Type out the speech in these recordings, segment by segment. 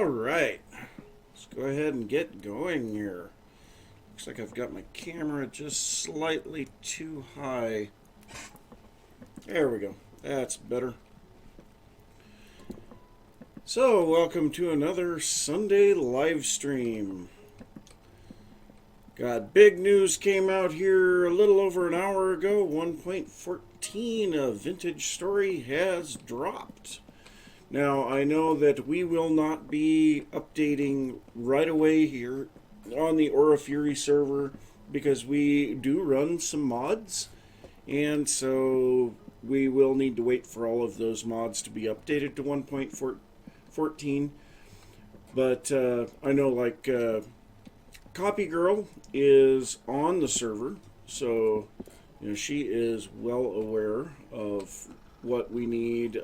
All right, let's go ahead and get going here. Looks like I've got my camera just slightly too high. There we go. That's better. So, welcome to another Sunday live stream. Got big news came out here a little over an hour ago. 1.14 of Vintage Story has dropped. Now, I know that we will not be updating right away here on the Aura Fury server because we do run some mods, and so we will need to wait for all of those mods to be updated to 1.14. But I know, like, Copy Girl is on the server, so you know she is well aware of what we need.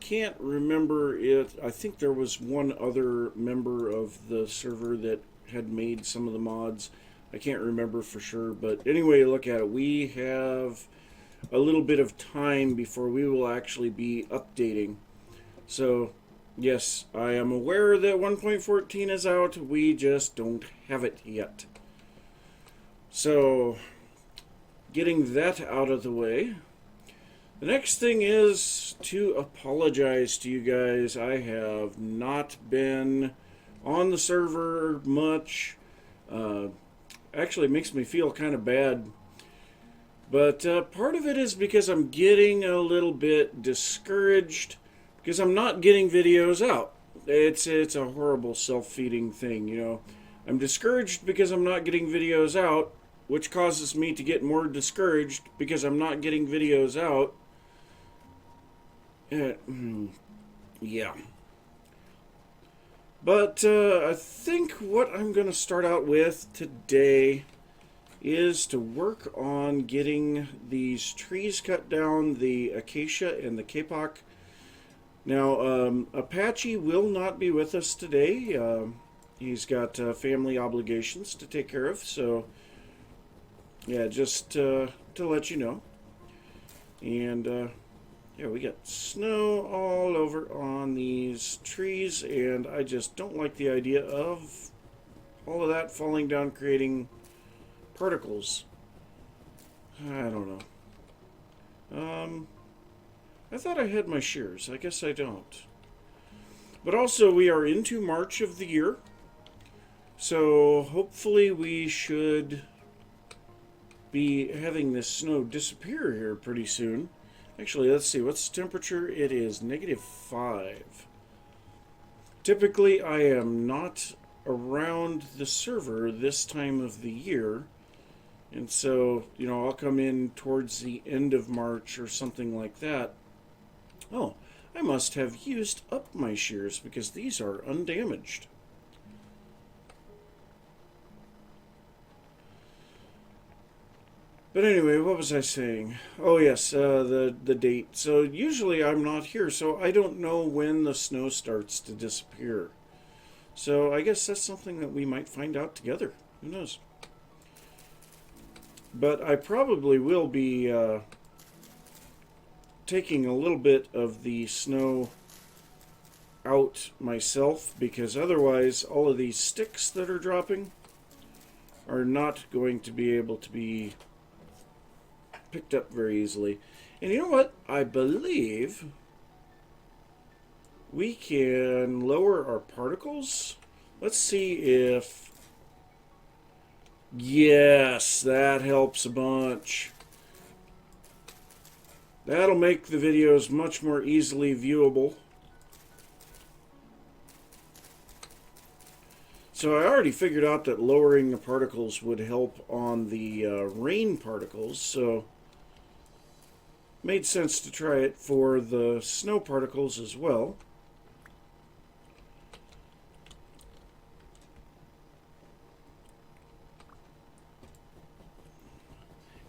Can't remember it. I think there was one other member of the server that had made some of the mods. I can't remember for sure, but anyway, look at it. We have a little bit of time before we will actually be updating. So, yes, I am aware that 1.14 is out. We just don't have it yet. So, getting that out of the way. The next thing is to apologize to you guys. I have not been on the server much. Actually, it makes me feel kind of bad. But part of it is because I'm getting a little bit discouraged because I'm not getting videos out. It's a horrible self-feeding thing, you know. I'm discouraged because I'm not getting videos out, which causes me to get more discouraged because I'm not getting videos out. Yeah. But I think what I'm going to start out with today is to work on getting these trees cut down, the acacia and the kapok. Now, Apache will not be with us today. He's got family obligations to take care of, so yeah, just to let you know. And yeah, we got snow all over on these trees, and I just don't like the idea of all of that falling down, creating particles. I don't know. I thought I had my shears. I guess I don't. But also, we are into March of the year, so hopefully we should be having this snow disappear here pretty soon. Actually, let's see. What's the temperature? It is -5. Typically, I am not around the server this time of the year. And so, you know, I'll come in towards the end of March or something like that. Oh, I must have used up my shears because these are undamaged. But anyway, what was I saying? Oh yes, the date. So usually I'm not here, so I don't know when the snow starts to disappear. So I guess that's something that we might find out together. Who knows? But I probably will be taking a little bit of the snow out myself, because otherwise all of these sticks that are dropping are not going to be able to be picked up very easily. And you know what? I believe we can lower our particles. Let's see if... Yes, that helps a bunch. That'll make the videos much more easily viewable. So I already figured out that lowering the particles would help on the rain particles, so made sense to try it for the snow particles as well.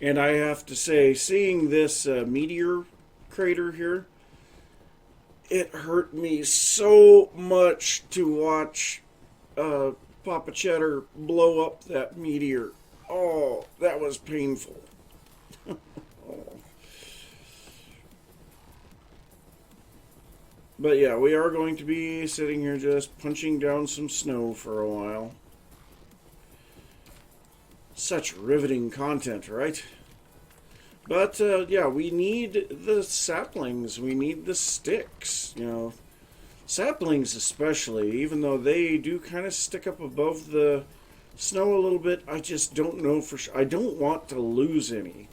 And I have to say, seeing this meteor crater here, it hurt me so much to watch Papa Cheddar blow up that meteor. Oh, that was painful. Oh. But yeah, we are going to be sitting here just punching down some snow for a while. Such riveting content, right? But yeah, we need the saplings. We need the sticks, you know. Saplings especially, even though they do kind of stick up above the snow a little bit, I just don't know for sure. I don't want to lose any.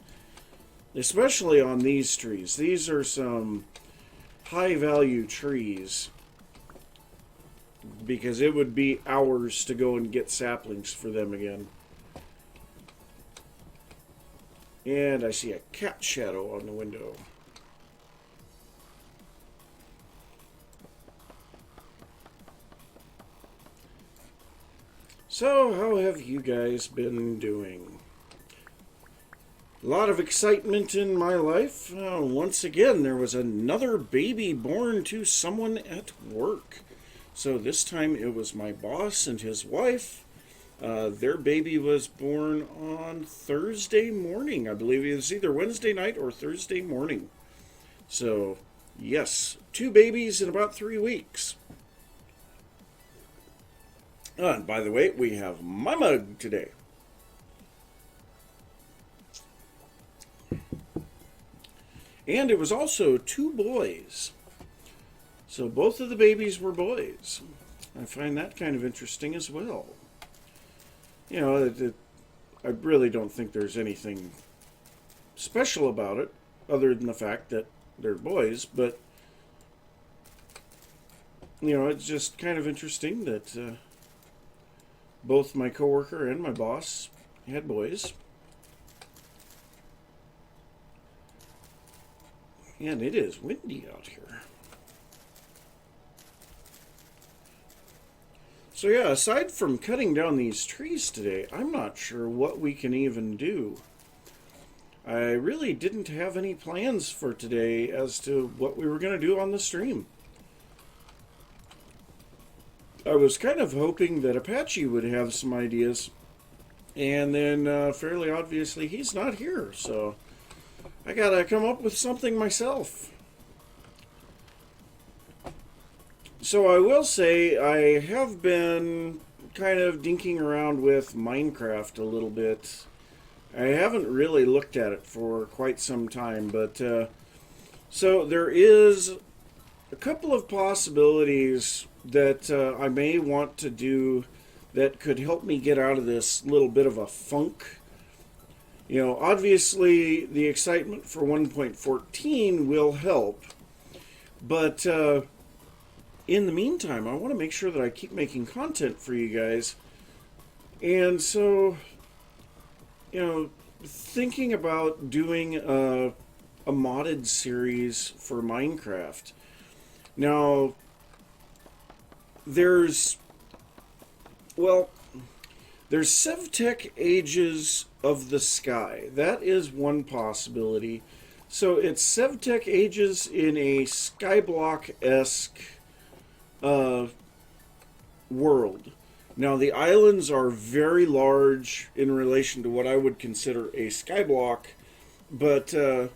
Especially on these trees. These are some high value trees, because it would be hours to go and get saplings for them again. And I see a cat shadow on the window. So, how have you guys been doing? A lot of excitement in my life. Once again, there was another baby born to someone at work. So this time it was my boss and his wife. Their baby was born on Thursday morning. I believe it was either Wednesday night or Thursday morning. So, yes, 2 babies in about 3 weeks. And by the way, we have my mug today. And it was also 2 boys. So both of the babies were boys. I find that kind of interesting as well. You know, I really don't think there's anything special about it, other than the fact that they're boys. But, you know, it's just kind of interesting that both my coworker and my boss had boys. And it is windy out here. So yeah, aside from cutting down these trees today, I'm not sure what we can even do. I really didn't have any plans for today as to what we were going to do on the stream. I was kind of hoping that Apache would have some ideas. And then, fairly obviously, he's not here, so I gotta come up with something myself. So I will say I have been kind of dinking around with Minecraft a little bit. I haven't really looked at it for quite some time, but so there is a couple of possibilities that I may want to do that could help me get out of this little bit of a funk. You know, obviously the excitement for 1.14 will help, but in the meantime, I want to make sure that I keep making content for you guys. And so, you know, thinking about doing a modded series for Minecraft. Now, there's Sevtech Ages of the Sky. That is one possibility. So it's Sevtech Ages in a Skyblock-esque world. Now the islands are very large in relation to what I would consider a skyblock, but yeah,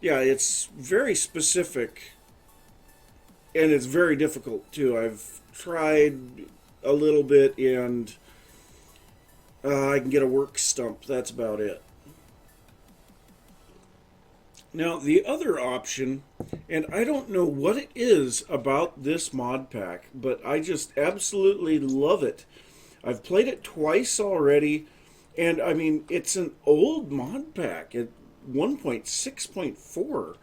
it's very specific, and it's very difficult too. I've tried a little bit, and I can get a work stump. That's about it. Now, the other option, and I don't know what it is about this mod pack, but I just absolutely love it. I've played it twice already, and I mean, it's an old mod pack at 1.6.4,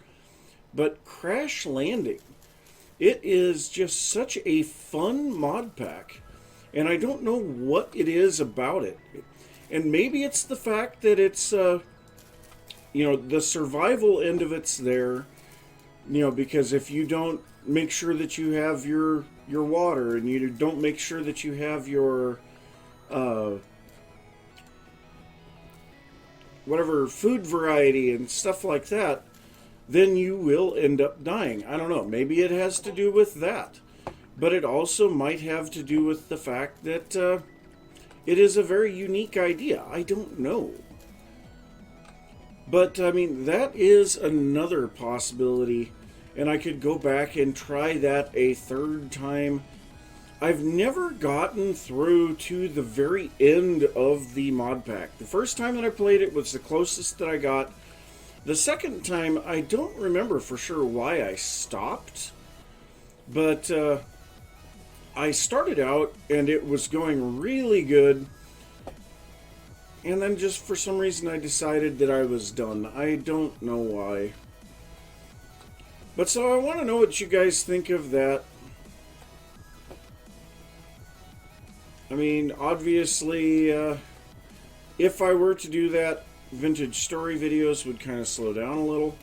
but Crash Landing. It is just such a fun mod pack, and I don't know what it is about it. And maybe it's the fact that it's you know, the survival end of it's there, you know, because if you don't make sure that you have your water, and you don't make sure that you have your whatever food variety and stuff like that, then you will end up dying. I don't know, maybe it has to do with that, but it also might have to do with the fact that it is a very unique idea. I don't know. But, I mean, that is another possibility. and I could go back and try that a third time. I've never gotten through to the very end of the mod pack. The first time that I played it was the closest that I got. The second time, I don't remember for sure why I stopped, but I started out and it was going really good, and then just for some reason I decided that I was done. I don't know why. But so I want to know what you guys think of that. I mean, obviously, if I were to do that, vintage story videos would kind of slow down a little.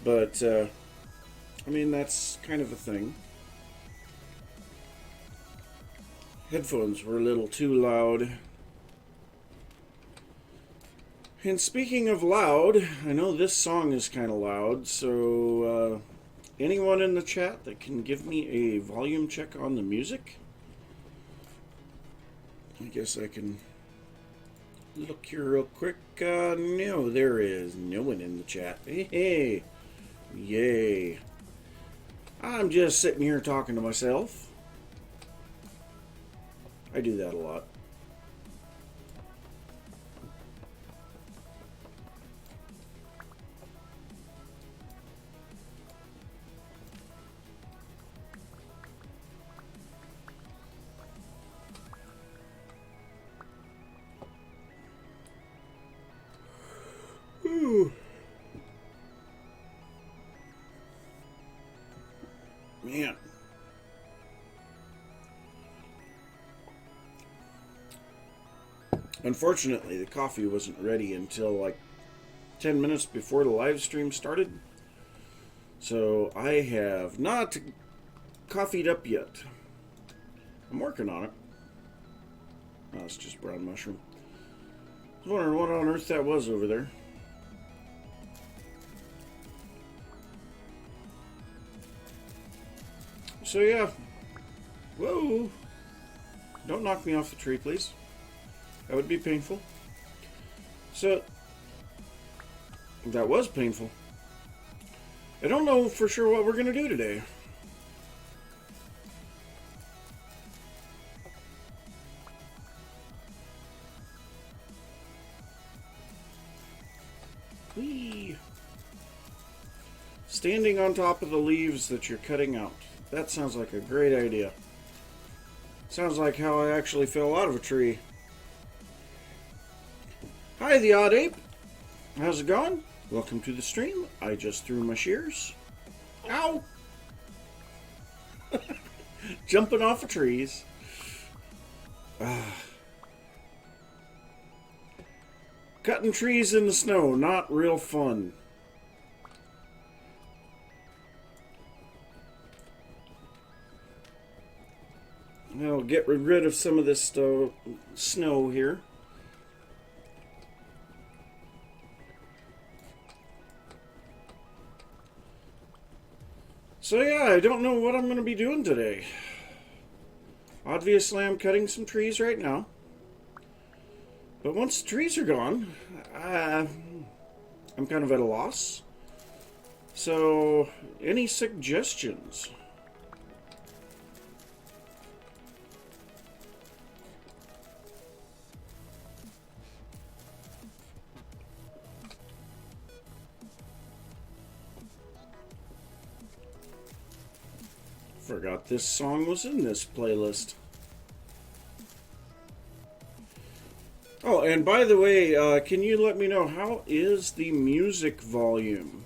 But, I mean, that's kind of a thing. Headphones were a little too loud. And speaking of loud, I know this song is kind of loud, so anyone in the chat that can give me a volume check on the music? I guess I can look here real quick. No, there is no one in the chat. Hey, yay. I'm just sitting here talking to myself. I do that a lot. Man. Unfortunately, the coffee wasn't ready until like 10 minutes before the live stream started. So I have not coffeed up yet. I'm working on it. Oh, it's just brown mushroom. I was wondering what on earth that was over there. So yeah. Whoa. Don't knock me off the tree, please. That would be painful. So, that was painful. I don't know for sure what we're going to do today. Whee! Standing on top of the leaves that you're cutting out. That sounds like a great idea. Sounds like how I actually fell out of a tree. Hi, the Odd Ape. How's it going? Welcome to the stream. I just threw my shears. Ow! Jumping off of trees. Cutting trees in the snow, not real fun. I'll get rid of some of this snow here. So yeah, I don't know what I'm going to be doing today. Obviously, I'm cutting some trees right now. But once the trees are gone, I'm kind of at a loss. So, any suggestions? Forgot this song was in this playlist. Oh, and by the way, can you let me know, how is the music volume?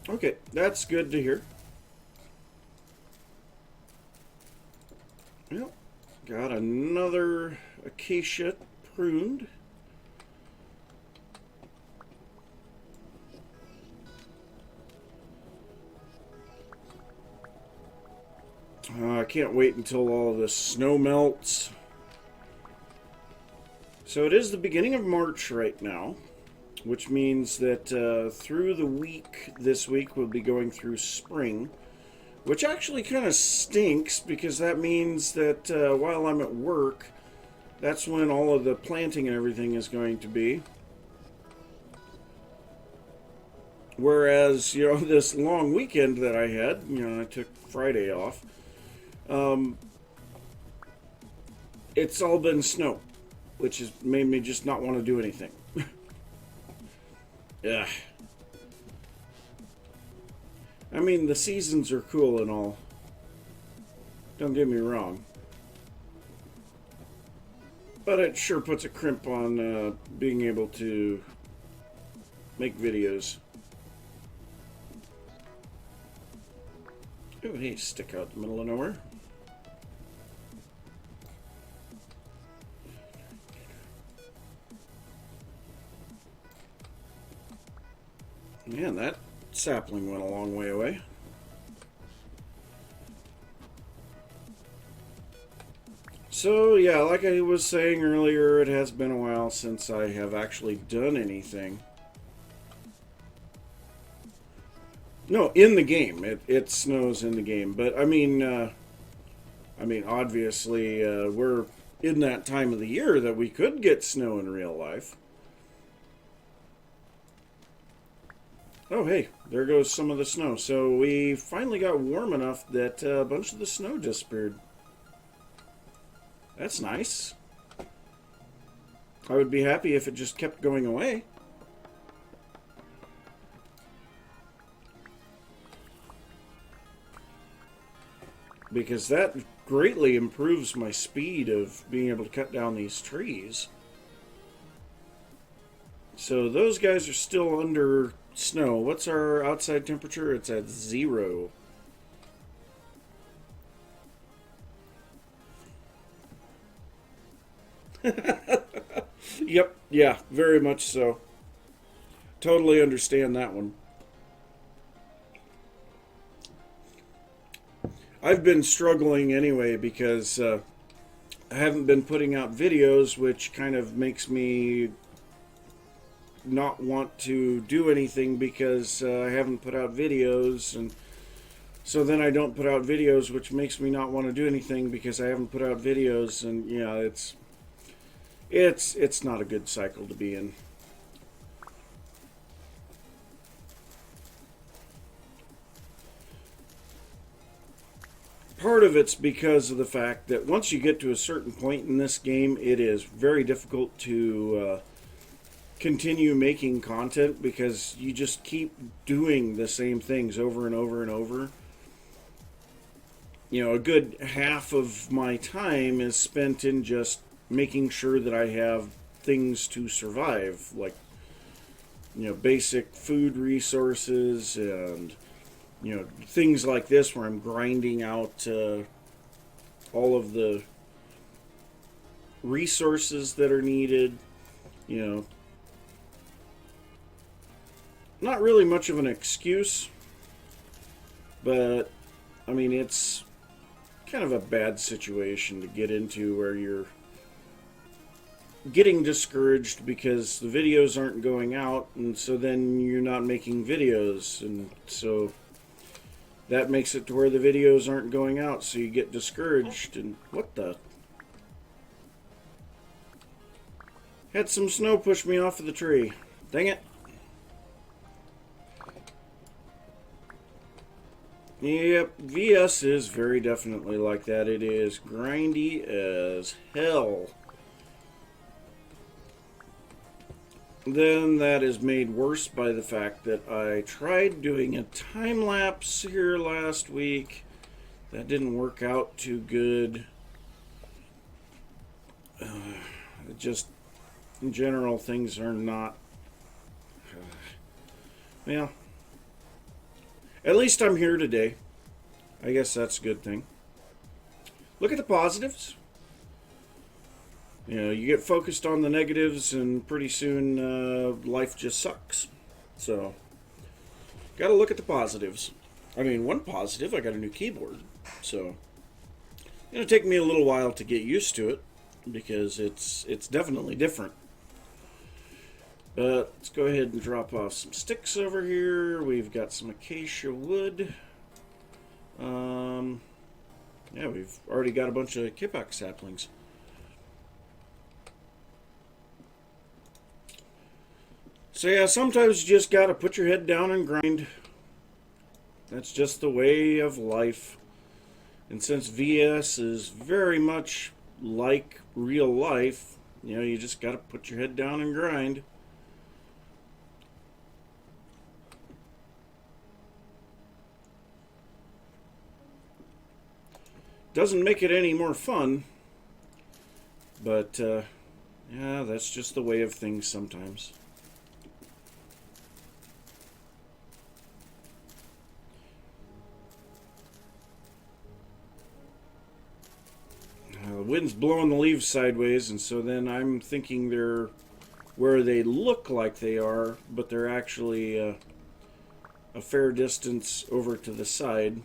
Okay, that's good to hear. Well, got another acacia pruned. I can't wait until all this snow melts So it is the beginning of March right now, which means that through the week, this week, we'll be going through spring, which actually kind of stinks because that means that while I'm at work, that's when all of the planting and everything is going to be. Whereas, this long weekend that I had, I took Friday off, it's all been snow, which has made me just not want to do anything. Yeah. I mean, the seasons are cool and all. Don't get me wrong. But it sure puts a crimp on being able to make videos. Oh, hey, stick out the middle of nowhere. Man, that sapling went a long way away. So, yeah, like I was saying earlier, it has been a while since I have actually done anything. No, in the game. It snows in the game. But, I mean, obviously, we're in that time of the year that we could get snow in real life. Oh, hey, there goes some of the snow. So we finally got warm enough that a bunch of the snow disappeared. That's nice. I would be happy if it just kept going away. Because that greatly improves my speed of being able to cut down these trees. So those guys are still under snow. What's our outside temperature? It's at 0. Yep, yeah, very much so. Totally understand that one. I've been struggling anyway because I haven't been putting out videos, which kind of makes me not want to do anything because I haven't put out videos, and so then I don't put out videos, which makes me not want to do anything because I haven't put out videos, and yeah, it's not a good cycle to be in. Part of it's because of the fact that once you get to a certain point in this game, it is very difficult to continue making content because you just keep doing the same things over and over and over. A good half of my time is spent in just making sure that I have things to survive, like basic food resources and things like this where I'm grinding out all of the resources that are needed. Not really much of an excuse, but I mean, it's kind of a bad situation to get into where you're getting discouraged because the videos aren't going out, and so then you're not making videos, and so that makes it to where the videos aren't going out, so you get discouraged. And what the? Had some snow push me off of the tree. Dang it. Yep, VS is very definitely like that. It is grindy as hell. Then that is made worse by the fact that I tried doing a time lapse here last week. That didn't work out too good. Just in general, things are not. Well, at least I'm here today. I guess that's a good thing. Look at the positives. You get focused on the negatives, and pretty soon life just sucks. So, got to look at the positives. I mean, one positive, I got a new keyboard. So, it's going to take me a little while to get used to it. because it's definitely different. But let's go ahead and drop off some sticks over here. We've got some acacia wood. Yeah, we've already got a bunch of kipok saplings. So yeah, sometimes you just gotta put your head down and grind. That's just the way of life. And since VS is very much like real life, you know, you just gotta put your head down and grind. Doesn't make it any more fun, but yeah, that's just the way of things sometimes. The wind's blowing the leaves sideways, and so then I'm thinking they're where they look like they are, but they're actually a fair distance over to the side.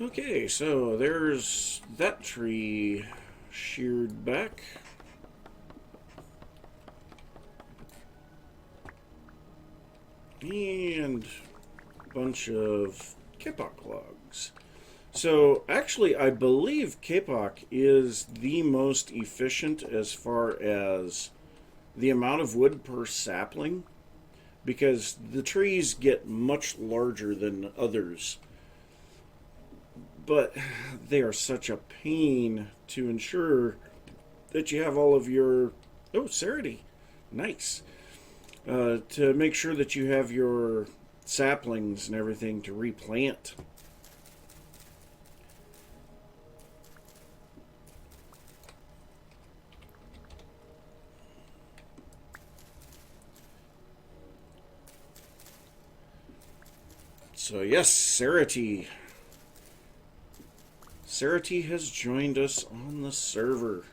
Okay, so there's that tree sheared back. And a bunch of kipok logs. So actually, I believe kipok is the most efficient as far as the amount of wood per sapling, because the trees get much larger than others. But they are such a pain to ensure that you have all of your... Oh, Serity. Nice. To make sure that you have your saplings and everything to replant. So yes, Serity. Serity has joined us on the server.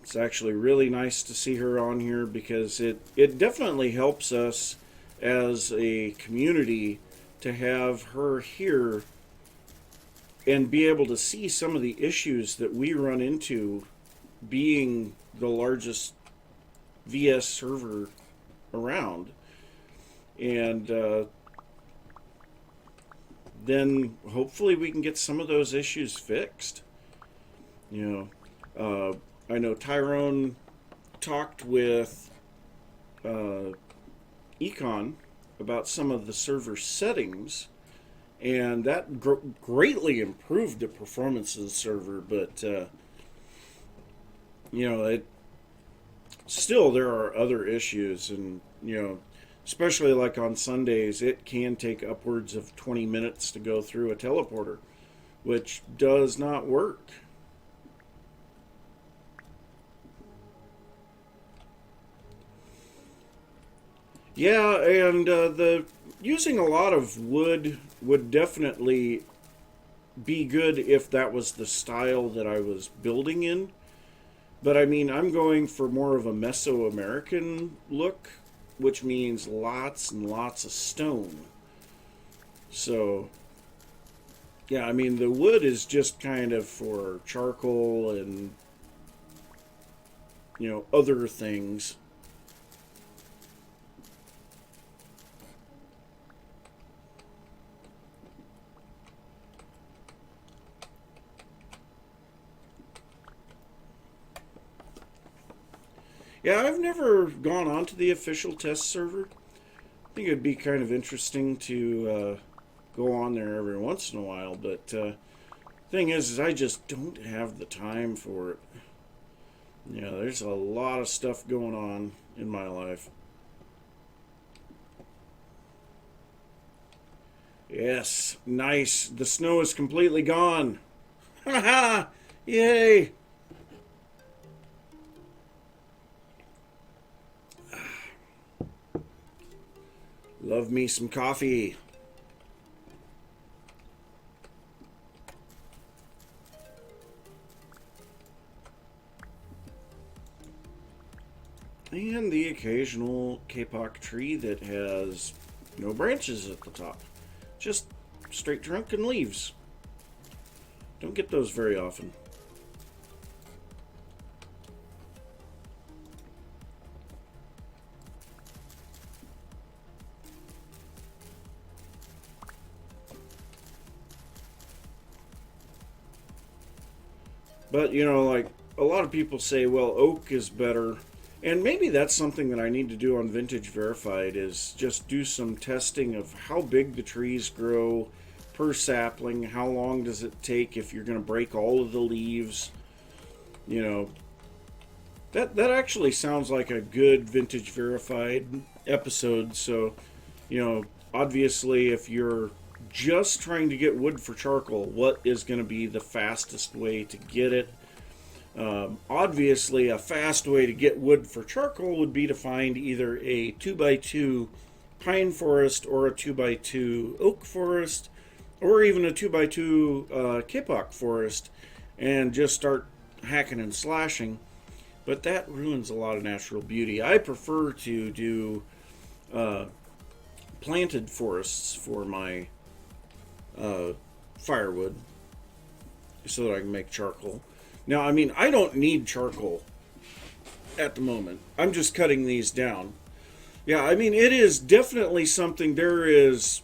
It's actually really nice to see her on here because it definitely helps us as a community to have her here and be able to see some of the issues that we run into being the largest VS server around. And then hopefully we can get some of those issues fixed. You know, I know Tyrone talked with Econ about some of the server settings, and that greatly improved the performance of the server, but you know, still there are other issues, and you know, especially like on Sundays, it can take upwards of 20 minutes to go through a teleporter, which does not work. Yeah, and the using a lot of wood would definitely be good if that was the style that I was building in. But I mean, I'm going for more of a Mesoamerican look, which means lots and lots of stone. So, yeah, I mean, the wood is just kind of for charcoal and, you know, other things. Yeah, I've never gone on to the official test server. I think it'd be kind of interesting to go on there every once in a while, but thing is I just don't have the time for it. You know, there's a lot of stuff going on in my life. Yes, nice. The snow is completely gone. Haha! Yay! Love me some coffee. And the occasional kapok tree that has no branches at the top. Just straight trunk and leaves. Don't get those very often. But, you know, like, a lot of people say, well, oak is better. And maybe that's something that I need to do on Vintage Verified, is just do some testing of how big the trees grow per sapling. How long does it take if you're going to break all of the leaves? You know, that actually sounds like a good Vintage Verified episode. So, you know, obviously if you're just trying to get wood for charcoal, what is going to be the fastest way to get it? Obviously, a fast way to get wood for charcoal would be to find either a 2x2 pine forest or a 2x2 oak forest, or even a 2x2 kapok forest, and just start hacking and slashing. But that ruins a lot of natural beauty. I prefer to do planted forests for my firewood so that I can make charcoal. Now, I mean, I don't need charcoal at the moment. I'm just cutting these down. Yeah, I mean, it is definitely something. There is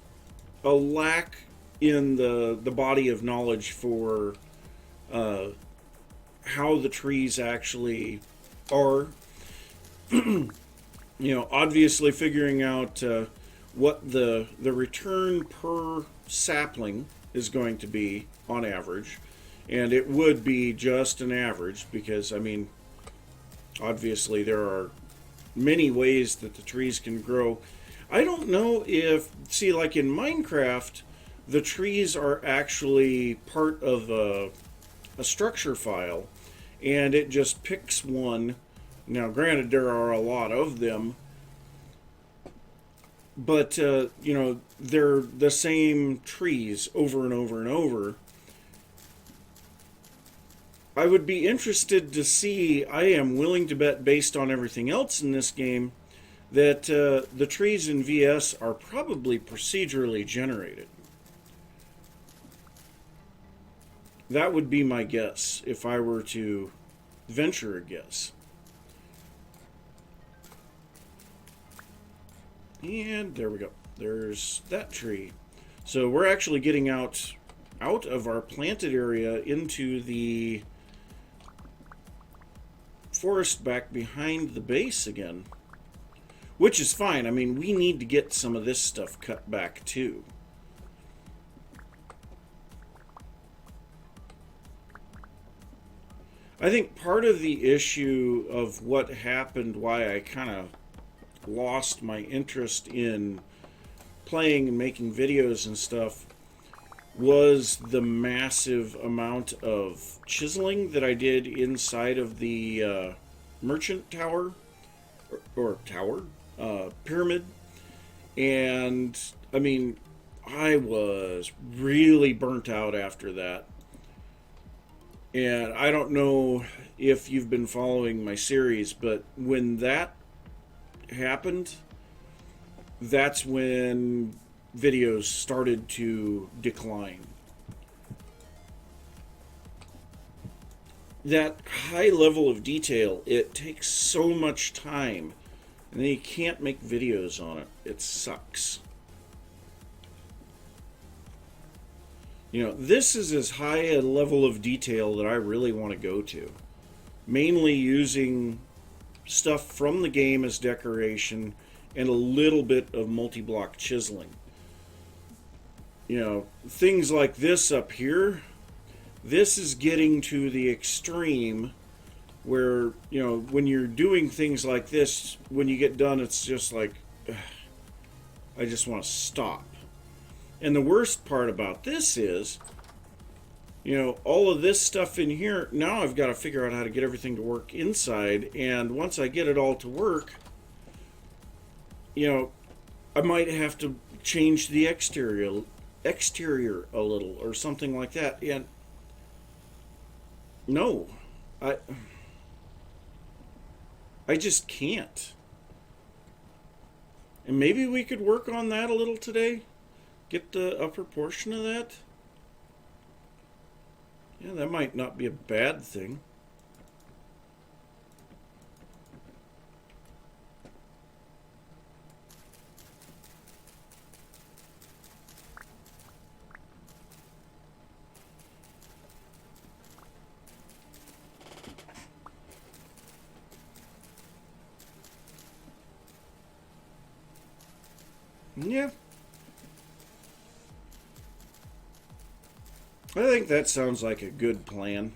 a lack in the body of knowledge for how the trees actually are. You know, obviously figuring out what the return per sapling is going to be on average. And it would be just an average because, I mean, obviously there are many ways that the trees can grow. I don't know if, see, like in Minecraft, the trees are actually part of a structure file, and it just picks one. Now, granted, there are a lot of them, but, you know, they're the same trees over and over and over. I would be interested to see, I am willing to bet based on everything else in this game, that the trees in VS are probably procedurally generated. That would be my guess if I were to venture a guess. And there we go. There's that tree. So we're actually getting out of our planted area into the forest back behind the base again, which is fine. I mean, we need to get some of this stuff cut back too. I think part of the issue of what happened, why I kind of lost my interest in playing and making videos and stuff, was the massive amount of chiseling that I did inside of the merchant tower, or tower, pyramid. And, I mean, I was really burnt out after that. And I don't know if you've been following my series, but when that happened, that's when videos started to decline. That high level of detail, it takes so much time, and then you can't make videos on it. It sucks. You know, this is as high a level of detail that I really want to go to. Mainly using stuff from the game as decoration and a little bit of multi-block chiseling. You know, things like this up here, this is getting to the extreme where, you know, when you're doing things like this, when you get done, it's just like, ugh, I just want to stop. And the worst part about this is, you know, all of this stuff in here, now I've got to figure out how to get everything to work inside, and once I get it all to work, you know, I might have to change the exterior a little or something like that. And no, I just can't. And maybe we could work on that a little today. get the upper portion of that? Yeah, that might not be a bad thing. Yeah. I think that sounds like a good plan.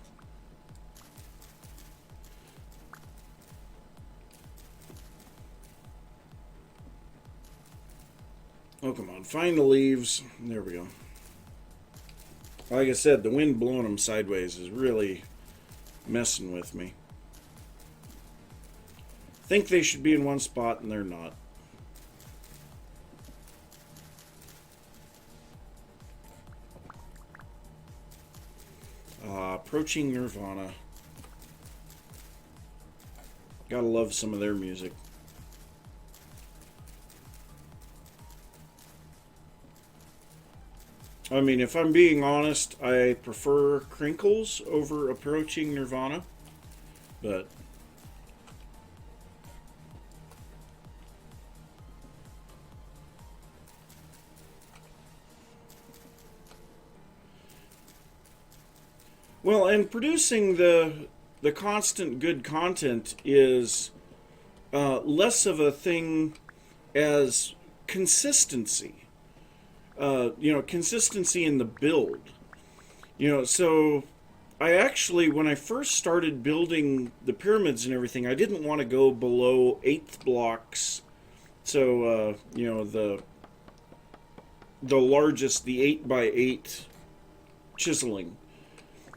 Oh, come on. Find the leaves. There we go. Like I said, the wind blowing them sideways is really messing with me. Think they should be in one spot, and they're not. Approaching Nirvana. Gotta love some of their music. I mean, if I'm being honest, I prefer Crinkles over Approaching Nirvana. But well, and producing the constant good content is less of a thing as consistency. Consistency in the build. So I actually, when I first started building the pyramids and everything, I didn't want to go below 8th blocks. So, the largest, the 8x8 chiseling.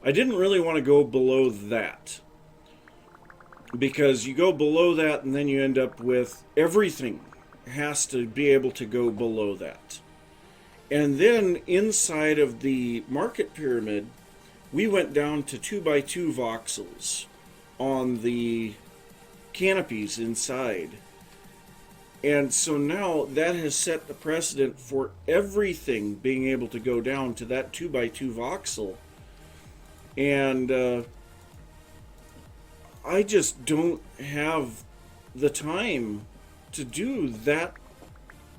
I didn't really want to go below that. Because you go below that and then you end up with everything has to be able to go below that. And then inside of the market pyramid, we went down to 2x2 voxels on the canopies inside. And so now that has set the precedent for everything being able to go down to that 2x2 voxel. And I just don't have the time to do that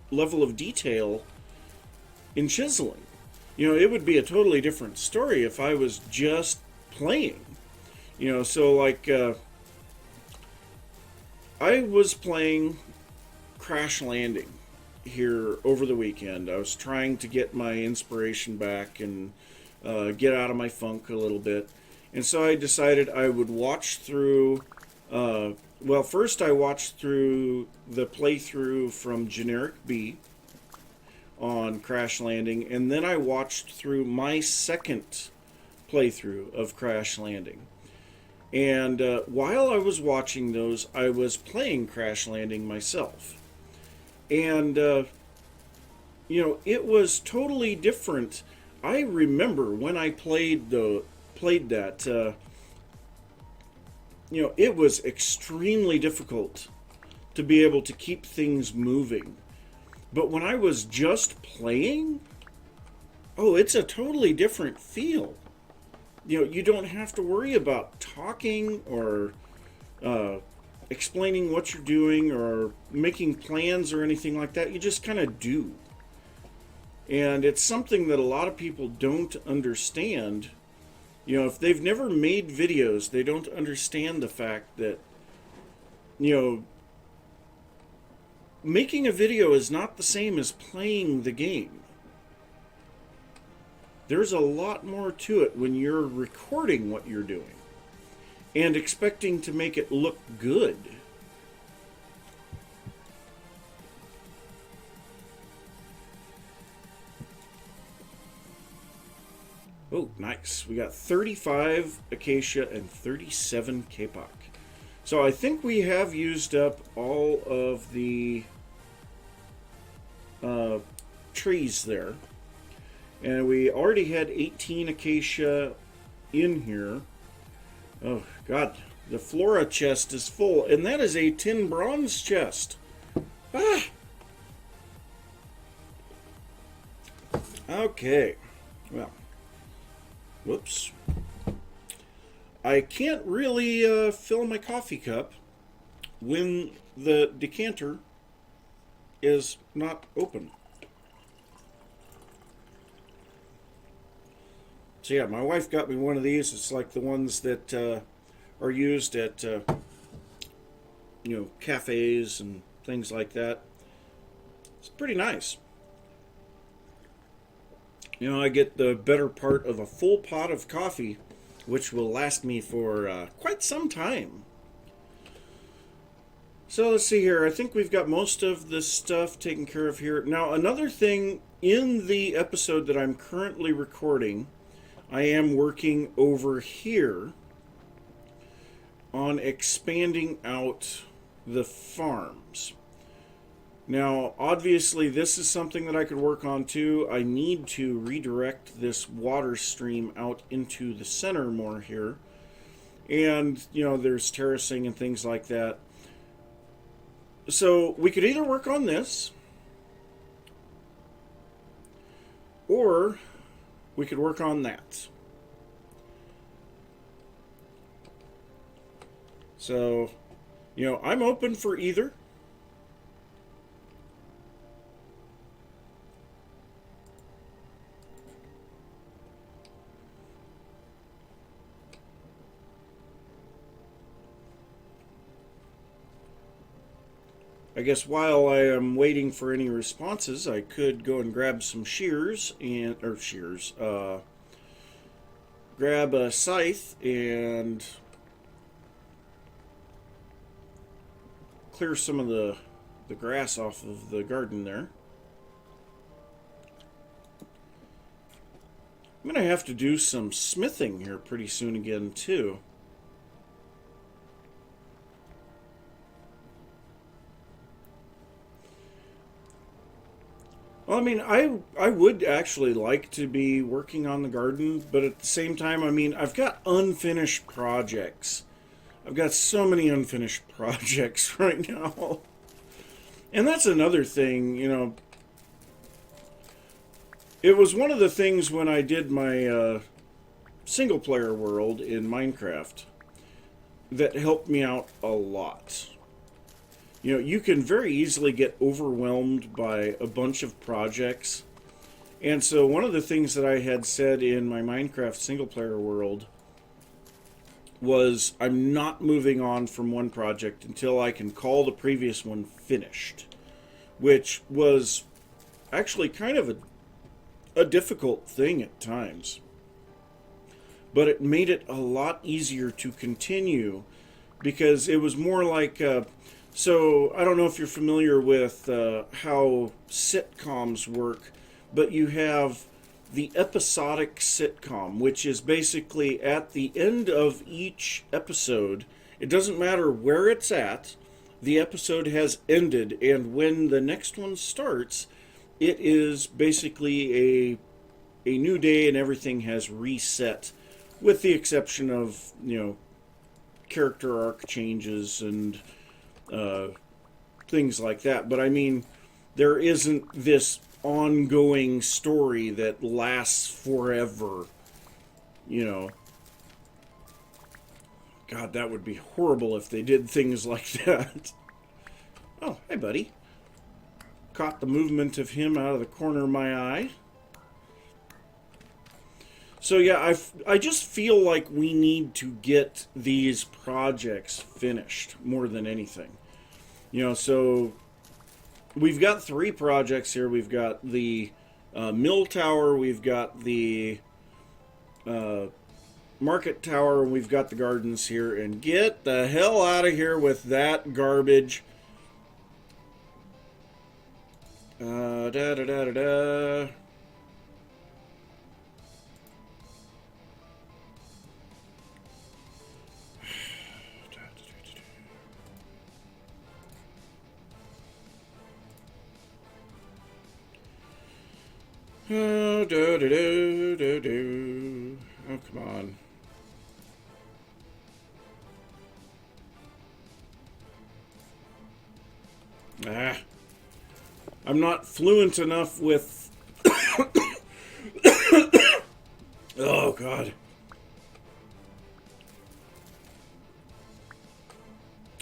level of detail in chiseling. It would be a totally different story if I was just playing. So like I was playing Crash Landing here over the weekend. I was trying to get my inspiration back and get out of my funk a little bit. And so I decided I would watch through first I watched through the playthrough from Generic B on Crash Landing, and then I watched through my second playthrough of Crash Landing. And while I was watching those, I was playing Crash Landing myself. And, it was totally different. I remember when I played that, it was extremely difficult to be able to keep things moving. But when I was just playing, it's a totally different feel. You don't have to worry about talking or explaining what you're doing or making plans or anything like that. You just kind of do. And it's something that a lot of people don't understand. If they've never made videos, they don't understand the fact that, making a video is not the same as playing the game. There's a lot more to it when you're recording what you're doing and expecting to make it look good. Oh, nice. We got 35 acacia and 37 kapok. So I think we have used up all of the trees there. And we already had 18 acacia in here. Oh, God. The flora chest is full. And that is a tin bronze chest. Ah! Okay. Well, whoops. I can't really fill my coffee cup when the decanter is not open. So yeah, my wife got me one of these. It's like the ones that are used at cafes and things like that. It's pretty nice. I get the better part of a full pot of coffee, which will last me for quite some time. So let's see here. I think we've got most of the stuff taken care of here. Now, another thing in the episode that I'm currently recording, I am working over here on expanding out the farms. Now, obviously, this is something that I could work on too. I need to redirect this water stream out into the center more here. And, there's terracing and things like that. So we could either work on this, or we could work on that. So, I'm open for either. I guess while I am waiting for any responses, I could go and grab some grab a scythe and clear some of the grass off of the garden there. I'm going to have to do some smithing here pretty soon again, too. Well, I mean, I would actually like to be working on the garden, but at the same time, I mean, I've got unfinished projects. I've got so many unfinished projects right now. And that's another thing, It was one of the things when I did my single-player world in Minecraft that helped me out a lot. You can very easily get overwhelmed by a bunch of projects. And so one of the things that I had said in my Minecraft single-player world was I'm not moving on from one project until I can call the previous one finished, which was actually kind of a difficult thing at times. But it made it a lot easier to continue because it was more like... So, I don't know if you're familiar with how sitcoms work, but you have the episodic sitcom, which is basically at the end of each episode, it doesn't matter where it's at, the episode has ended, and when the next one starts, it is basically a new day and everything has reset, with the exception of, character arc changes and things like that. But I mean, there isn't this ongoing story that lasts forever. God, that would be horrible if they did things like that. Oh, hey, buddy. Caught the movement of him out of the corner of my eye. So yeah, I just feel like we need to get these projects finished more than anything. So we've got 3 projects here. We've got the mill tower, we've got the market tower, and we've got the gardens here. And get the hell out of here with that garbage. Da da da da da. Oh, do do do do do. Oh, come on. I'm not fluent enough with Oh, God.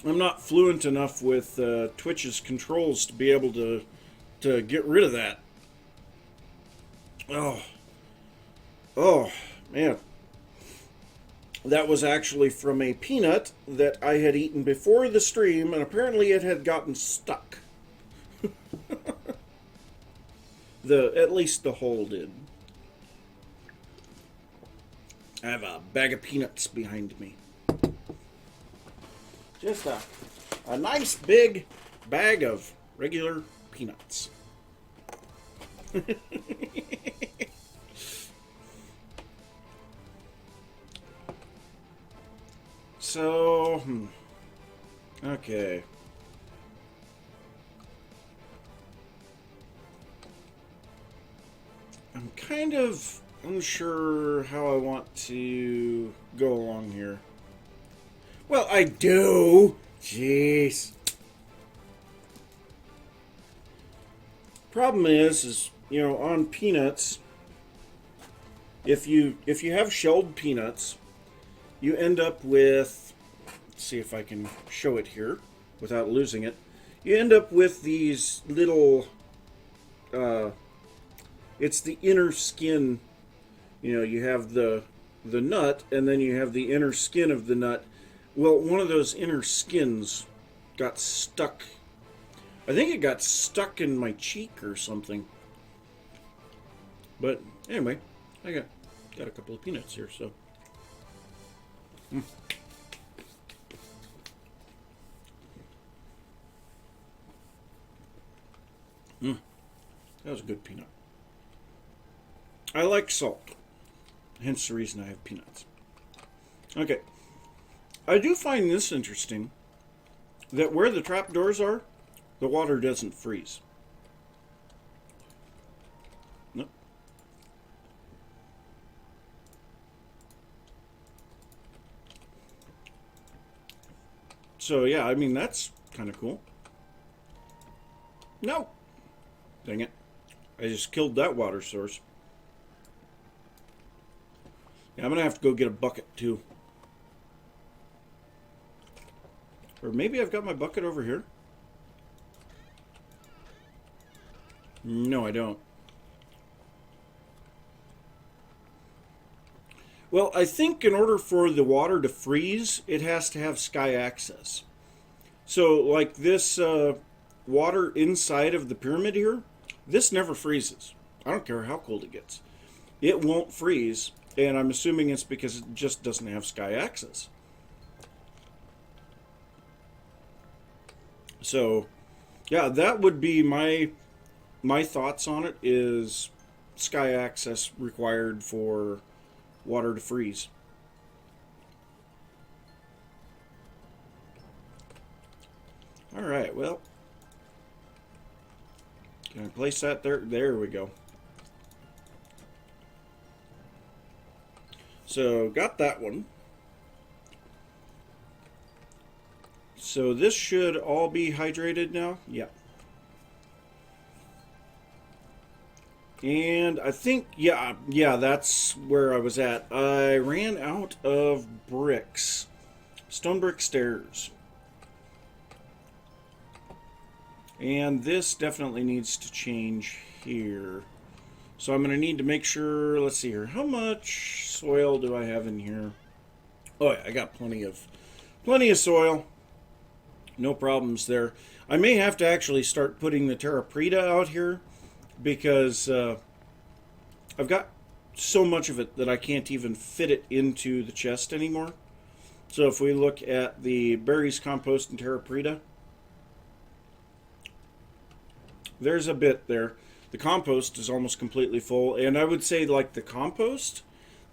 I'm not fluent enough with Twitch's controls to be able to get rid of that. Oh. Oh, man. That was actually from a peanut that I had eaten before the stream, and apparently it had gotten stuck. At least the hole did. I have a bag of peanuts behind me. Just a nice big bag of regular peanuts. So, okay. I'm kind of unsure how I want to go along here. Well, I do. Jeez. Problem is you know, on peanuts, if you have shelled peanuts, you end up with, let's see if I can show it here without losing it. You end up with these little, it's the inner skin. You know, you have the nut, and then you have the inner skin of the nut. Well, one of those inner skins got stuck. I think it got stuck in my cheek or something. But anyway, I got a couple of peanuts here, so. That was a good peanut. I like salt, hence the reason I have peanuts. Okay, I do find this interesting, that where the trapdoors are, the water doesn't freeze. Nope. So yeah, I mean, that's kind of cool. No. Dang it. I just killed that water source. Yeah, I'm going to have to go get a bucket too. Or maybe I've got my bucket over here. No, I don't. Well, I think in order for the water to freeze, it has to have sky access. So, like this water inside of the pyramid here, this never freezes. I don't care how cold it gets. It won't freeze, and I'm assuming it's because it just doesn't have sky access. So, yeah, that would be my thoughts on it, is sky access required for water to freeze. All right, well, can I place that there? There we go. So, got that one. So this should all be hydrated now. Yeah. And I think, yeah, that's where I was at. I ran out of bricks. Stone brick stairs. And this definitely needs to change here. So I'm going to need to make sure, let's see here, how much soil do I have in here? Oh yeah, I got plenty of soil. No problems there. I may have to actually start putting the terra preta out here, because I've got so much of it that I can't even fit it into the chest anymore. So if we look at the berries, compost, and terra preta, there's a bit there. The compost is almost completely full, and I would say, like, the compost,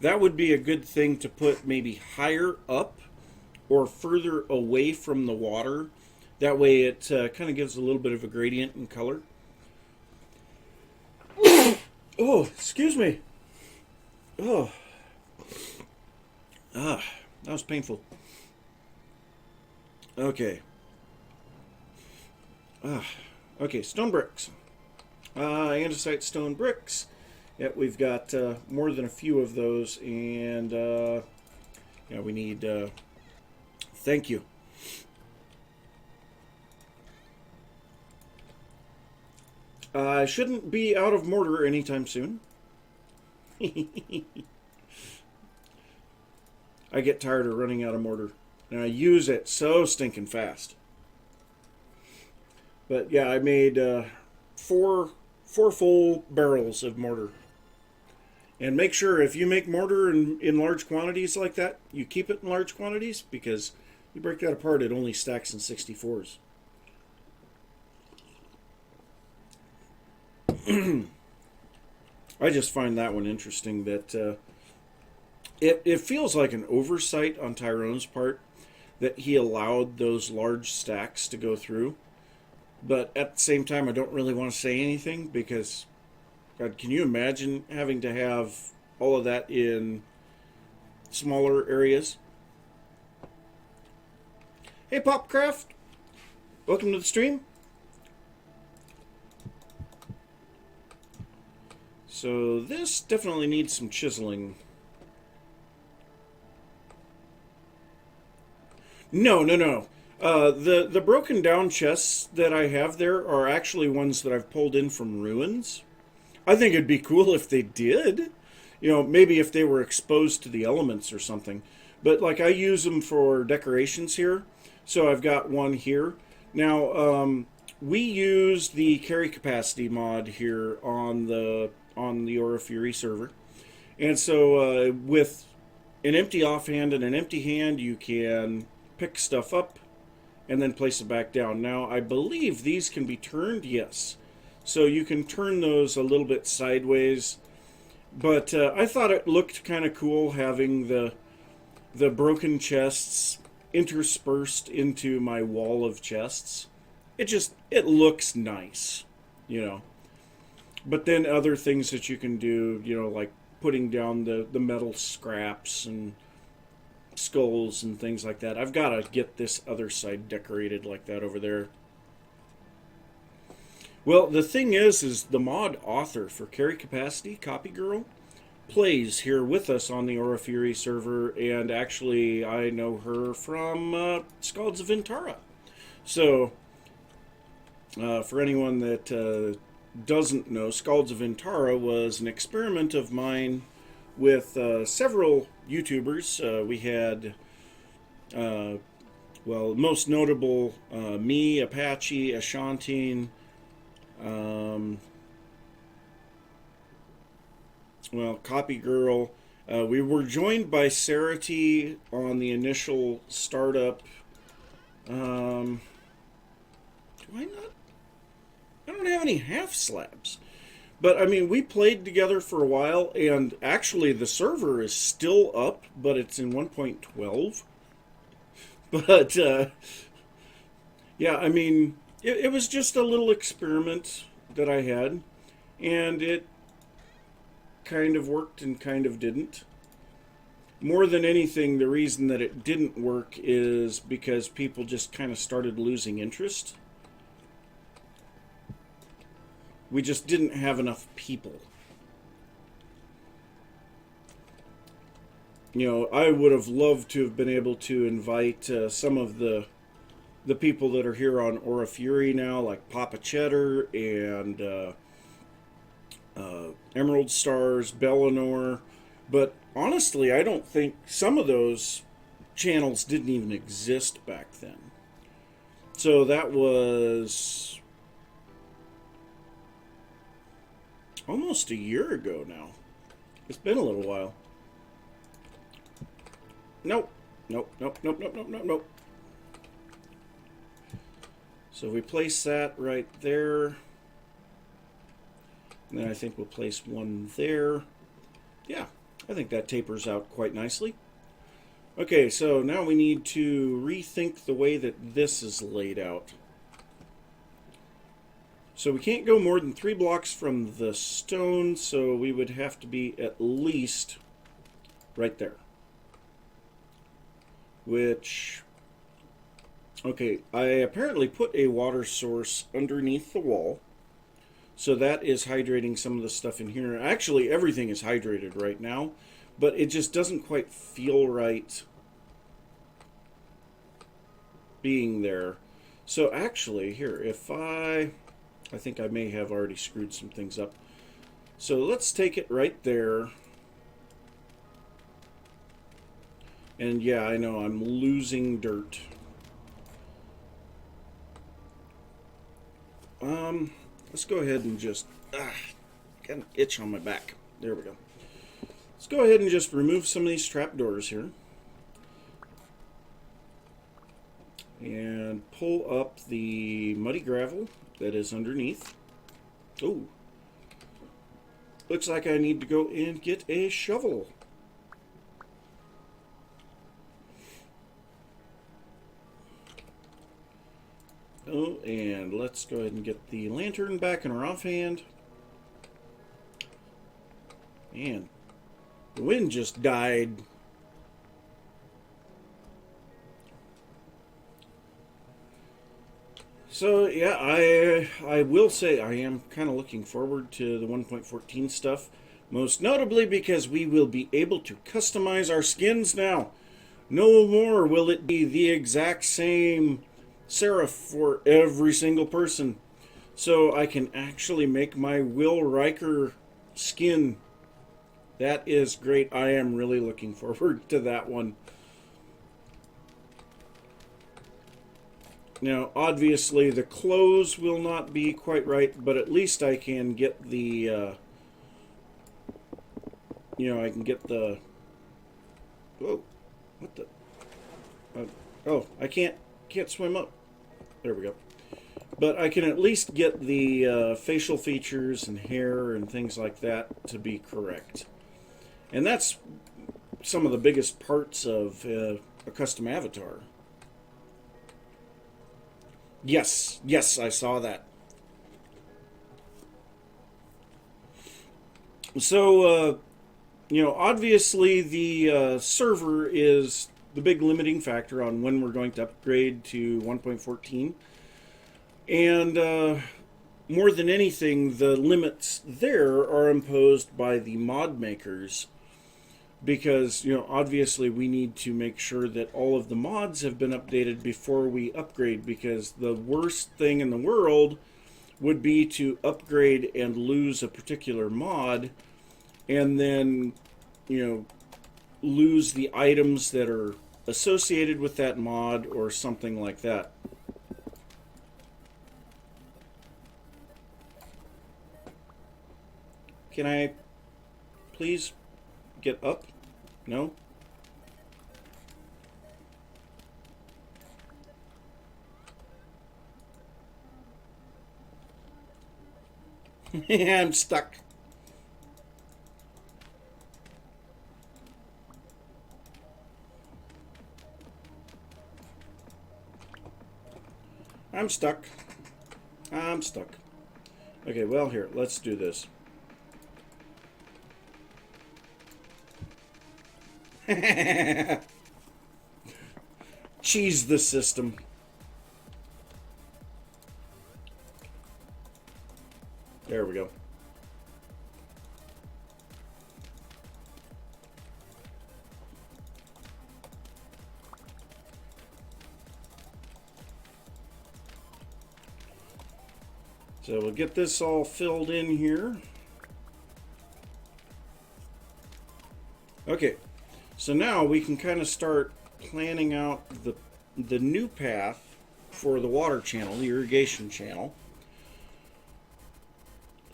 that would be a good thing to put maybe higher up or further away from the water. That way it kind of gives a little bit of a gradient in color. Oh, excuse me. Oh. Ah, that was painful. Okay. Okay, stone bricks. Andesite stone bricks. Yeah, we've got more than a few of those, and yeah, we need. Thank you. I shouldn't be out of mortar anytime soon. I get tired of running out of mortar, and I use it so stinking fast. But yeah, I made four full barrels of mortar. And make sure if you make mortar in large quantities like that, you keep it in large quantities, because you break that apart, it only stacks in 64s. I just find that one interesting, that it feels like an oversight on Tyrone's part that he allowed those large stacks to go through. But at the same time, I don't really want to say anything, because, God, can you imagine having to have all of that in smaller areas? Hey, Popcraft! Welcome to the stream. So this definitely needs some chiseling. No. The broken down chests that I have there are actually ones that I've pulled in from ruins. I think it'd be cool if they did. You know, maybe if they were exposed to the elements or something. But like, I use them for decorations here. So I've got one here. Now, we use the carry capacity mod here on the Aura Fury server. And so with an empty offhand and an empty hand, you can pick stuff up and then place it back down. Now, I believe these can be turned, yes. So you can turn those a little bit sideways. But I thought it looked kind of cool having the broken chests interspersed into my wall of chests. It looks nice, you know. But then other things that you can do, you know, like putting down the metal scraps and skulls and things like that. I've got to get this other side decorated like that over there. Well, the thing is the mod author for Carry Capacity, Copy Girl, plays here with us on the Aura Fury server, and actually I know her from Scalds of Vintara. So, for anyone that doesn't know, Scalds of Vintara was an experiment of mine with several YouTubers. We had, well, most notable, me, Apache, Ashantine, well, Copy Girl. We were joined by Sarity on the initial startup. Do I not? I don't have any half slabs. But, I mean, we played together for a while, and actually the server is still up, but it's in 1.12. But, yeah, I mean, it was just a little experiment that I had, and it kind of worked and kind of didn't. More than anything, the reason that it didn't work is because people just kind of started losing interest. We just didn't have enough people. You know, I would have loved to have been able to invite some of the people that are here on Aura Fury now, like Papa Cheddar and Emerald Stars, Bellinor. But honestly, I don't think some of those channels didn't even exist back then. So that was almost a year ago now. It's been a little while. Nope. So we place that right there. And then I think we'll place one there. Yeah, I think that tapers out quite nicely. Okay, so now we need to rethink the way that this is laid out. So we can't go more than 3 blocks from the stone, so we would have to be at least right there. Which, okay, I apparently put a water source underneath the wall. So that is hydrating some of the stuff in here. Actually, everything is hydrated right now, but it just doesn't quite feel right being there. So actually, here, if I think I may have already screwed some things up. So let's take it right there. And yeah, I know I'm losing dirt. Let's go ahead and just got an itch on my back. There we go. Let's go ahead and just remove some of these trapdoors here. And pull up the muddy gravel that is underneath. Oh, looks like I need to go and get a shovel. Oh, and let's go ahead and get the lantern back in our offhand. Man, the wind just died. So yeah, I will say I am kind of looking forward to the 1.14 stuff, most notably because we will be able to customize our skins now. No more will it be the exact same serif for every single person. So I can actually make my Will Riker skin. That is great. I am really looking forward to that one. Now, obviously, the clothes will not be quite right, but at least I can get the, I can get the, whoa, what the, oh, I can't swim up. There we go. But I can at least get the facial features and hair and things like that to be correct. And that's some of the biggest parts of a custom avatar. Yes, I saw that. So, obviously the server is the big limiting factor on when we're going to upgrade to 1.14. And more than anything, the limits there are imposed by the mod makers. Because, obviously we need to make sure that all of the mods have been updated before we upgrade, because the worst thing in the world would be to upgrade and lose a particular mod and then, lose the items that are associated with that mod or something like that. Can I please get up? No? I'm stuck. I'm stuck. I'm stuck. Okay, well, here, let's do this. Cheese the system. There we go. So we'll get this all filled in here. Okay, so now we can kind of start planning out the new path for the water channel, the irrigation channel.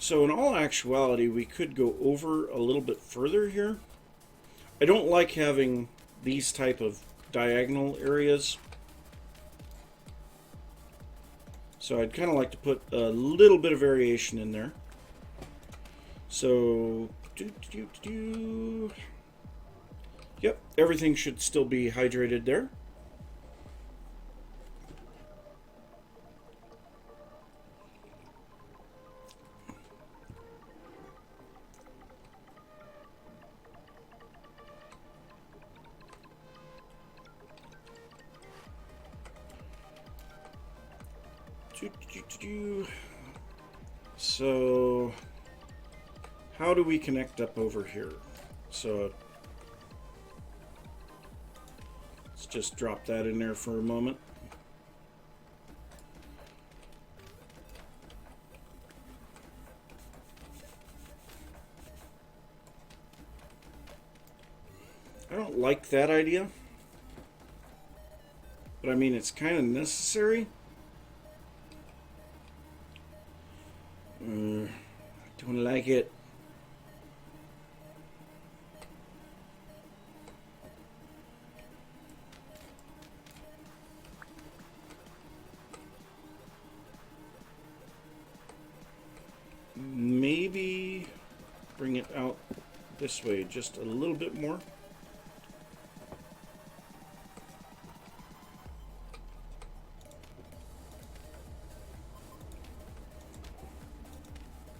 So in all actuality, we could go over a little bit further here. I don't like having these type of diagonal areas. So I'd kind of like to put a little bit of variation in there. So, yep, everything should still be hydrated there. So how do we connect up over here? So let's just drop that in there for a moment. I don't like that idea, but I mean, it's kind of necessary. I don't like it. Maybe bring it out this way just a little bit more.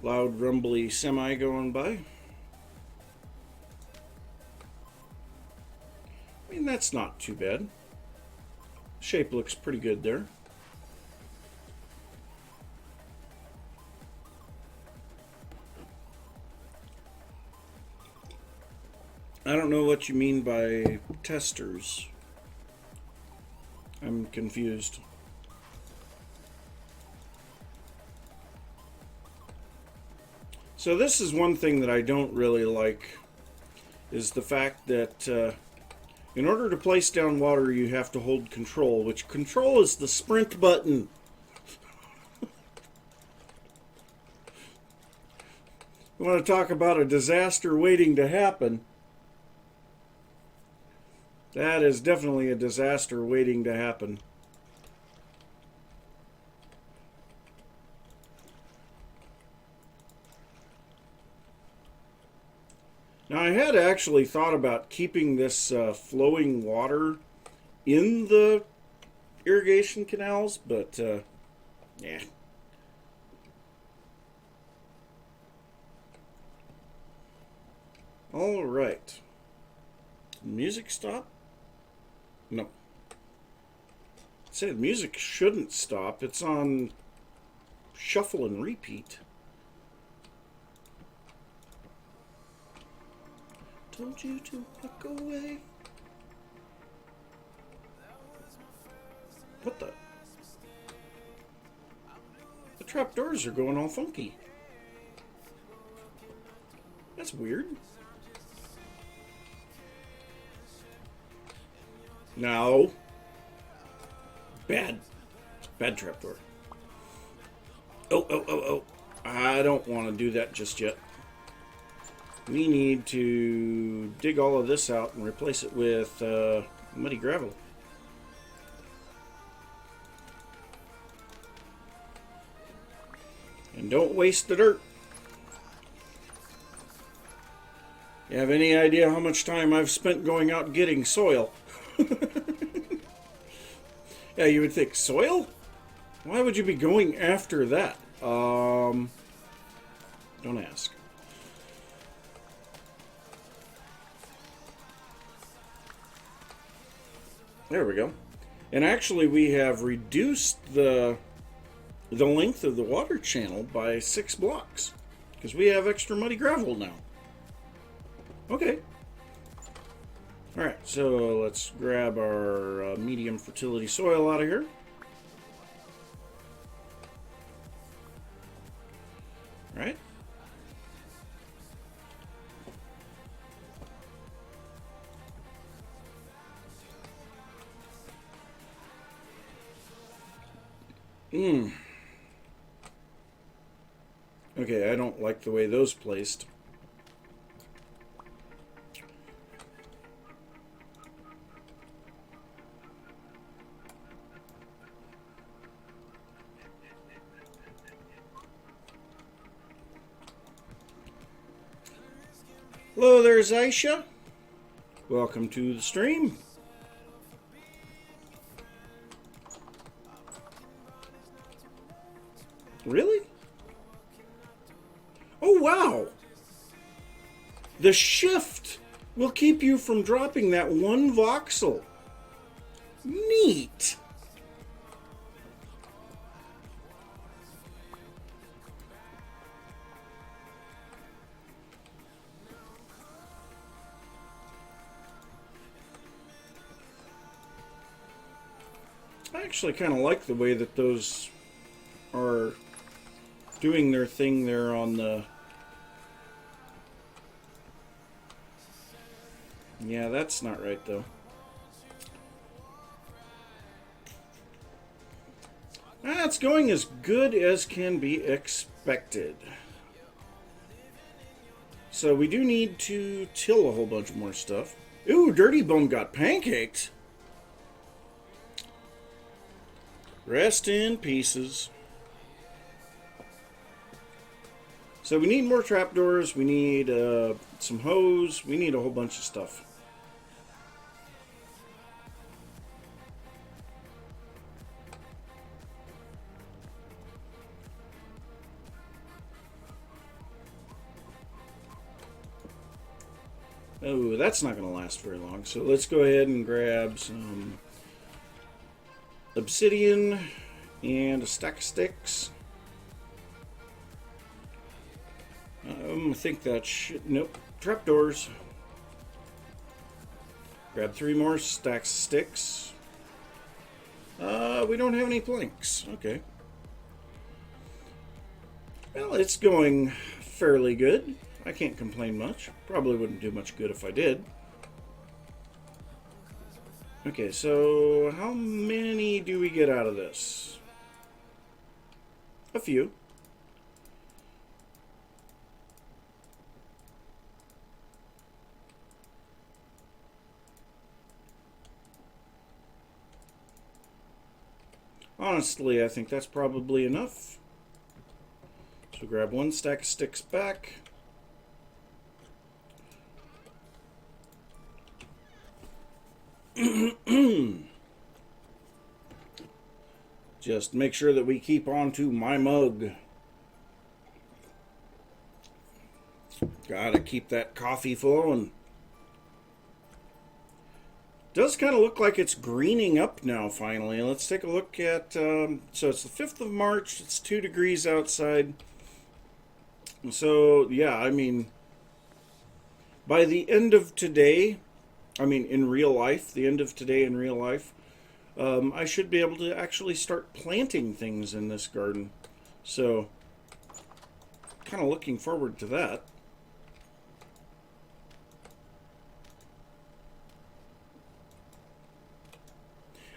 Loud, rumbly semi going by. I mean, that's not too bad. Shape looks pretty good there. I don't know what you mean by testers. I'm confused. So this is one thing that I don't really like, is the fact that in order to place down water you have to hold control, which control is the sprint button. You want to talk about a disaster waiting to happen? That is definitely a disaster waiting to happen. Now, I had actually thought about keeping this flowing water in the irrigation canals, but yeah. All right. Music stop? No. I said music shouldn't stop. It's on shuffle and repeat. Told you to walk away. What the? The trapdoors are going all funky. That's weird. No. Bad. Bad trapdoor. Oh. I don't want to do that just yet. We need to dig all of this out and replace it with muddy gravel. And don't waste the dirt. You have any idea how much time I've spent going out getting soil? Yeah, you would think, soil? Why would you be going after that? Don't ask. There we go. And actually we have reduced the length of the water channel by 6 blocks because we have extra muddy gravel now. Okay. Alright, so let's grab our medium fertility soil out of here. Right? Okay, I don't like the way those placed. Hello there, Zaisha. Welcome to the stream. Really? Oh, wow. The shift will keep you from dropping that 1 voxel. I actually kind of like the way that those are doing their thing there on the... Yeah, that's not right, though. That's going as good as can be expected. So we do need to till a whole bunch more stuff. Ooh, Dirty Bone got pancaked. Rest in pieces. So we need more trapdoors, we need some hose, we need a whole bunch of stuff. Oh, that's not going to last very long. So let's go ahead and grab some obsidian and a stack of sticks. I think that should... Nope. Trapdoors. Grab 3 more stacks of sticks. We don't have any planks. Okay. Well, it's going fairly good. I can't complain much. Probably wouldn't do much good if I did. Okay, so how many do we get out of this? A few. Honestly, I think that's probably enough. So grab 1 stack of sticks back. Just make sure that we keep on to my mug. Gotta keep that coffee flowing. Does kind of look like it's greening up now finally. Let's take a look at, so it's the 5th of March, it's 2 degrees outside. So, yeah, I mean, by the end of today, I mean, in real life, the end of today in real life, I should be able to actually start planting things in this garden. So, kind of looking forward to that.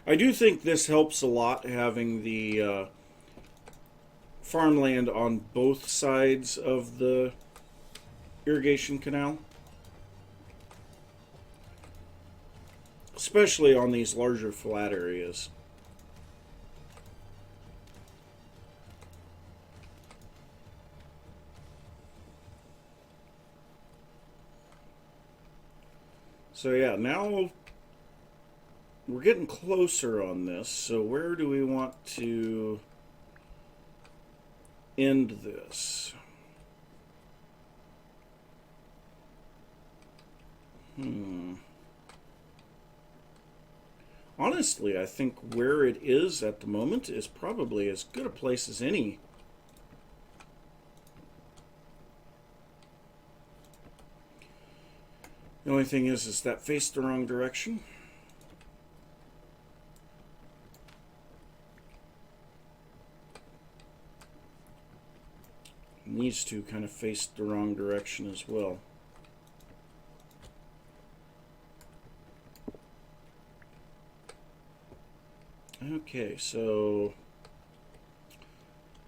I do think this helps a lot, having the farmland on both sides of the irrigation canal. Especially on these larger flat areas. So yeah, now we're getting closer on this. So where do we want to end this? Honestly, I think where it is at the moment is probably as good a place as any. The only thing is that faced the wrong direction. And these two kind of faced the wrong direction as well. Okay, so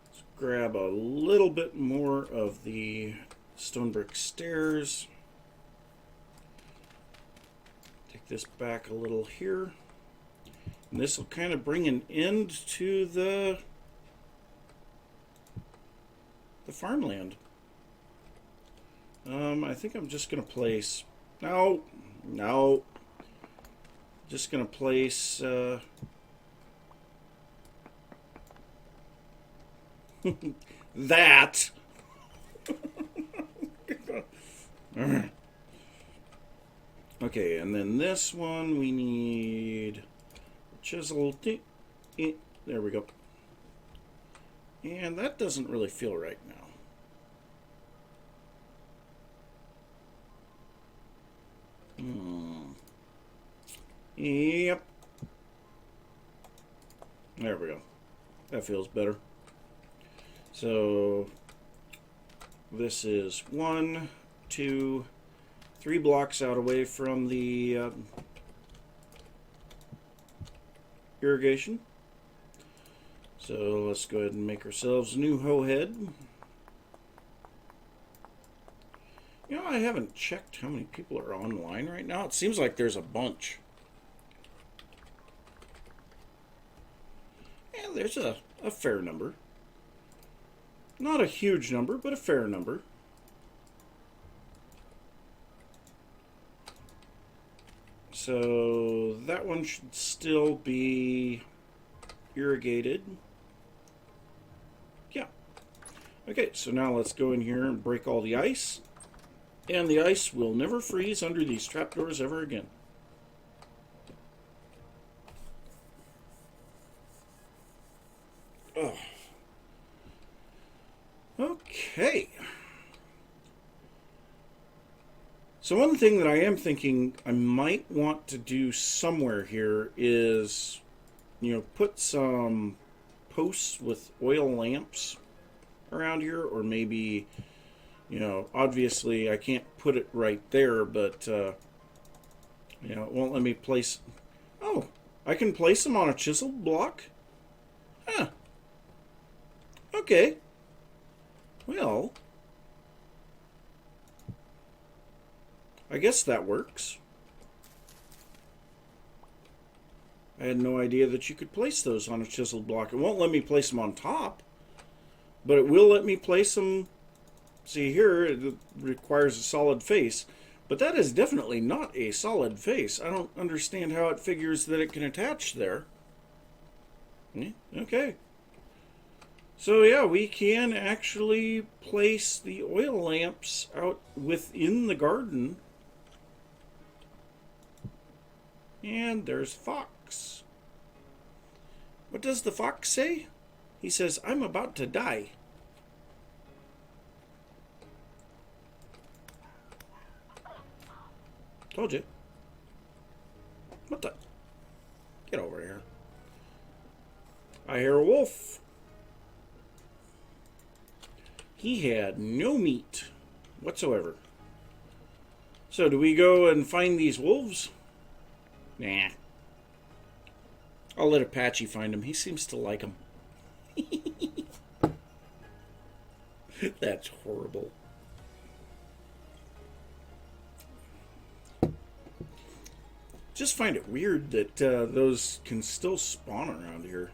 let's grab a little bit more of the stone brick stairs. Take this back a little here. And this will kind of bring an end to the farmland. I think I'm just going to place... No. Just going to place... that. Okay, and then this one we need chisel. There we go. And that doesn't really feel right now. Yep. There we go. That feels better. So this is 1, 2, 3 blocks out away from the irrigation. So let's go ahead and make ourselves a new hoe head. You know, I haven't checked how many people are online right now. It seems like there's a bunch. Yeah, there's a fair number. Not a huge number, but a fair number. So that one should still be irrigated. Yeah. Okay, so now let's go in here and break all the ice. And the ice will never freeze under these trapdoors ever again. Oh. Okay. So one thing that I am thinking I might want to do somewhere here is, you know, put some posts with oil lamps around here, or maybe, you know, obviously I can't put it right there, but, you know, it won't let me place... Oh, I can place them on a chiseled block? Huh. Okay. Well, I guess that works. I had no idea that you could place those on a chiseled block. It won't let me place them on top, but it will let me place them. See here, it requires a solid face, but that is definitely not a solid face. I don't understand how it figures that it can attach there. Okay. So yeah, we can actually place the oil lamps out within the garden. And there's Fox. What does the fox say? He says, "I'm about to die." Told you. What the? Get over here. I hear a wolf. He had no meat whatsoever. So do we go and find these wolves? Nah. I'll let Apache find him. He seems to like them. That's horrible. Just find it weird that those can still spawn around here.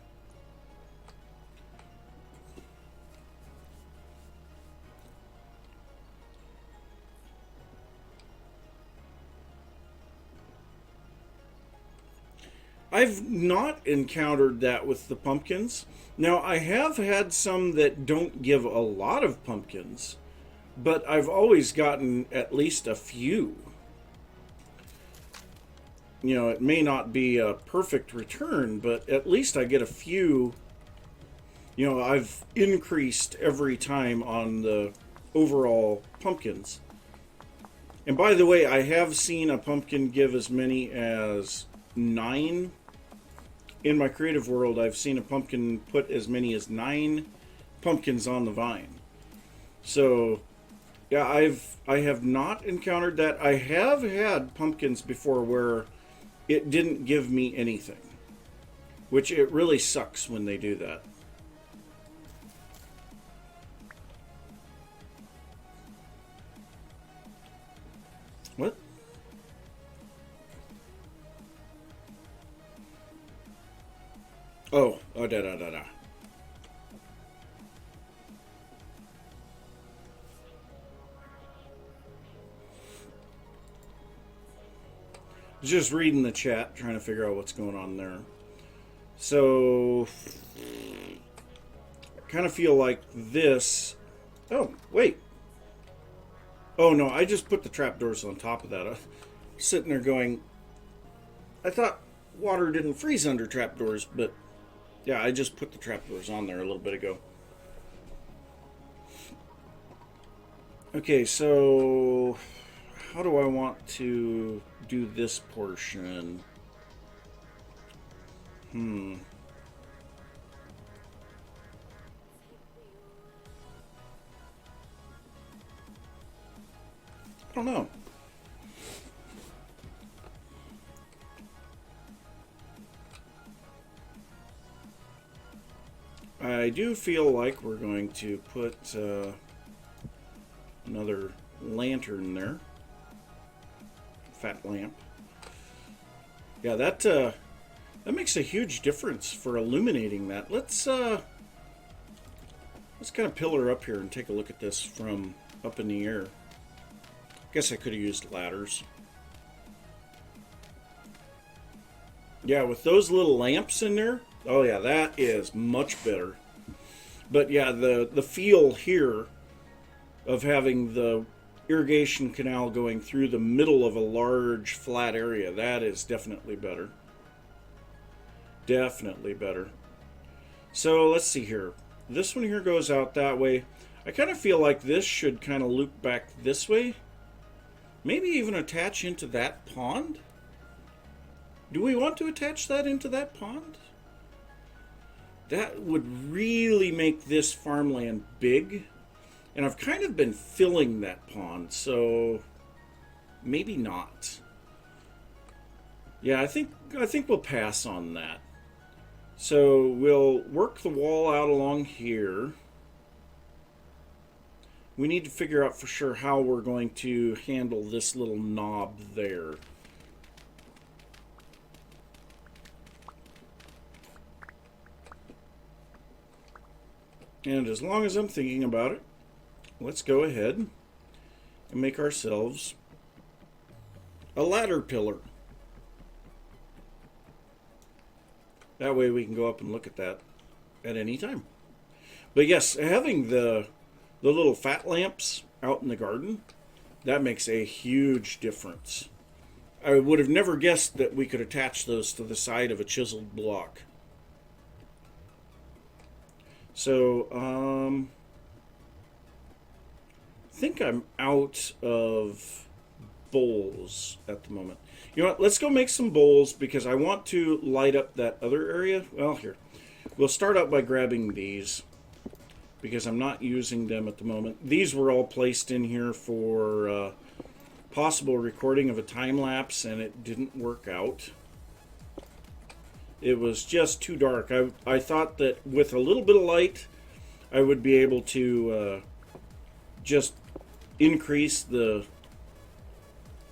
I've not encountered that with the pumpkins. Now, I have had some that don't give a lot of pumpkins, but I've always gotten at least a few. You know, it may not be a perfect return, but at least I get a few. You know, I've increased every time on the overall pumpkins. And by the way, I have seen a pumpkin give as many as 9. In my creative world, I've seen a pumpkin put as many as 9 pumpkins on the vine. So, yeah, I have not encountered that. I have had pumpkins before where it didn't give me anything, which it really sucks when they do that. What? Oh, da. Just reading the chat, trying to figure out what's going on there. So, I kind of feel like this... Oh, wait. Oh, no, I just put the trapdoors on top of that. I'm sitting there going... I thought water didn't freeze under trapdoors, but... Yeah, I just put the trapdoors on there a little bit ago. Okay, so... How do I want to do this portion? I don't know. I do feel like we're going to put another lantern there. Fat lamp. Yeah, that makes a huge difference for illuminating that. Let's kind of pillar up here and take a look at this from up in the air. Guess I could have used ladders. Yeah, with those little lamps in there, oh yeah, that is much better. But yeah, the feel here of having the irrigation canal going through the middle of a large flat area, that is definitely better. Definitely better. So let's see here. This one here goes out that way. I kind of feel like this should kind of loop back this way. Maybe even attach into that pond? Do we want to attach that into that pond? That would really make this farmland big. And I've kind of been filling that pond, so maybe not. Yeah, I think we'll pass on that. So we'll work the wall out along here. We need to figure out for sure how we're going to handle this little knob there. And as long as I'm thinking about it, let's go ahead and make ourselves a ladder pillar. That way we can go up and look at that at any time. But yes, having the little fat lamps out in the garden, that makes a huge difference. I would have never guessed that we could attach those to the side of a chiseled block. So, I think I'm out of bowls at the moment. You know what? Let's go make some bowls because I want to light up that other area. Well, here. We'll start out by grabbing these because I'm not using them at the moment. These were all placed in here for possible recording of a time lapse, and it didn't work out. It was just too dark. I thought that with a little bit of light, I would be able to just increase the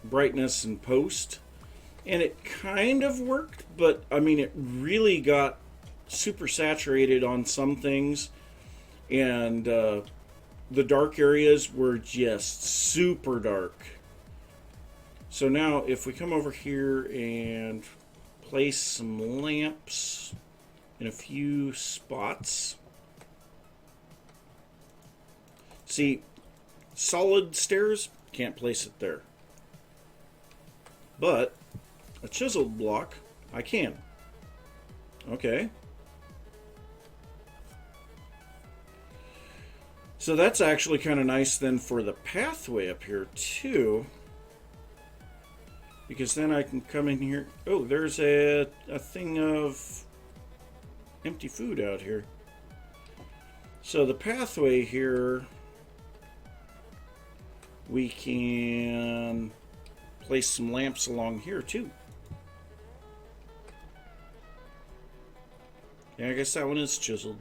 brightness in post. And it kind of worked, but I mean, it really got super saturated on some things. And the dark areas were just super dark. So now if we come over here and place some lamps in a few spots. See, solid stairs, can't place it there. But a chiseled block, I can. Okay. So that's actually kind of nice then for the pathway up here too. Because then I can come in here. Oh, there's a thing of empty food out here. So the pathway here, we can place some lamps along here too. Yeah, I guess that one is chiseled.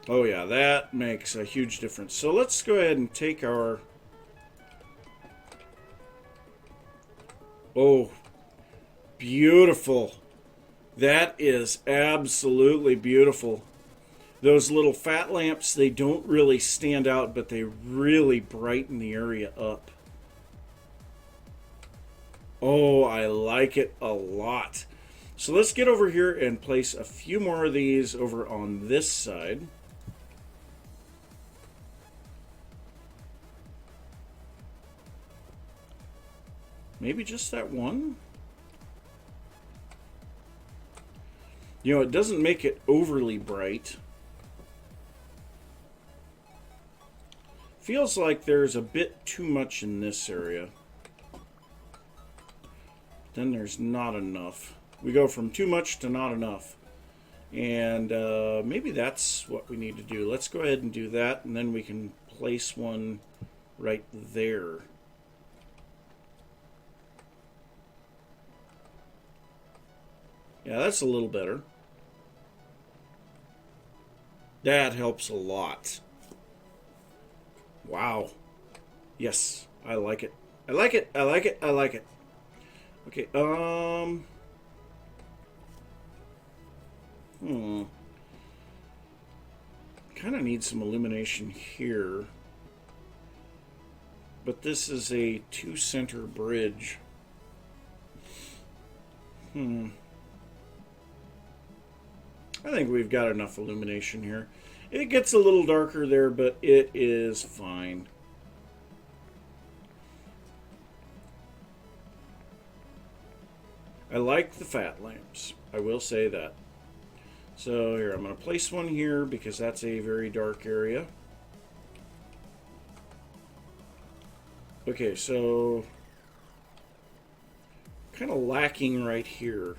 Oh yeah, that makes a huge difference. So let's go ahead and take our... Oh, beautiful. That is absolutely beautiful. Those little fat lamps, they don't really stand out, but they really brighten the area up. Oh, I like it a lot. So let's get over here and place a few more of these over on this side. Maybe just that one. You know, it doesn't make it overly bright. Feels like there's a bit too much in this area. Then there's not enough. We go from too much to not enough. And maybe that's what we need to do. Let's go ahead and do that, and then we can place one right there. Yeah, that's a little better. That helps a lot. Wow. Yes, I like it. I like it. I like it. I like it. Okay, kind of need some illumination here. But this is a two-center bridge. I think we've got enough illumination here. It gets a little darker there, but it is fine. I like the fat lamps. I will say that. So here, I'm going to place one here because that's a very dark area. Okay, so kind of lacking right here.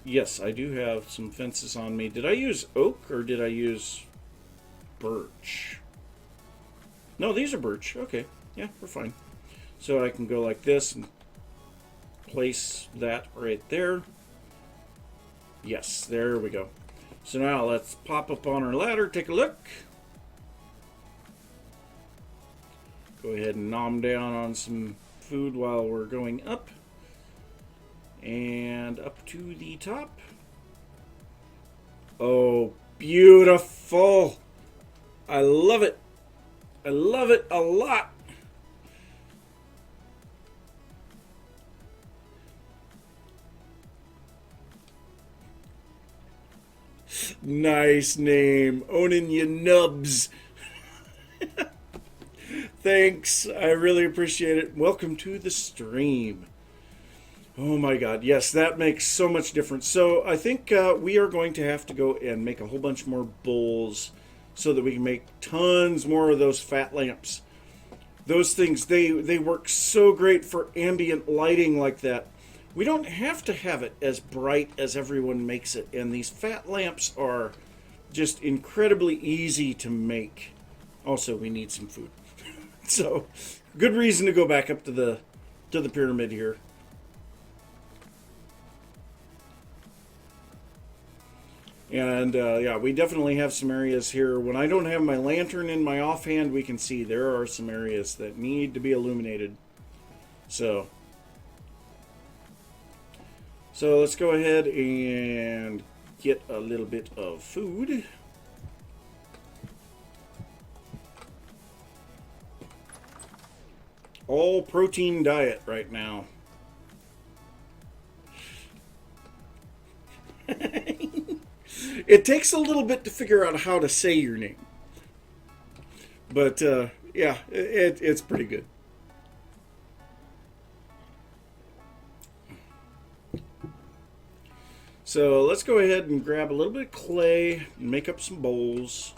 Yes, I do have some fences on me. Did I use oak or did I use birch? No, these are birch. Okay, yeah, we're fine. So I can go like this and place that right there. Yes, there we go. So now let's pop up on our ladder, take a look. Go ahead and nom down on some food while we're going up. And up to the top. Oh, beautiful. I love it. I love it a lot. Nice name. Owning you nubs. Thanks. I really appreciate it. Welcome to the stream. Oh my god, yes, that makes so much difference. So I think we are going to have to go and make a whole bunch more bowls so that we can make tons more of those fat lamps. Those things, they work so great for ambient lighting like that. We don't have to have it as bright as everyone makes it, and these fat lamps are just incredibly easy to make. Also, we need some food. So, good reason to go back up to the pyramid here. And yeah, we definitely have some areas here. When I don't have my lantern in my offhand, we can see there are some areas that need to be illuminated. So let's go ahead and get a little bit of food. All protein diet right now. It takes a little bit to figure out how to say your name. But, yeah, it's pretty good. So let's go ahead and grab a little bit of clay and make up some bowls.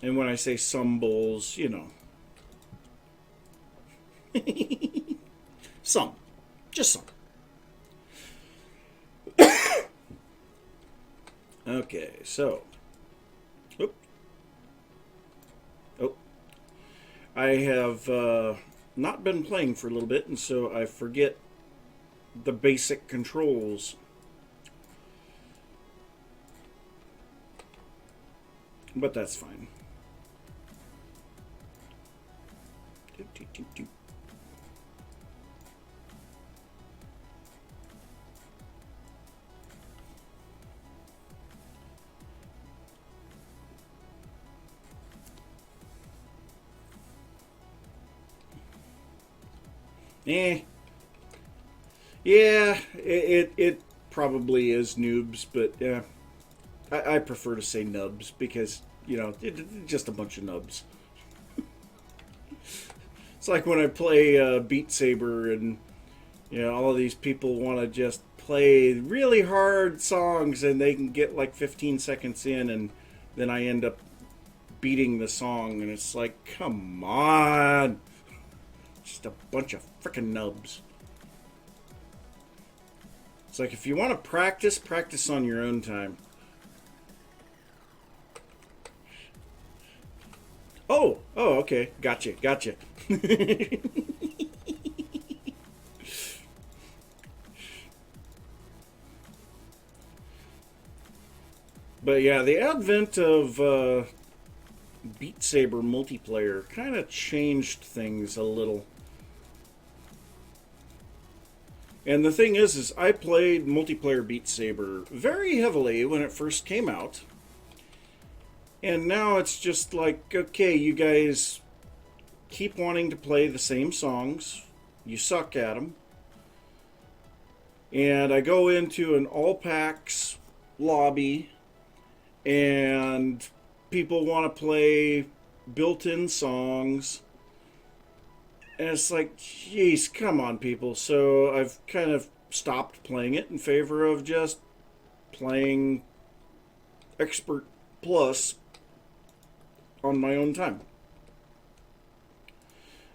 And when I say some bowls, you know. Some. Just some. Okay, so. Oh. I have not been playing for a little bit, and so I forget the basic controls. But that's fine. Yeah, it probably is noobs, but yeah, I prefer to say nubs because, you know, it's just a bunch of nubs. It's like when I play Beat Saber and, you know, all of these people want to just play really hard songs and they can get like 15 seconds in and then I end up beating the song and it's like, come on. Just a bunch of frickin' nubs. It's like if you want to practice, practice on your own time. Oh, okay. Gotcha. But yeah, the advent of Beat Saber multiplayer kind of changed things a little. And the thing is I played multiplayer Beat Saber very heavily when it first came out. And now it's just like, okay, you guys keep wanting to play the same songs. You suck at them. And I go into an all-packs lobby, and people want to play built-in songs. And it's like, jeez, come on, people. So I've kind of stopped playing it in favor of just playing Expert Plus on my own time.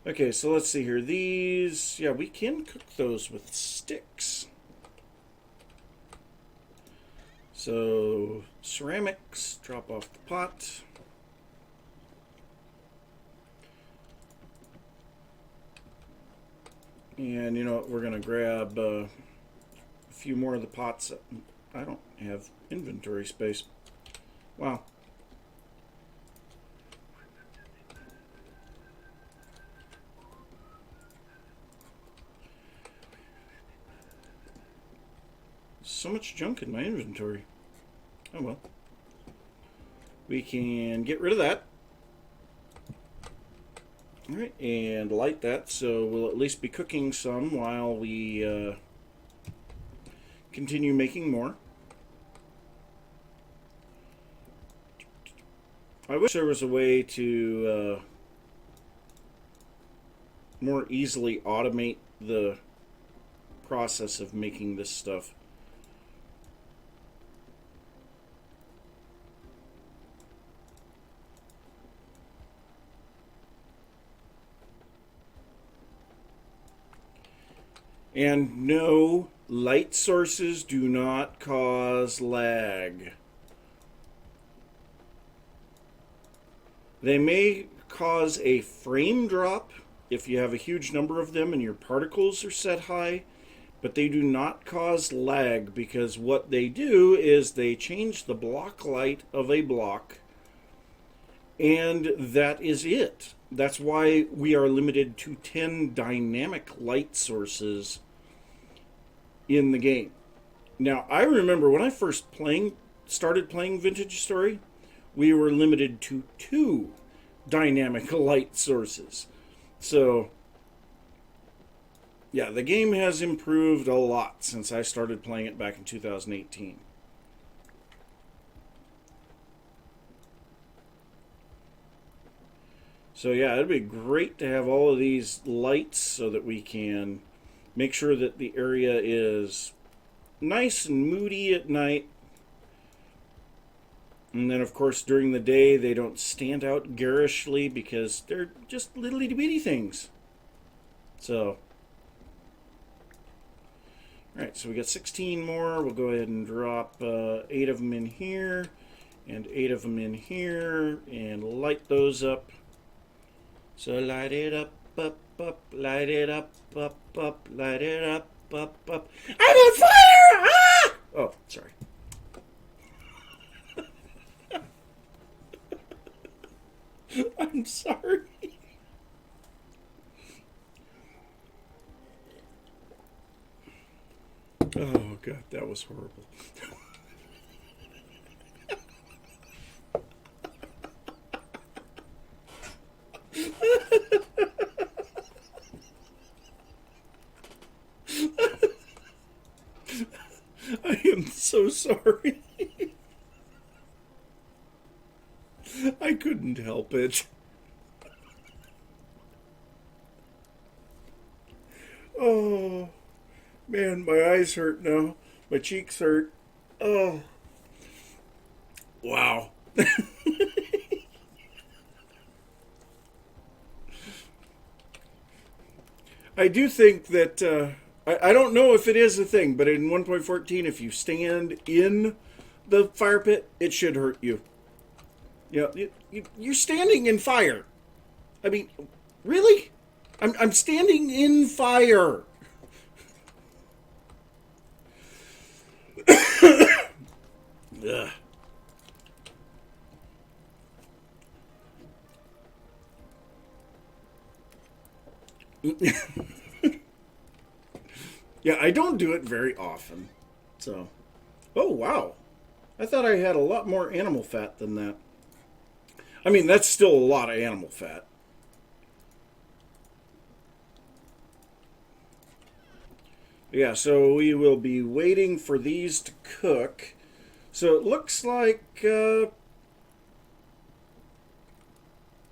Okay, so let's see here. These, yeah, we can cook those with sticks. So, ceramics, drop off the pot. And you know what, we're going to grab a few more of the pots. I don't have inventory space. Wow. So much junk in my inventory. Oh well. We can get rid of that. Alright, and light that, so we'll at least be cooking some while we continue making more. I wish there was a way to more easily automate the process of making this stuff. And no, light sources do not cause lag. They may cause a frame drop if you have a huge number of them and your particles are set high, but they do not cause lag, because what they do is they change the block light of a block, and that is it. That's why we are limited to 10 dynamic light sources in the game. Now, I remember when I first started playing Vintage Story, we were limited to 2 dynamic light sources. So, yeah, the game has improved a lot since I started playing it back in 2018. So yeah, it'd be great to have all of these lights so that we can make sure that the area is nice and moody at night. And then, of course, during the day, they don't stand out garishly because they're just little itty bitty things. So, alright, so we got 16 more. We'll go ahead and drop 8 of them in here and 8 of them in here and light those up. So light it up, light it up, light it up, I'm on fire! Ah! Oh, sorry. I'm sorry. Oh, God, that was horrible. I am so sorry. I couldn't help it. Oh, man, my eyes hurt now. My cheeks hurt. Oh, wow. I do think that I don't know if it is a thing, but in 1.14, if you stand in the fire pit, it should hurt you. You're standing in fire. I mean, really? I'm standing in fire. Ugh. Yeah, I don't do it very often. So, oh wow. I thought I had a lot more animal fat than that. I mean, that's still a lot of animal fat. Yeah, so we will be waiting for these to cook. So it looks like,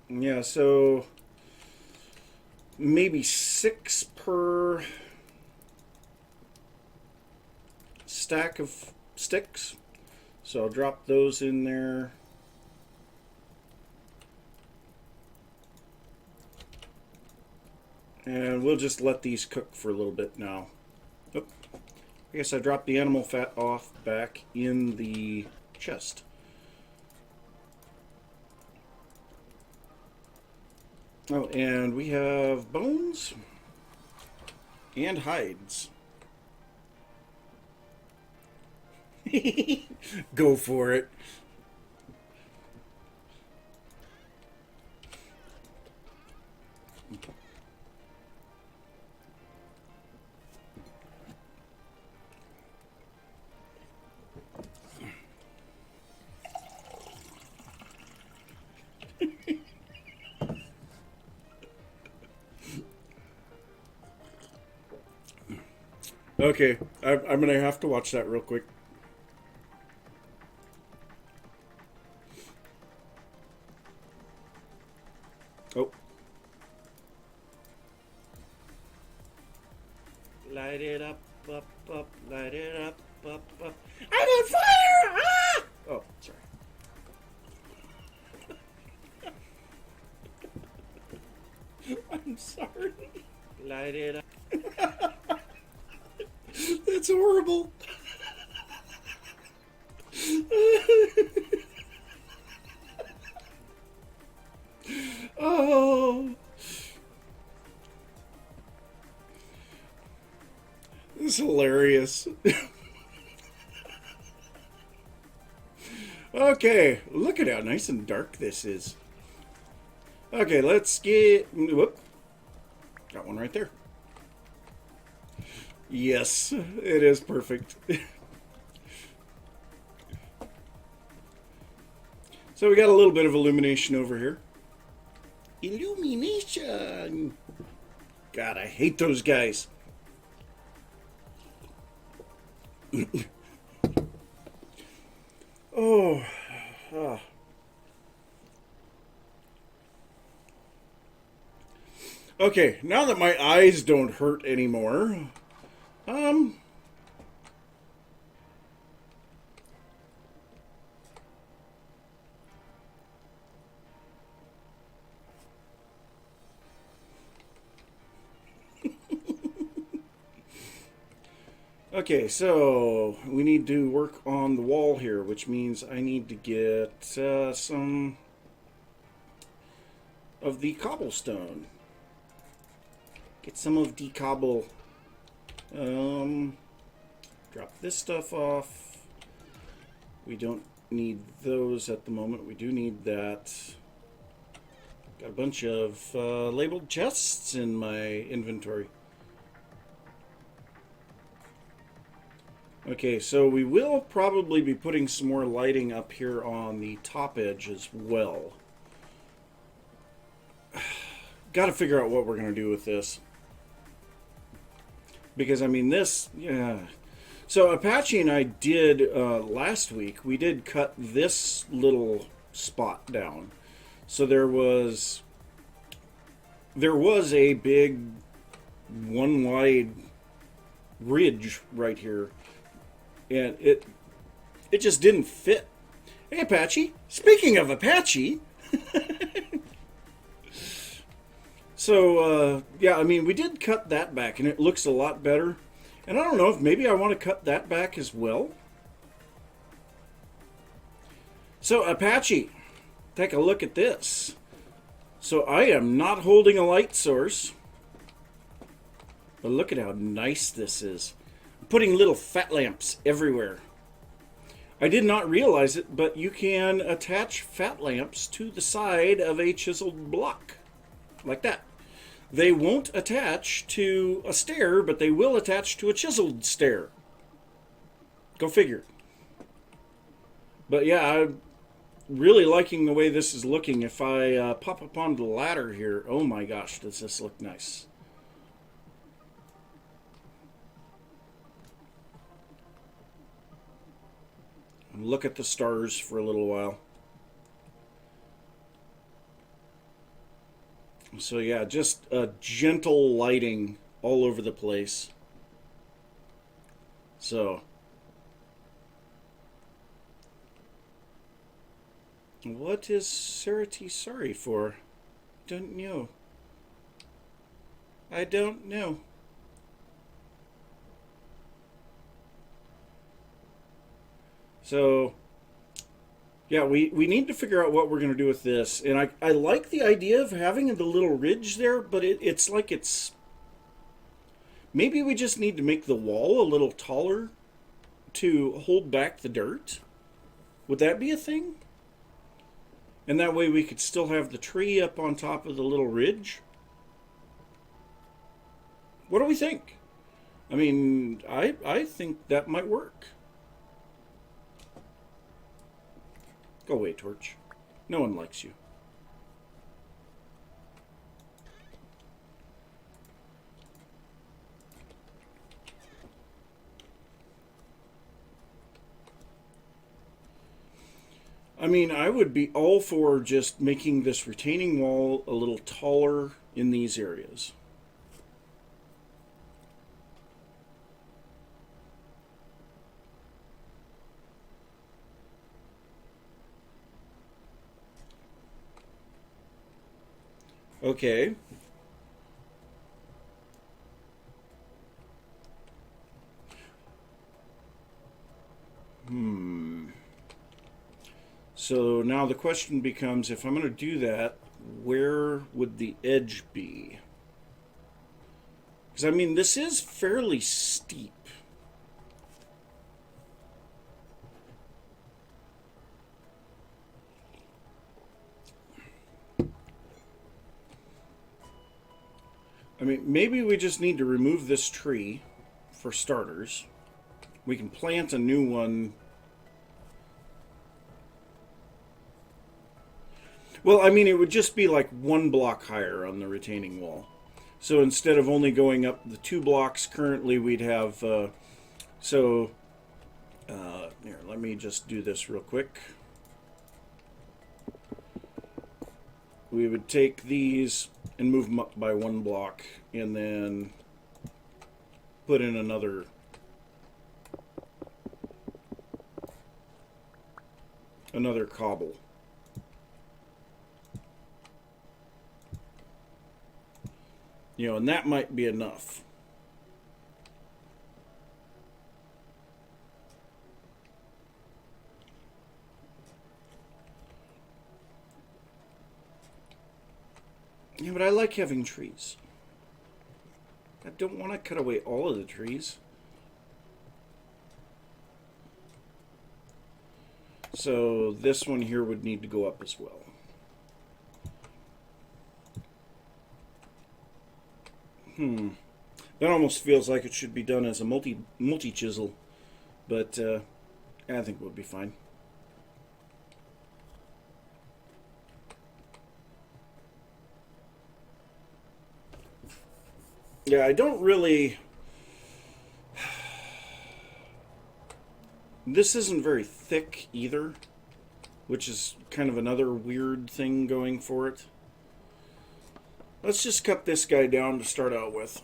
yeah, so maybe 6 per stack of sticks. So I'll drop those in there. And we'll just let these cook for a little bit now. Oh, I guess I dropped the animal fat off back in the chest. Oh, and we have bones and hides. Go for it. Okay, I'm gonna have to watch that real quick. Oh. Light it up, up, up, light it up, up, up. I'm on fire! Ah! Oh, sorry. I'm sorry. Light it up. That's horrible. Oh. This is hilarious. Okay, look at how nice and dark this is. Okay, let's get... Whoop. Got one right there. Yes, it is perfect. So we got a little bit of illumination over here. Illumination! God, I hate those guys. Oh. Ah. Okay, now that my eyes don't hurt anymore, okay, so we need to work on the wall here, which means I need to get some of the cobblestone. Get some of the cobble. Drop this stuff off. We don't need those at the moment. We do need that. Got a bunch of labeled chests in my inventory. Okay, so we will probably be putting some more lighting up here on the top edge as well. Got to figure out what we're going to do with this. Because, I mean, this... Yeah. So, Apache and I did, last week, we did cut this little spot down. So there was a big one wide ridge right here. And it just didn't fit. Hey, Apache. Speaking of Apache... So, yeah, I mean, we did cut that back, and it looks a lot better. And I don't know if maybe I want to cut that back as well. So, Apache, take a look at this. So, I am not holding a light source. But look at how nice this is. I'm putting little fat lamps everywhere. I did not realize it, but you can attach fat lamps to the side of a chiseled block. Like that. They won't attach to a stair, but they will attach to a chiseled stair. Go figure. But yeah, I'm really liking the way this is looking. If I pop up onto the ladder here, oh my gosh, does this look nice. Look at the stars for a little while. So yeah, just a gentle lighting all over the place. So, what is Sarati sorry for? Don't know. I don't know. So, yeah, we need to figure out what we're going to do with this. And I like the idea of having the little ridge there, but it's like it's... Maybe we just need to make the wall a little taller to hold back the dirt. Would that be a thing? And that way we could still have the tree up on top of the little ridge. What do we think? I mean, I think that might work. Go away, Torch. No one likes you. I mean, I would be all for just making this retaining wall a little taller in these areas. Okay. So now the question becomes, if I'm going to do that, where would the edge be? Because, I mean, this is fairly steep. I mean, maybe we just need to remove this tree, for starters. We can plant a new one. Well, I mean, it would just be like one block higher on the retaining wall. So instead of only going up the 2 blocks, currently we'd have... here, let me just do this real quick. We would take these and move them up by 1 block, and then put in another cobble. You know, and that might be enough. Yeah, but I like having trees. I don't want to cut away all of the trees. So this one here would need to go up as well. That almost feels like it should be done as a multi-chisel, but I think we'll be fine. Yeah, I don't really... This isn't very thick either, which is kind of another weird thing going for it. Let's just cut this guy down to start out with.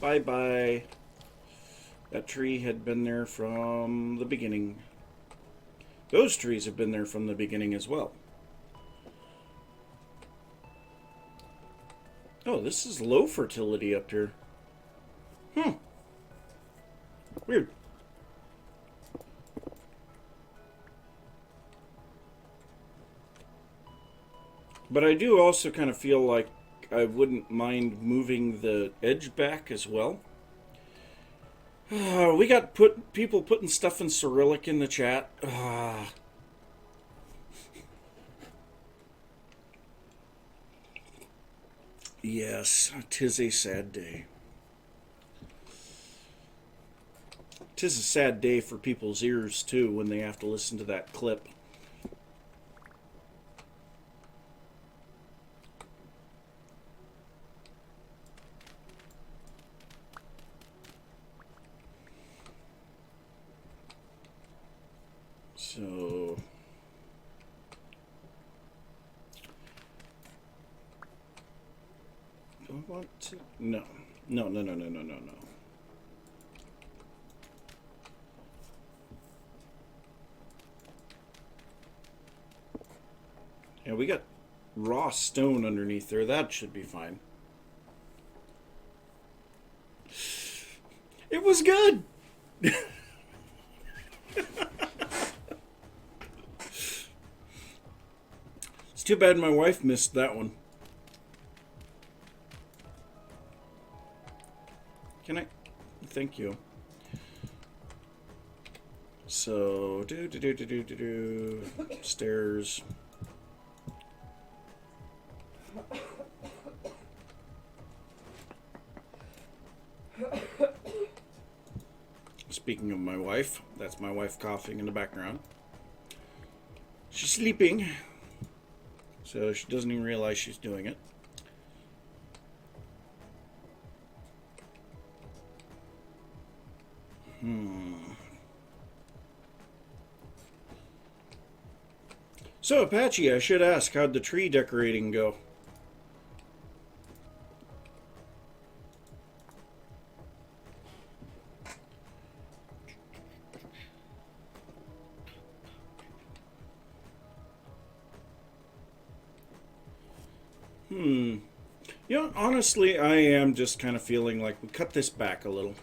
Bye-bye. That tree had been there from the beginning. Those trees have been there from the beginning as well. Oh, this is low fertility up here. Weird. But I do also kind of feel like I wouldn't mind moving the edge back as well. We got people putting stuff in Cyrillic in the chat. Yes, 'tis a sad day. 'Tis a sad day for people's ears, too, when they have to listen to that clip. So... do I want to... No. No. Yeah, we got raw stone underneath there. That should be fine. It was good! It's too bad my wife missed that one. Can I? Thank you. So, stairs. Speaking of my wife, that's my wife coughing in the background. She's sleeping, so she doesn't even realize she's doing it. So, Apache, I should ask, how'd the tree decorating go? You know, honestly, I am just kind of feeling like we cut this back a little.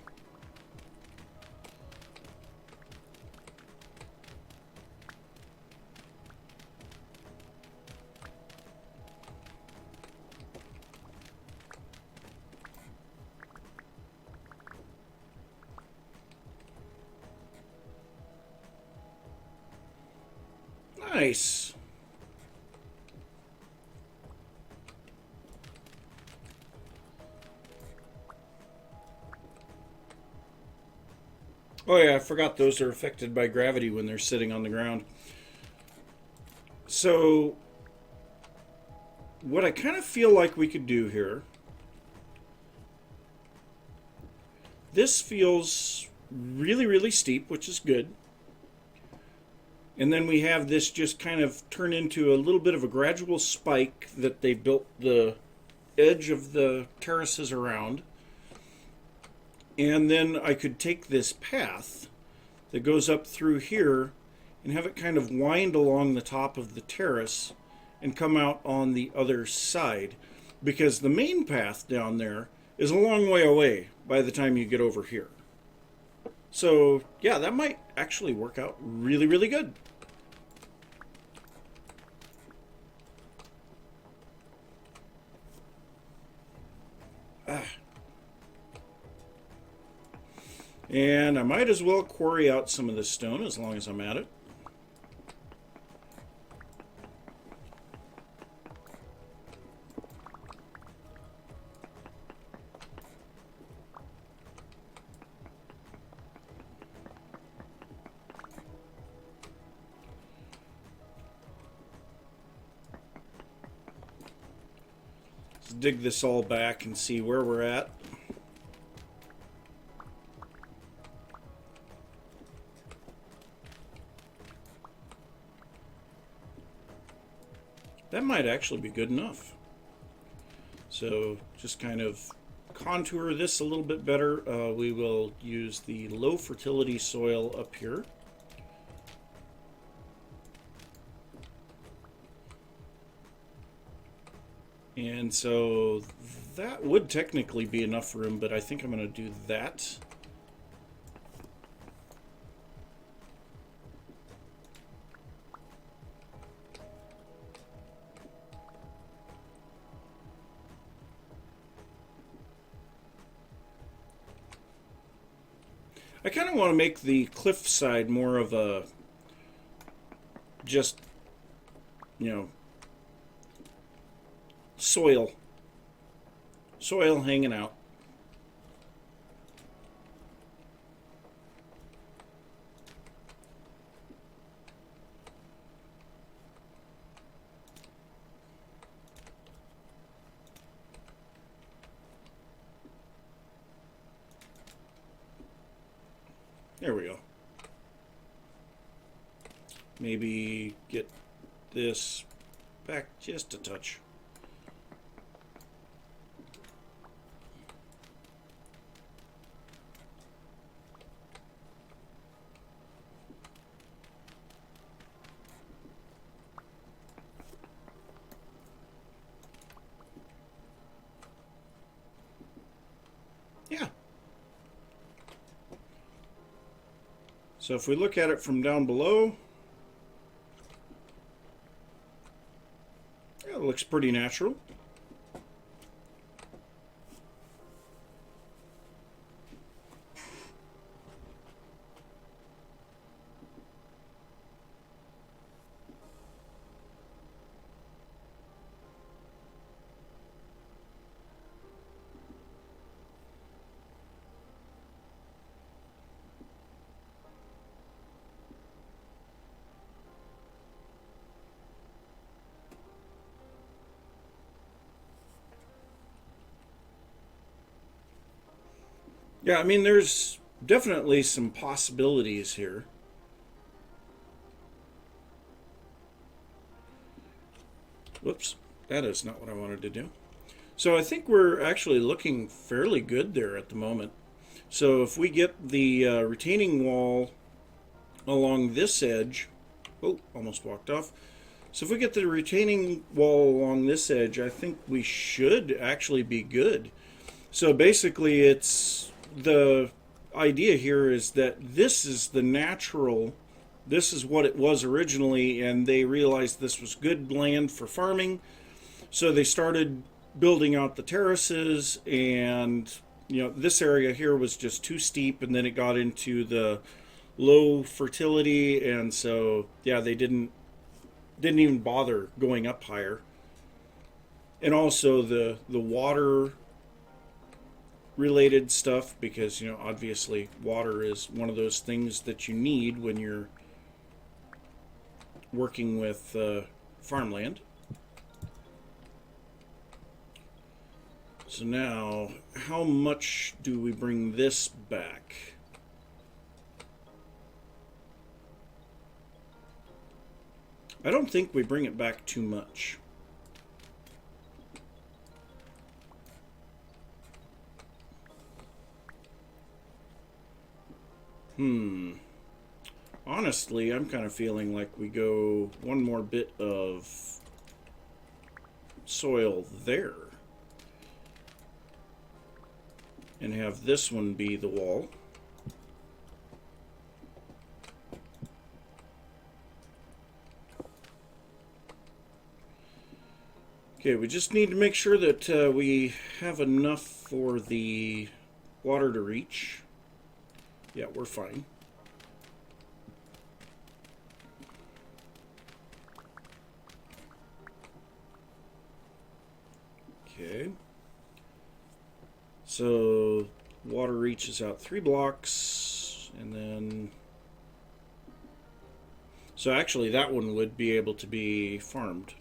Nice. Oh yeah, I forgot those are affected by gravity when they're sitting on the ground. So, what I kind of feel like we could do here, this feels really, really steep, which is good. And then we have this just kind of turn into a little bit of a gradual spike that they built the edge of the terraces around. And then I could take this path that goes up through here and have it kind of wind along the top of the terrace and come out on the other side. Because the main path down there is a long way away by the time you get over here. So, yeah, that might actually work out really, really good. And I might as well quarry out some of this stone as long as I'm at it. Let's dig this all back and see where we're at. That might actually be good enough. So just kind of contour this a little bit better. We will use the low fertility soil up here. And so that would technically be enough room, but I think I'm going to do that. I kind of want to make the cliff side more of a just, you know, soil hanging out. There we go. Maybe get this back just a touch. Yeah. So if we look at it from down below, it looks pretty natural. Yeah, I mean, there's definitely some possibilities here. Whoops, that is not what I wanted to do. So I think we're actually looking fairly good there at the moment. So if we get the retaining wall along this edge, oh, almost walked off. So if we get the retaining wall along this edge, I think we should actually be good. So basically, it's the idea here is that this is the natural, this is what it was originally, and they realized this was good land for farming. So they started building out the terraces, and this area here was just too steep, and then it got into the low fertility, and so yeah, they didn't even bother going up higher. And also the water related stuff, because obviously water is one of those things that you need when you're working with farmland. So now, how much do we bring this back? I don't think we bring it back too much. Honestly, I'm kind of feeling like we go one more bit of soil there. And have this one be the wall. Okay, we just need to make sure that we have enough for the water to reach. Yeah, we're fine. Okay. So water reaches out 3 blocks, and then so actually that one would be able to be farmed.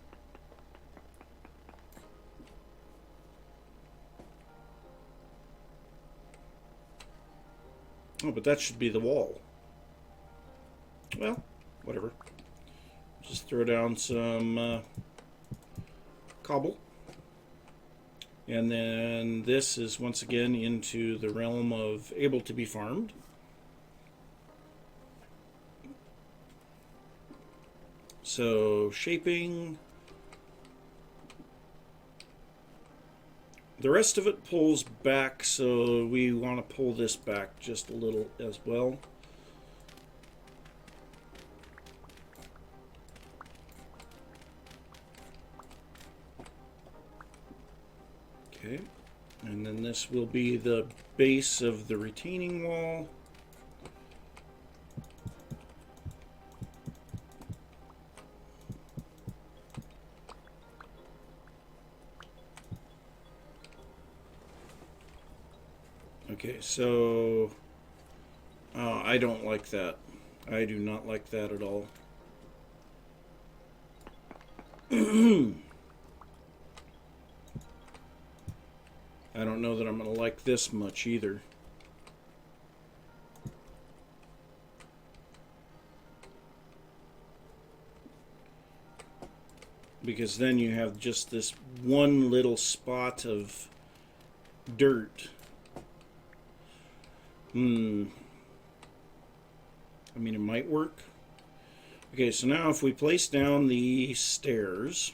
Oh, but that should be the wall. Well, whatever. Just throw down some cobble. And then this is once again into the realm of able to be farmed. So shaping. The rest of it pulls back, so we want to pull this back just a little as well. Okay, and then this will be the base of the retaining wall. Okay, so I don't like that. I do not like that at all. I don't know that I'm going to like this much either. Because then you have just this one little spot of dirt. I mean, it might work. Okay, so now if we place down the stairs,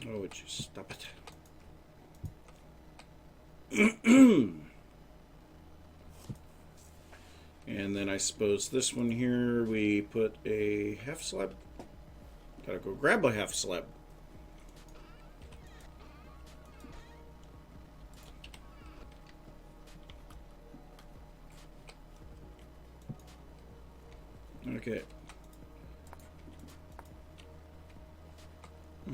oh, would you stop it? And then I suppose this one here, we put a half slab. Gotta go grab a half slab. Okay. I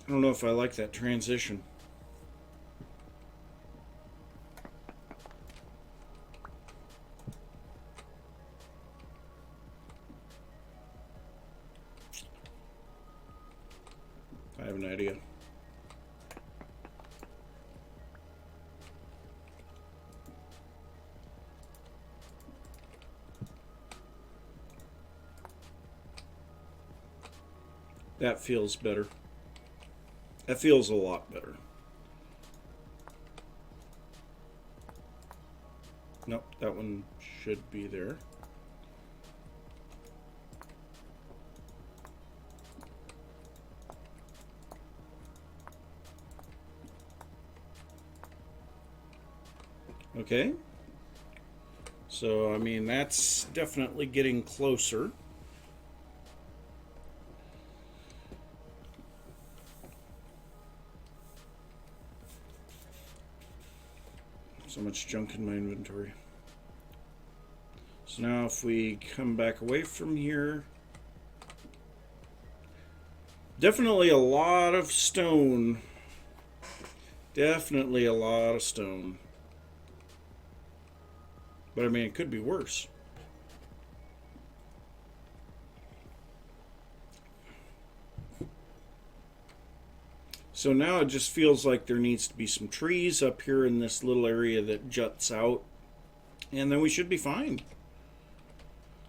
don't know if I like that transition. I have an idea. That feels better. That feels a lot better. Nope, that one should be there. Okay. So, I mean, that's definitely getting closer. So much junk in my inventory. So now if we come back away from here, definitely a lot of stone. Definitely a lot of stone. But I mean, it could be worse. So now it just feels like there needs to be some trees up here in this little area that juts out. And then we should be fine.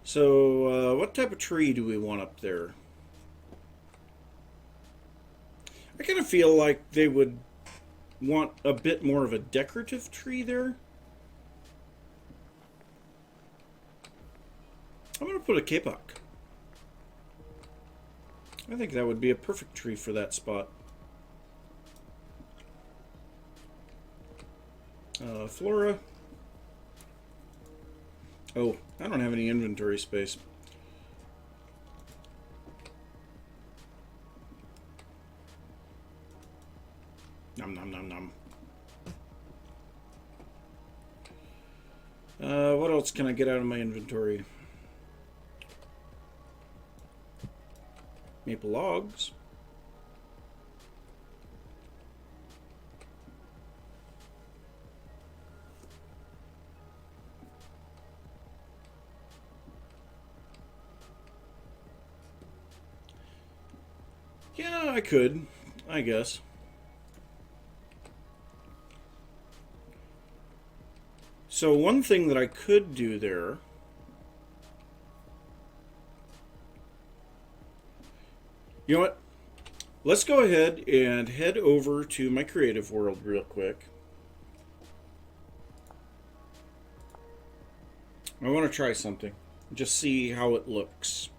So what type of tree do we want up there? I kind of feel like they would want a bit more of a decorative tree there. I'm going to put a kapok. I think that would be a perfect tree for that spot. Flora. Oh, I don't have any inventory space. Nom nom nom nom. What else can I get out of my inventory? Maple logs. Yeah, I could, I guess. So one thing that I could do there You know what? Let's go ahead and head over to my creative world real quick. I want to try something. Just see how it looks.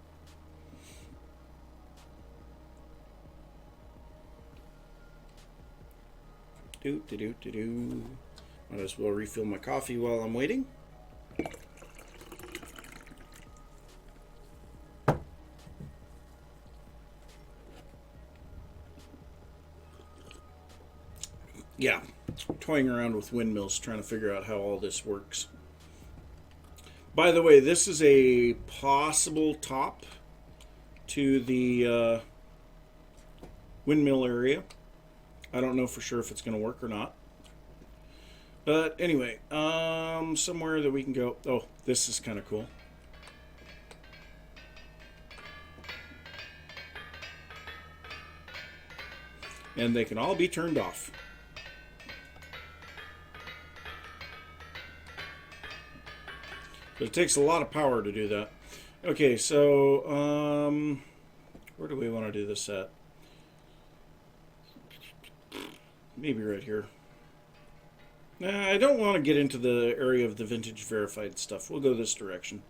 Might as well refill my coffee while I'm waiting. Yeah, toying around with windmills, trying to figure out how all this works. By the way, this is a possible top to the windmill area. I don't know for sure if it's going to work or not. But anyway, somewhere that we can go. Oh, this is kind of cool. And they can all be turned off. But it takes a lot of power to do that. Okay, so where do we want to do this at? Maybe right here. Nah, I don't want to get into the area of the vintage verified stuff. We'll go this direction.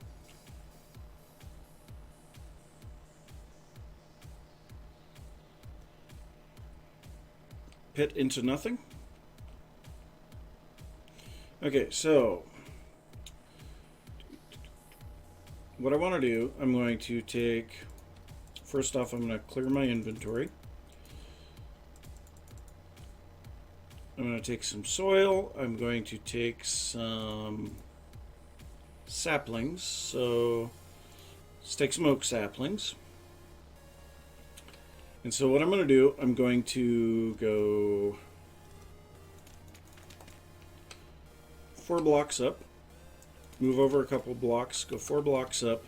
Pit into nothing. Okay, so what I want to do, I'm going to take, first off, I'm going to clear my inventory. I'm going to take some soil. I'm going to take some saplings. So let's take some oak saplings. And so what I'm going to do, I'm going to go 4 blocks up, move over a couple blocks, go 4 blocks up,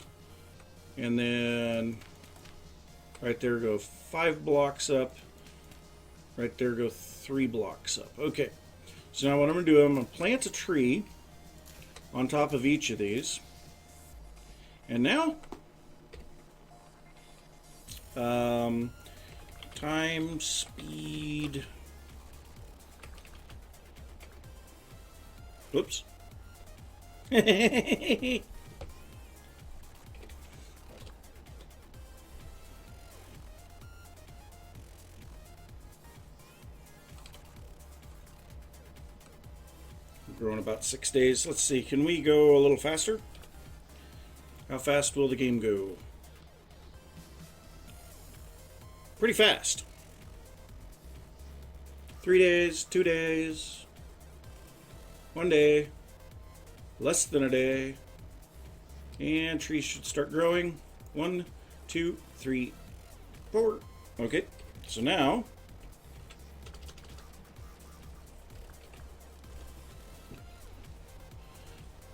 and then right there go 5 blocks up, right there go 3 blocks up. Okay, so now what I'm going to do, I'm going to plant a tree on top of each of these. And now, time, speed, whoops. Growing about 6 days. Let's see, can we go a little faster? How fast will the game go? Pretty fast. 3 days, 2 days, 1 day, less than a day, and trees should start growing. 1, 2, 3, 4. Okay, so now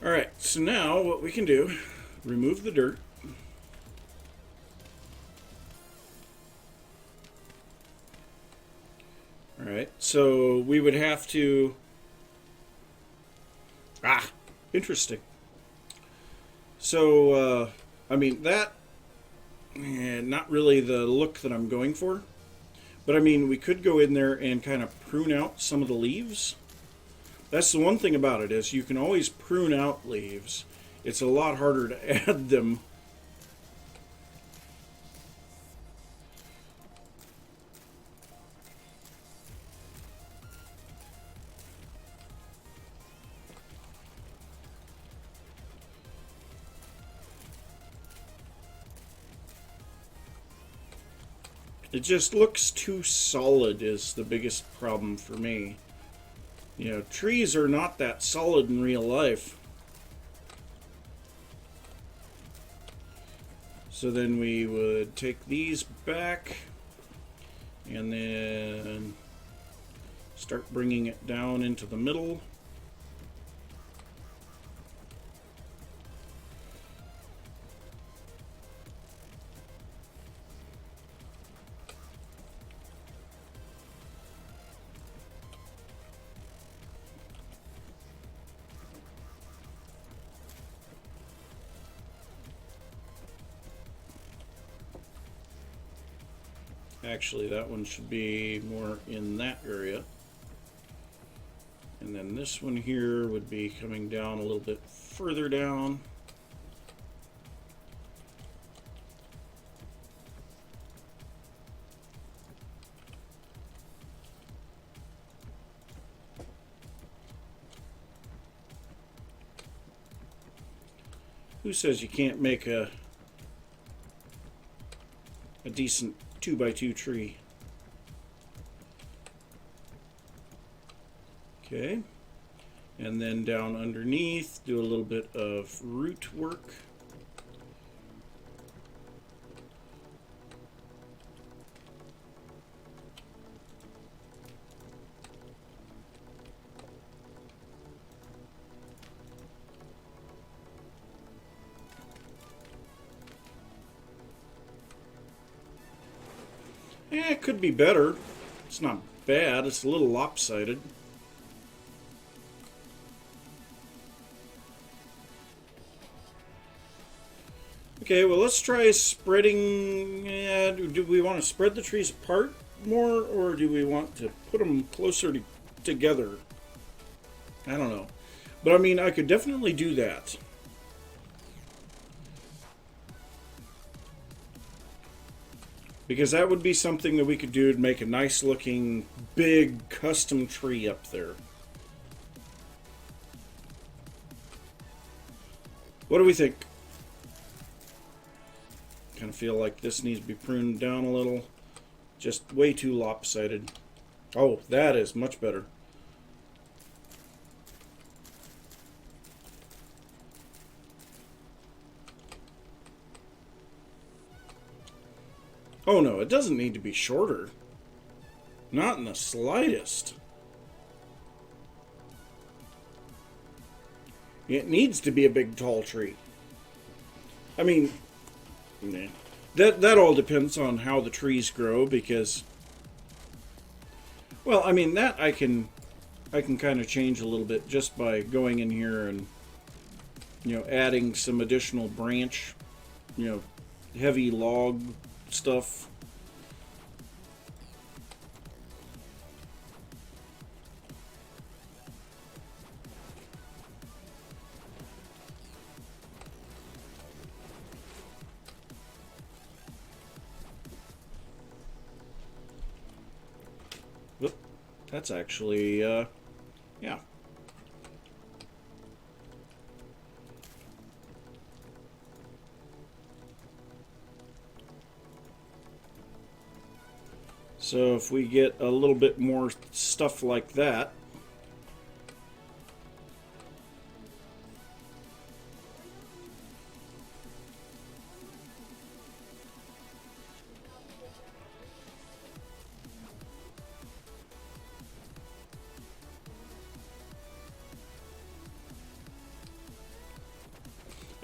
alright, so now what we can do, remove the dirt. Alright, so we would have to... interesting. So, I mean, that... not really the look that I'm going for. But, I mean, we could go in there and kind of prune out some of the leaves. That's the one thing about it, is you can always prune out leaves. It's a lot harder to add them. It just looks too solid is the biggest problem for me. You know, trees are not that solid in real life. So then we would take these back and then start bringing it down into the middle. actually, that one should be more in that area. And then this one here would be coming down a little bit further down. Who says you can't make a decent 2x2 tree? Okay, and then down underneath, do a little bit of root work. Yeah, it could be better. It's not bad. It's a little lopsided. Okay, well, let's try spreading. Do we want to spread the trees apart more, or do we want to put them closer together? I don't know. But I mean, I could definitely do that. Because that would be something that we could do to make a nice looking big custom tree up there. What do we think? Kind of feel like this needs to be pruned down a little. Just way too lopsided. Oh, that is much better. Oh no, it doesn't need to be shorter. Not in the slightest. It needs to be a big tall tree. I mean, that all depends on how the trees grow, because, well, I mean, that I can kind of change a little bit just by going in here and, you know, adding some additional branch, you know, heavy log stuff. Whoop, that's actually, yeah. So if we get a little bit more stuff like that,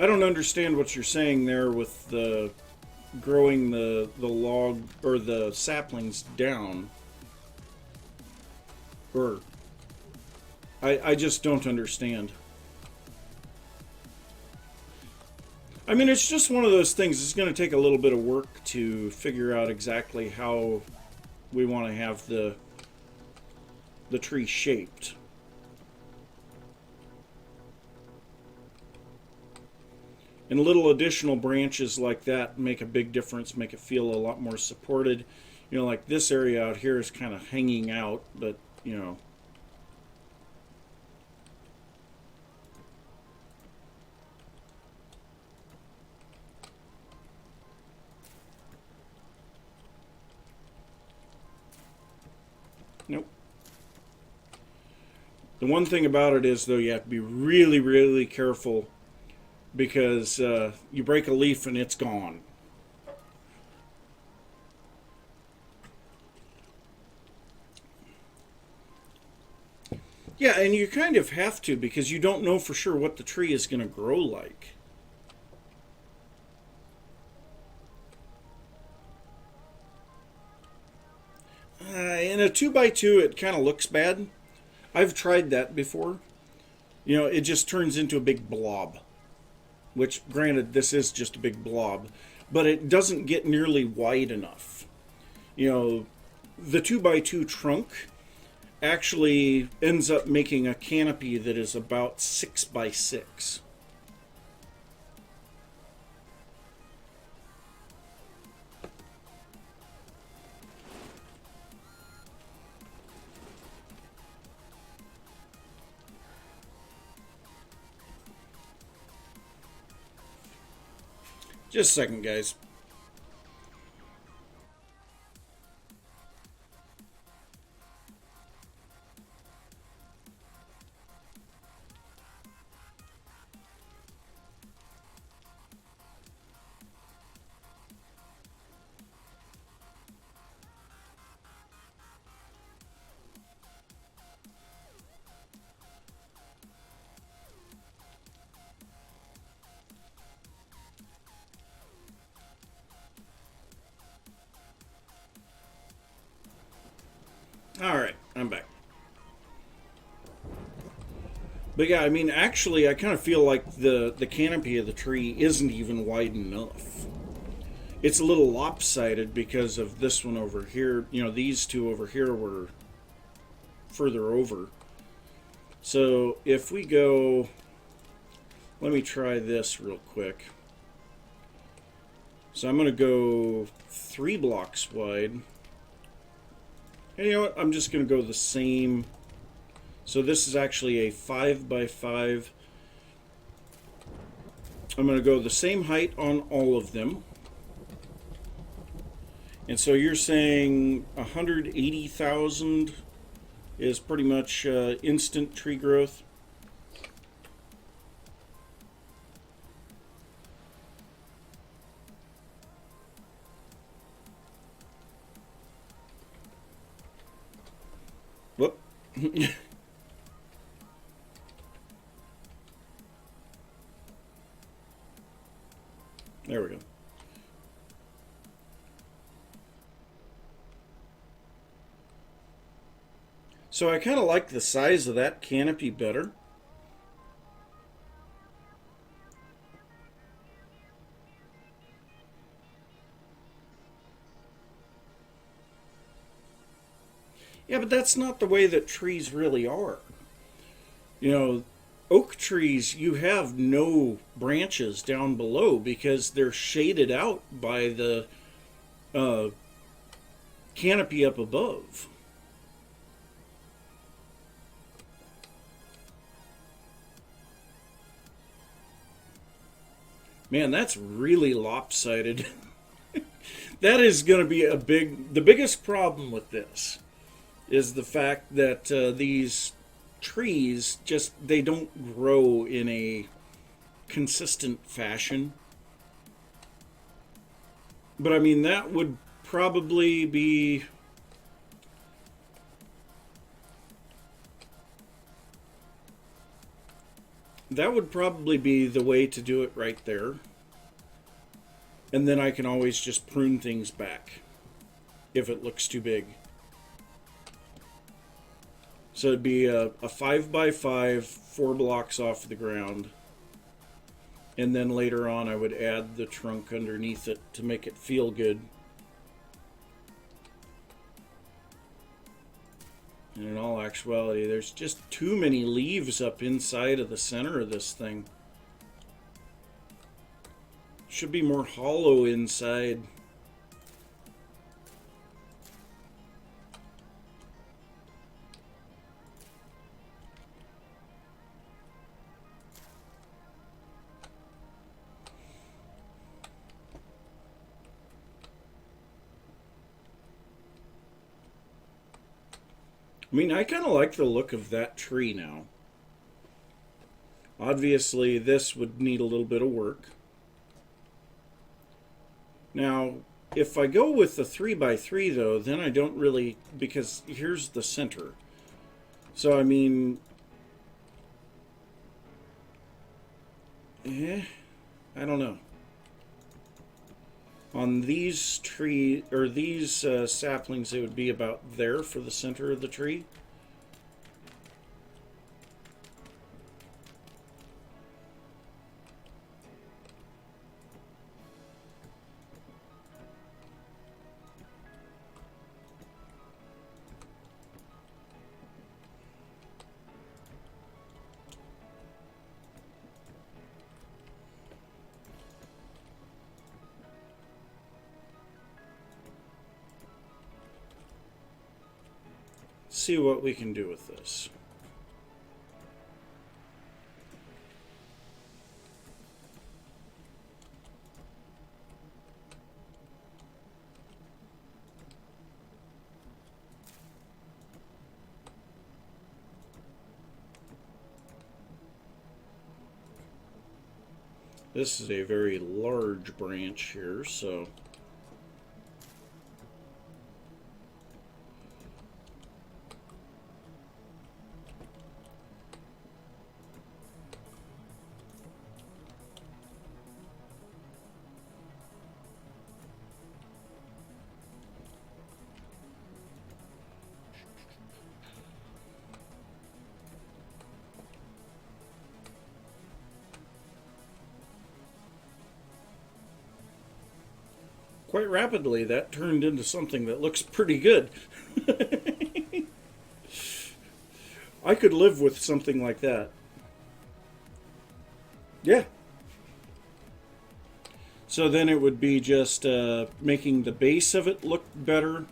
I don't understand what you're saying there with the growing the log or the saplings down. Or I just don't understand. I mean, it's just one of those things. It's going to take a little bit of work to figure out exactly how we want to have the tree shaped. And little additional branches like that make a big difference, make it feel a lot more supported. You know, like this area out here is kind of hanging out, but, you know. Nope. The one thing about it is, though, you have to be really, really careful, because you break a leaf and it's gone. Yeah, and you kind of have to, because you don't know for sure what the tree is going to grow like. In a 2x2, it kind of looks bad. I've tried that before. You know, it just turns into a big blob. Which, granted, this is just a big blob, but it doesn't get nearly wide enough. you know, the 2x2 trunk actually ends up making a canopy that is about 6x6. Just a second, guys. Alright, I'm back. But yeah, I mean, actually, I kind of feel like the canopy of the tree isn't even wide enough. It's a little lopsided because of this one over here. You know, these two over here were further over. So if we go... Let me try this real quick. So I'm going to go 3 blocks wide. And you know what? I'm just going to go the same. So this is actually a 5x5. I'm going to go the same height on all of them. And so you're saying 180,000 is pretty much instant tree growth? Whoop. There we go. So I kind of like the size of that canopy better. Yeah, but that's not the way that trees really are. You know, oak trees, you have no branches down below because they're shaded out by the uh, canopy up above. Man, that's really lopsided. That is going to be the biggest problem with this is the fact that these trees they don't grow in a consistent fashion. But I mean, that would probably be... That would probably be the way to do it right there. And then I can always just prune things back if it looks too big. So it'd be a 5x5, 4 blocks off the ground. And then later on I would add the trunk underneath it to make it feel good. And in all actuality, there's just too many leaves up inside of the center of this thing. Should be more hollow inside. I mean, I kind of like the look of that tree now. Obviously, this would need a little bit of work. Now, if I go with the 3x3, though, then I don't really... Because here's the center. So, I mean... I don't know. On these saplings, it would be about there for the center of the tree. see what we can do with this. This is a very large branch here, so quite rapidly that turned into something that looks pretty good. I could live with something like that. Yeah. So then it would be just making the base of it look better.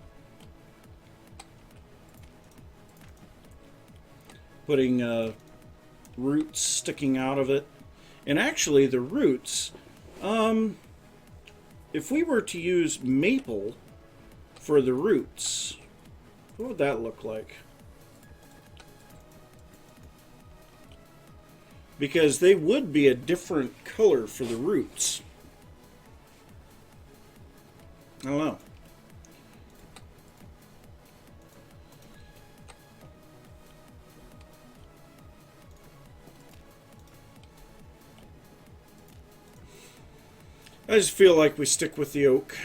Putting roots sticking out of it. And actually the roots, if we were to use maple for the roots, what would that look like? Because they would be a different color for the roots. I don't know. I just feel like we stick with the oak.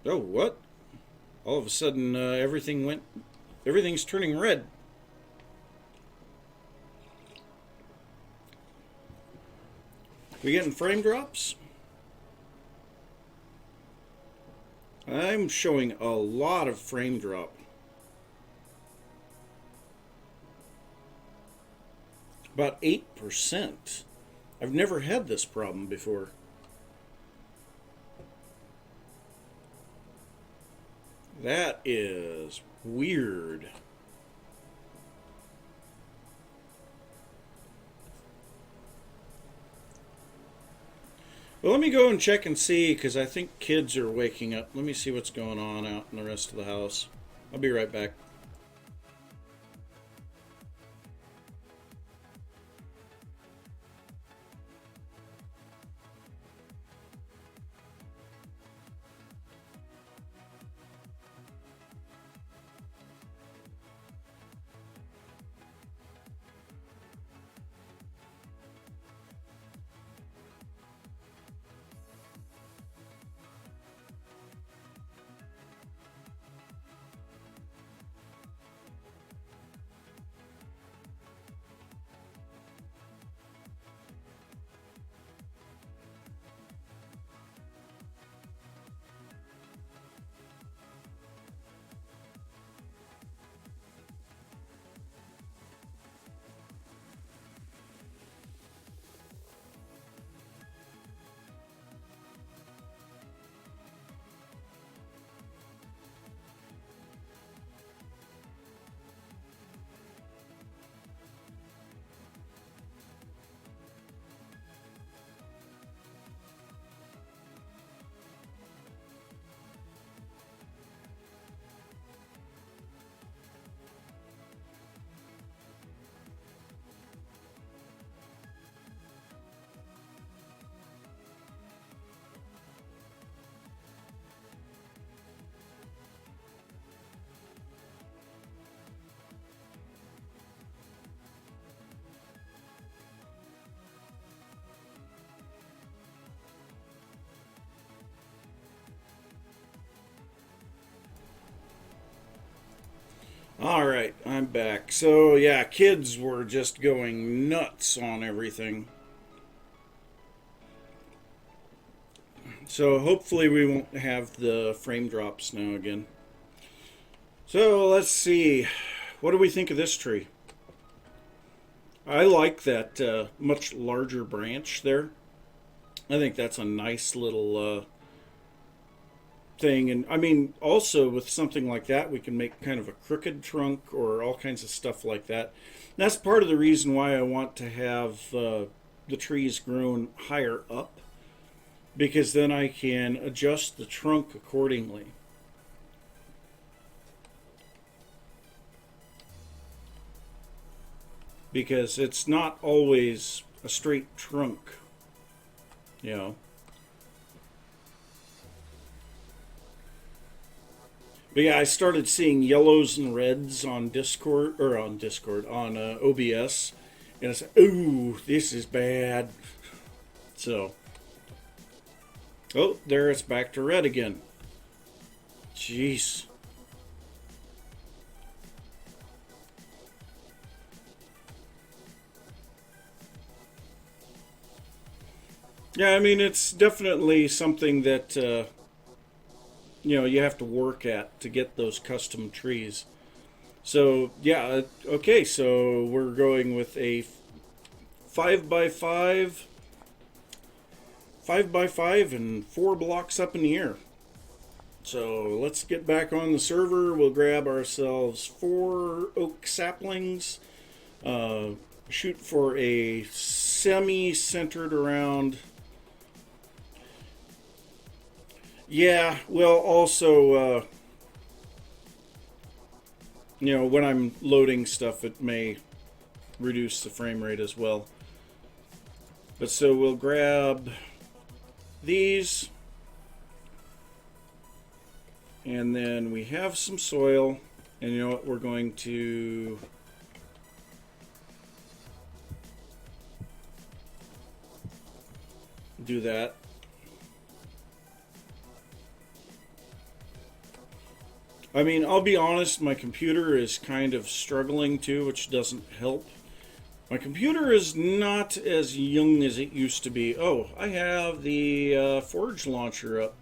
Oh, what? All of a sudden, everything's turning red. We getting frame drops? I'm showing a lot of frame drop. About 8%. I've never had this problem before. That is weird. Well, let me go and check and see, because I think kids are waking up. Let me see what's going on out in the rest of the house. I'll be right back. All right, I'm back. So, yeah, kids were just going nuts on everything. So, hopefully we won't have the frame drops now again. So, let's see. What do we think of this tree? I like that much larger branch there. I think that's a nice little thing. And I mean, also with something like that, we can make kind of a crooked trunk or all kinds of stuff like that. And that's part of the reason why I want to have the trees grown higher up, because then I can adjust the trunk accordingly. Because it's not always a straight trunk, you know. But yeah, I started seeing yellows and reds on Discord, on OBS, and I said, "Ooh, this is bad." So, oh, there it's back to red again. Jeez. Yeah, I mean, it's definitely something that you have to work at to get those custom trees. So yeah, okay. So we're going with a 5x5, 5x5, and 4 blocks up in the air. So let's get back on the server. We'll grab ourselves 4 oak saplings. Shoot for a semi-centered around. Yeah, well, also, when I'm loading stuff, it may reduce the frame rate as well. But so we'll grab these, and then we have some soil, and you know what, we're going to do that. I mean, I'll be honest, my computer is kind of struggling too, which doesn't help. My computer is not as young as it used to be. Oh, I have the Forge launcher up.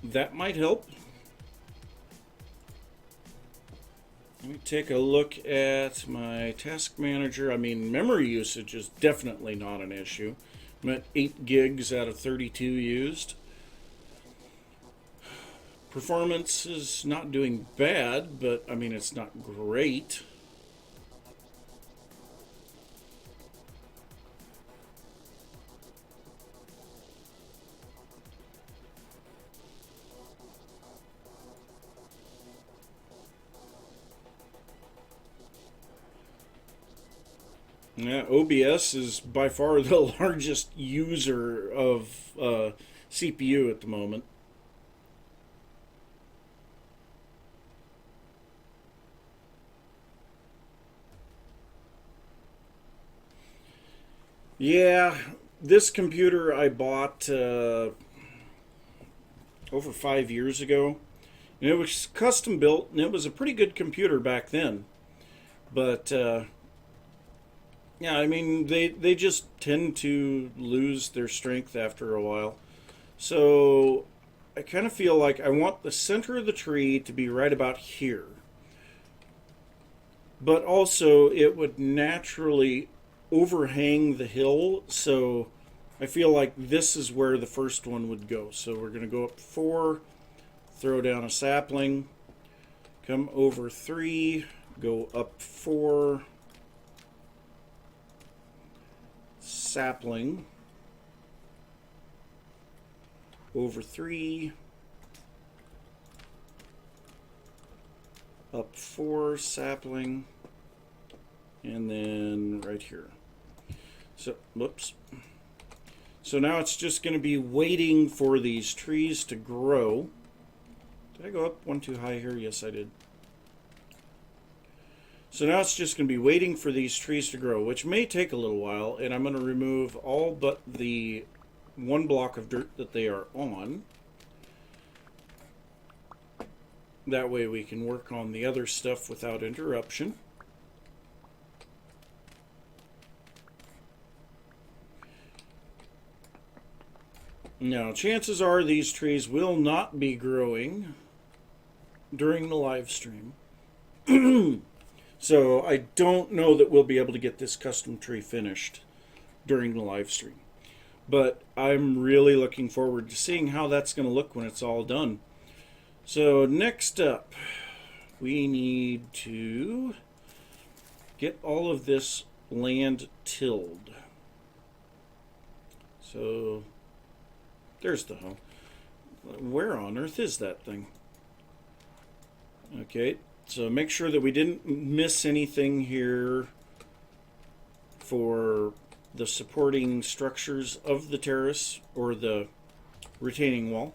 That might help. Let me take a look at my task manager. I mean, memory usage is definitely not an issue. I'm at 8 gigs out of 32 used. Performance is not doing bad, but I mean, it's not great. Yeah, OBS is by far the largest user of CPU at the moment. Yeah, this computer I bought over 5 years ago, and it was custom built, and it was a pretty good computer back then. But yeah, I mean, they just tend to lose their strength after a while. So I kind of feel like I want the center of the tree to be right about here. But also, it would naturally overhang the hill, so I feel like this is where the first one would go. So we're going to go up 4, throw down a sapling, come over 3, go up 4, sapling, over 3, up 4, sapling, and then right here. So, whoops. So now it's just going to be waiting for these trees to grow. Did I go up one too high here? Yes, I did. So now it's just going to be waiting for these trees to grow, which may take a little while, and I'm going to remove all but the 1 block of dirt that they are on. That way we can work on the other stuff without interruption. Now, chances are these trees will not be growing during the live stream. So I don't know that we'll be able to get this custom tree finished during the live stream. But I'm really looking forward to seeing how that's going to look when it's all done. So next up, we need to get all of this land tilled. So there's the hoe. Where on earth is that thing? Okay, so make sure that we didn't miss anything here for the supporting structures of the terrace or the retaining wall.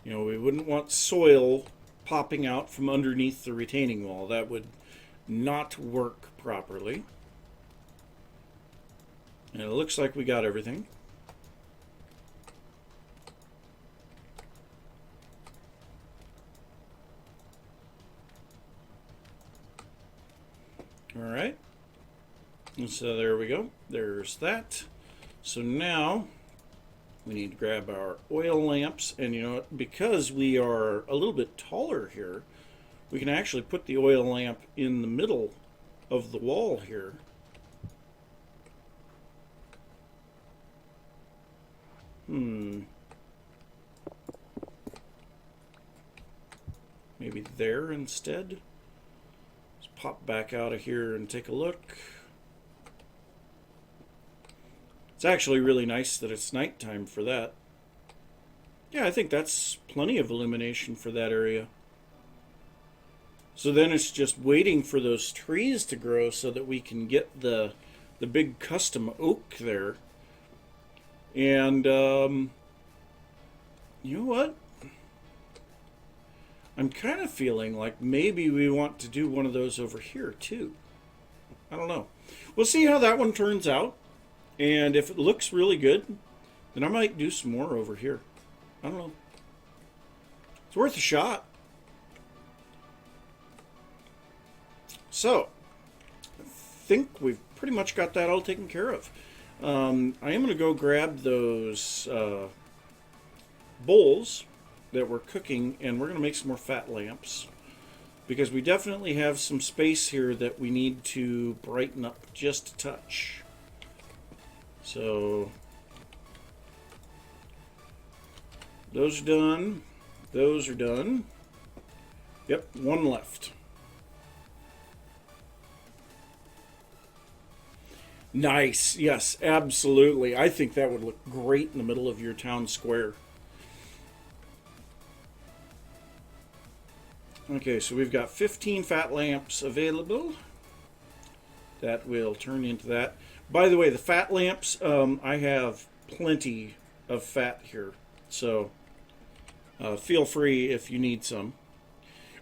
You know, we wouldn't want soil popping out from underneath the retaining wall. That would not work properly. And it looks like we got everything. All right. And so there we go. There's that. So now we need to grab our oil lamps, and you know what? Because we are a little bit taller here, we can actually put the oil lamp in the middle of the wall here. Maybe there instead. Let's pop back out of here and take a look. It's actually really nice that it's nighttime for that. Yeah, I think that's plenty of illumination for that area. So then it's just waiting for those trees to grow so that we can get the big custom oak there. And you know what? I'm kind of feeling like maybe we want to do one of those over here too. I don't know. We'll see how that one turns out. And if it looks really good, then I might do some more over here. I don't know. It's worth a shot. So, I think we've pretty much got that all taken care of. I am going to go grab those bowls that we're cooking, and we're going to make some more fat lamps. Because we definitely have some space here that we need to brighten up just a touch. So, those are done. Those are done. Yep, one left. Nice. Yes, absolutely. I think that would look great in the middle of your town square. Okay, so we've got 15 fat lamps available. That will turn into that. By the way, the fat lamps, I have plenty of fat here. So feel free if you need some.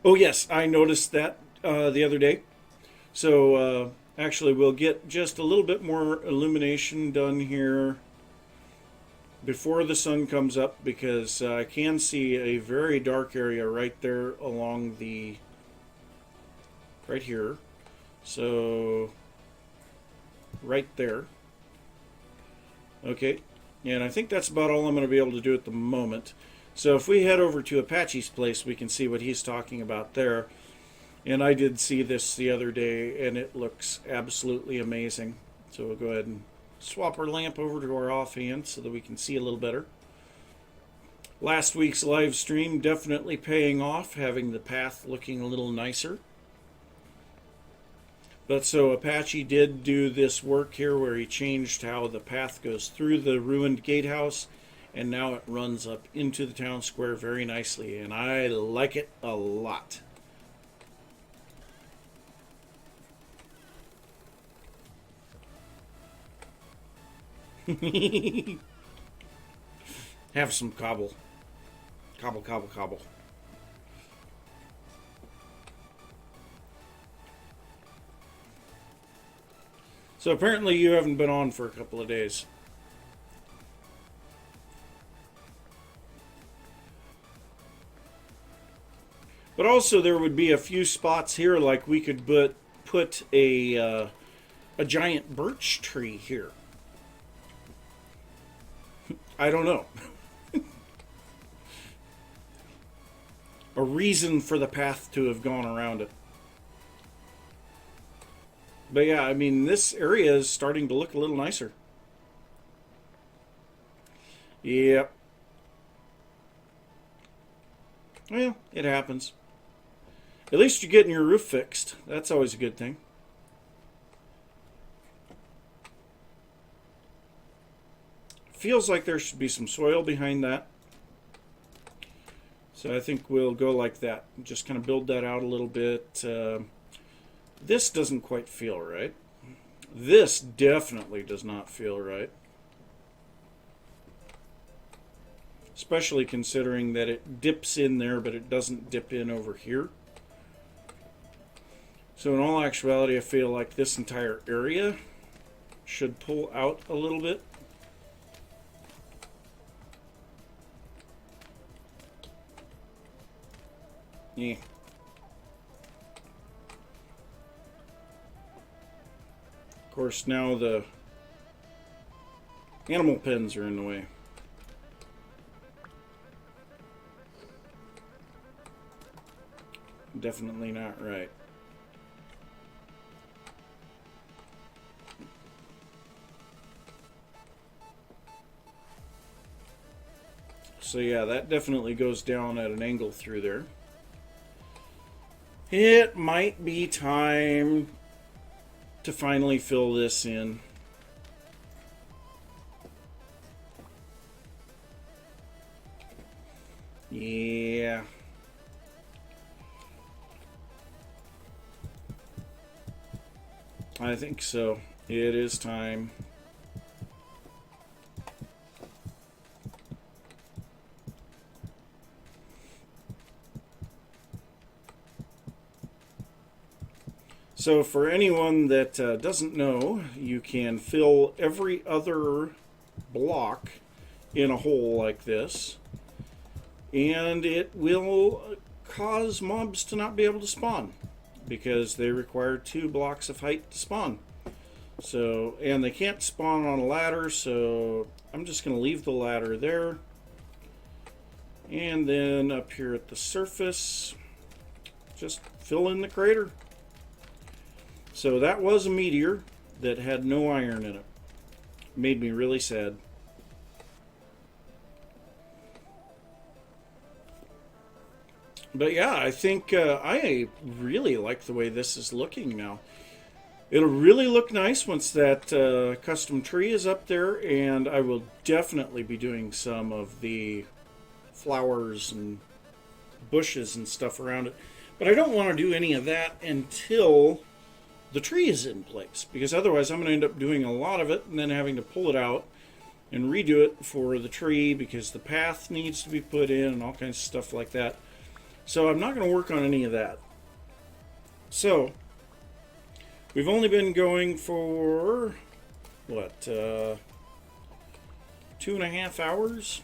Oh, yes, I noticed that the other day. So actually, we'll get just a little bit more illumination done here before the sun comes up, because I can see a very dark area right there along the, right here. So right there. Okay, and I think that's about all I'm going to be able to do at the moment. So if we head over to Apache's place, we can see what he's talking about there. And I did see this the other day, and it looks absolutely amazing. So we'll go ahead and swap our lamp over to our offhand so that we can see a little better. Last week's live stream definitely paying off, having the path looking a little nicer. But so Apache did do this work here where he changed how the path goes through the ruined gatehouse, and now it runs up into the town square very nicely, and I like it a lot. Have some cobble. Cobble, cobble, cobble. So apparently you haven't been on for a couple of days. But also there would be a few spots here, like we could put a giant birch tree here. I don't know. A reason for the path to have gone around it. But yeah, I mean, this area is starting to look a little nicer. Yep. Well, it happens. At least you're getting your roof fixed. That's always a good thing. Feels like there should be some soil behind that. So I think we'll go like that. Just kind of build that out a little bit. This doesn't quite feel right. This definitely does not feel right. Especially considering that it dips in there, but it doesn't dip in over here. So in all actuality, I feel like this entire area should pull out a little bit. Yeah. Of course, now the animal pens are in the way. Definitely not right. So yeah, that definitely goes down at an angle through there. It might be time to finally fill this in. Yeah. I think so. It is time. So for anyone that doesn't know, you can fill every other block in a hole like this, and it will cause mobs to not be able to spawn because they require 2 blocks of height to spawn. So, and they can't spawn on a ladder, so I'm just going to leave the ladder there. And then up here at the surface, just fill in the crater. So that was a meteor that had no iron in it. Made me really sad. But yeah, I think I really like the way this is looking now. It'll really look nice once that custom tree is up there, and I will definitely be doing some of the flowers and bushes and stuff around it. But I don't want to do any of that until the tree is in place, because otherwise I'm going to end up doing a lot of it and then having to pull it out and redo it for the tree because the path needs to be put in and all kinds of stuff like that. So I'm not going to work on any of that. So we've only been going for what, 2.5 hours,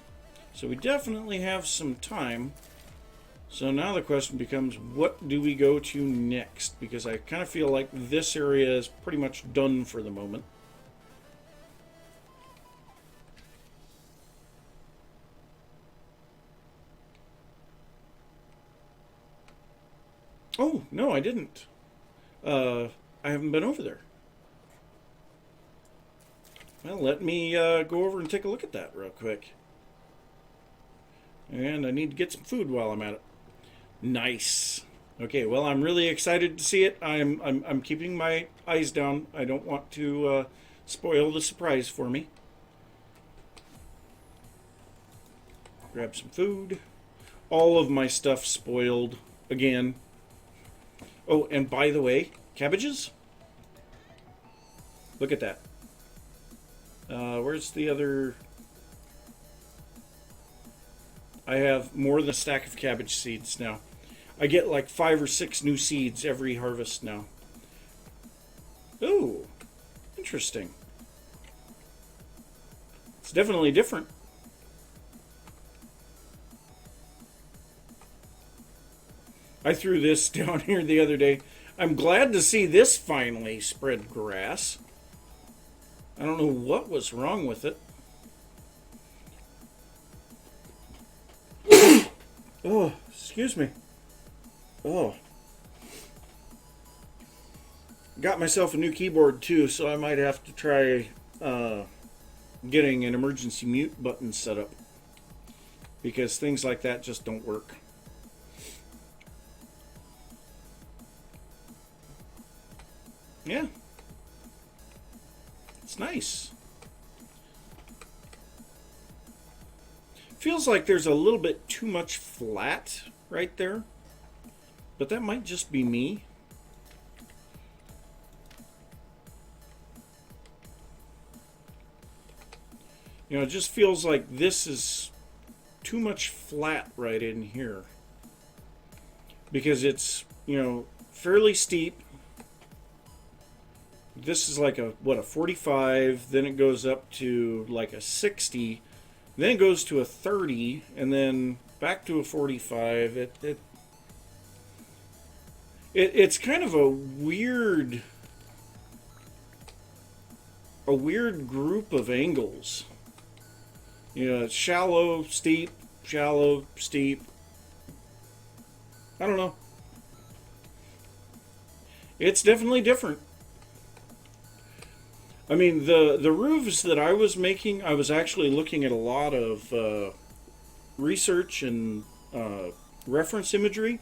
so we definitely have some time. So now the question becomes, what do we go to next? Because I kind of feel like this area is pretty much done for the moment. Oh, no, I didn't. I haven't been over there. Well, let me go over and take a look at that real quick. And I need to get some food while I'm at it. Nice. Okay, well, I'm really excited to see it. I'm keeping my eyes down. I don't want to spoil the surprise for me. Grab some food. All of my stuff spoiled again. Oh, and by the way, cabbages? Look at that. Where's the other? I have more than a stack of cabbage seeds now. I get like 5 or 6 new seeds every harvest now. Ooh, interesting. It's definitely different. I threw this down here the other day. I'm glad to see this finally spread grass. I don't know what was wrong with it. Oh, excuse me. Oh. got myself a new keyboard too, so I might have to try getting an emergency mute button set up, because things like that just don't work. Yeah, it's nice. Feels like there's a little bit too much flat right there, but that might just be me. You know, it just feels like this is too much flat right in here, because it's, you know, fairly steep. This is like a 45, then it goes up to like a 60, then it goes to a 30, and then back to a 45. It's kind of a weird group of angles. You know, it's shallow, steep, shallow, steep. I don't know. It's definitely different. I mean, the roofs that I was making, I was actually looking at a lot of research and reference imagery,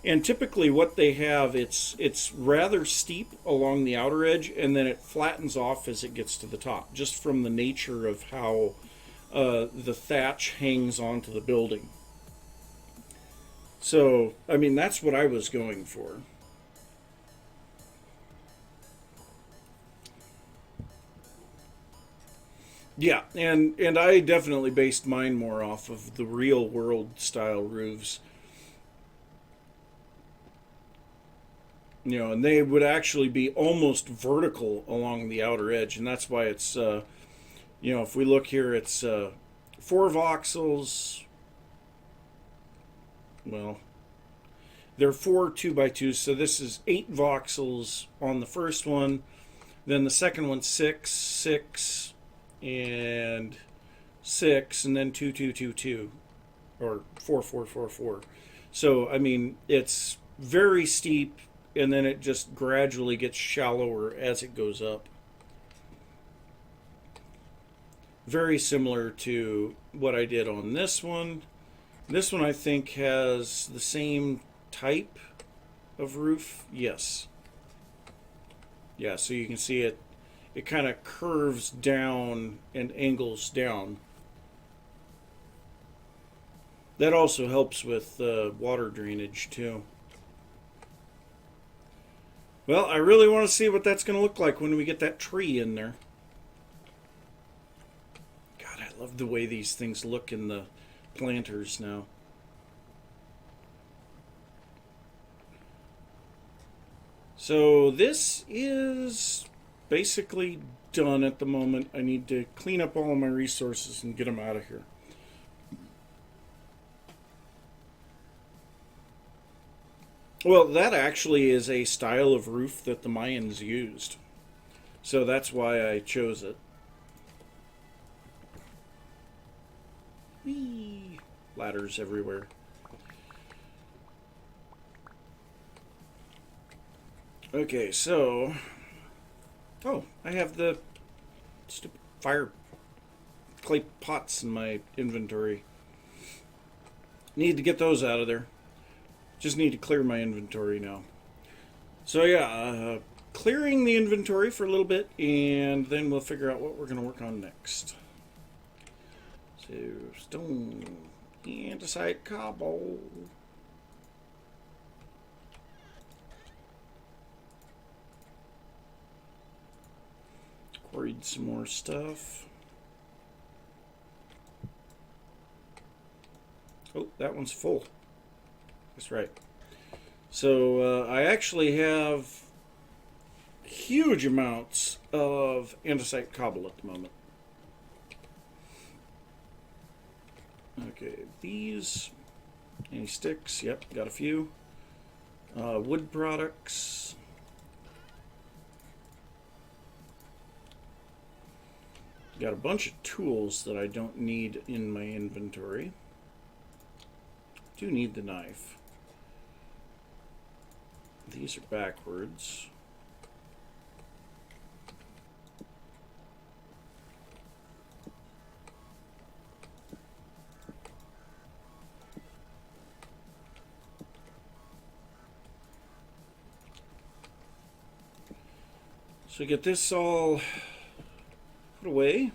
and typically what they have, it's rather steep along the outer edge, and then it flattens off as it gets to the top, just from the nature of how the thatch hangs onto the building. So, I mean, that's what I was going for. Yeah, and I definitely based mine more off of the real world style roofs. You know, and they would actually be almost vertical along the outer edge, and that's why it's, you know, if we look here, it's 4 voxels. Well, they're 4 2x2s, so this is 8 voxels on the first one. Then the second one 6, 6, and 6, and then 2 2 2 2, or 4 4 4 4. So I mean, it's very steep, and then it just gradually gets shallower as it goes up. Very similar to what I did on this one. This one I think has the same type of roof. Yes. Yeah, so you can see it kind of curves down and angles down. That also helps with water drainage too. Well, I really want to see what that's going to look like when we get that tree in there. God, I love the way these things look in the planters now. So this is basically done at the moment. I need to clean up all of my resources and get them out of here. Well, that actually is a style of roof that the Mayans used. So that's why I chose it. Whee! Ladders everywhere. Okay, so... Oh, I have the stupid fire clay pots in my inventory. Need to get those out of there. Just need to clear my inventory now. So yeah, clearing the inventory for a little bit, and then we'll figure out what we're going to work on next. So, stone, andesite, cobble. Quarried some more stuff. Oh, that one's full. That's right. So I actually have huge amounts of andesite cobble at the moment. Okay, these. Any sticks? Yep, got a few. Wood products. Got a bunch of tools that I don't need in my inventory. Do need the knife. These are backwards. So get this all put away.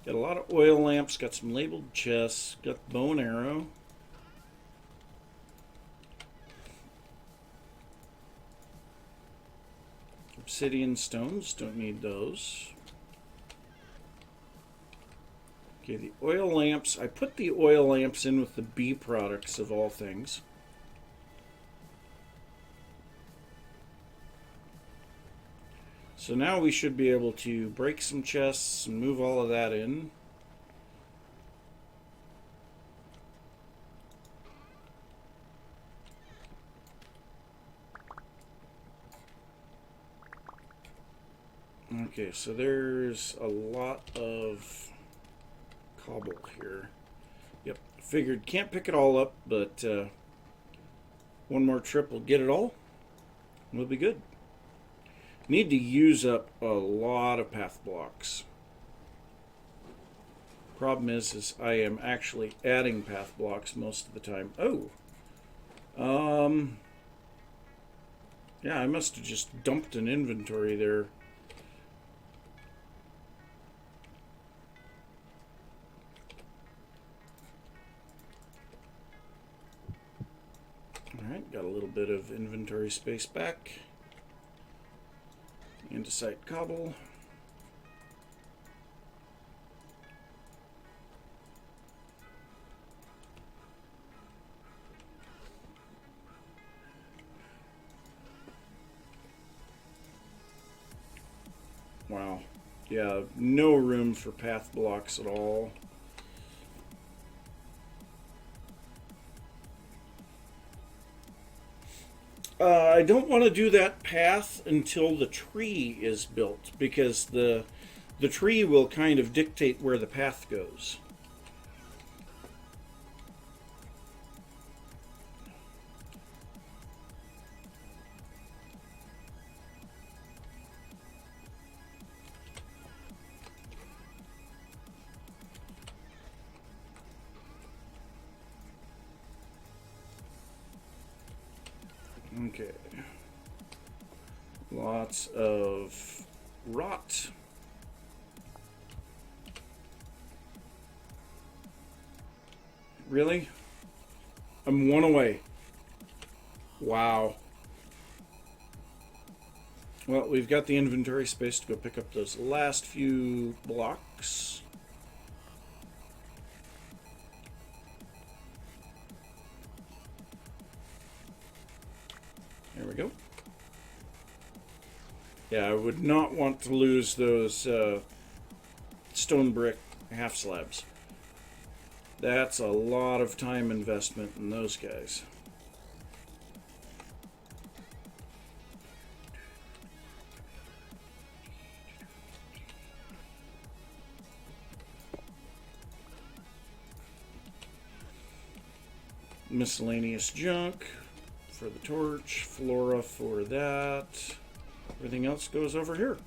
Got a lot of oil lamps, got some labeled chests, got the bow and arrow. Obsidian stones, don't need those. Okay, the oil lamps, I put the oil lamps in with the bee products of all things. So now we should be able to break some chests and move all of that in. Okay, so there's a lot of cobble here. Yep, figured can't pick it all up, but one more trip will get it all. We'll be good. Need to use up a lot of path blocks. Problem is I am actually adding path blocks most of the time. Oh, yeah, I must have just dumped an inventory there. Alright, got a little bit of inventory space back. Andesite cobble. Wow. Yeah, no room for path blocks at all. I don't want to do that path until the tree is built, because the tree will kind of dictate where the path goes. Okay. Lots of rot. Really? I'm one away. Wow. Well, we've got the inventory space to go pick up those last few blocks. There we go. Yeah, I would not want to lose those stone brick half slabs. That's a lot of time investment in those guys. Miscellaneous junk for the torch, flora for that. Everything else goes over here.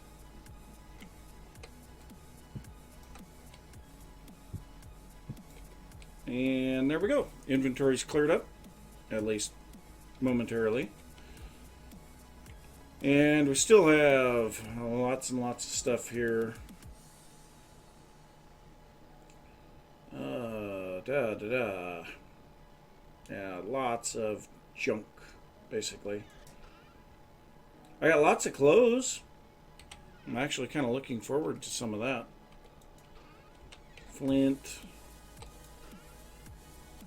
And there we go. Inventory's cleared up, at least momentarily. And we still have lots and lots of stuff here. Yeah, lots of junk, basically. I got lots of clothes. I'm actually kind of looking forward to some of that. Flint.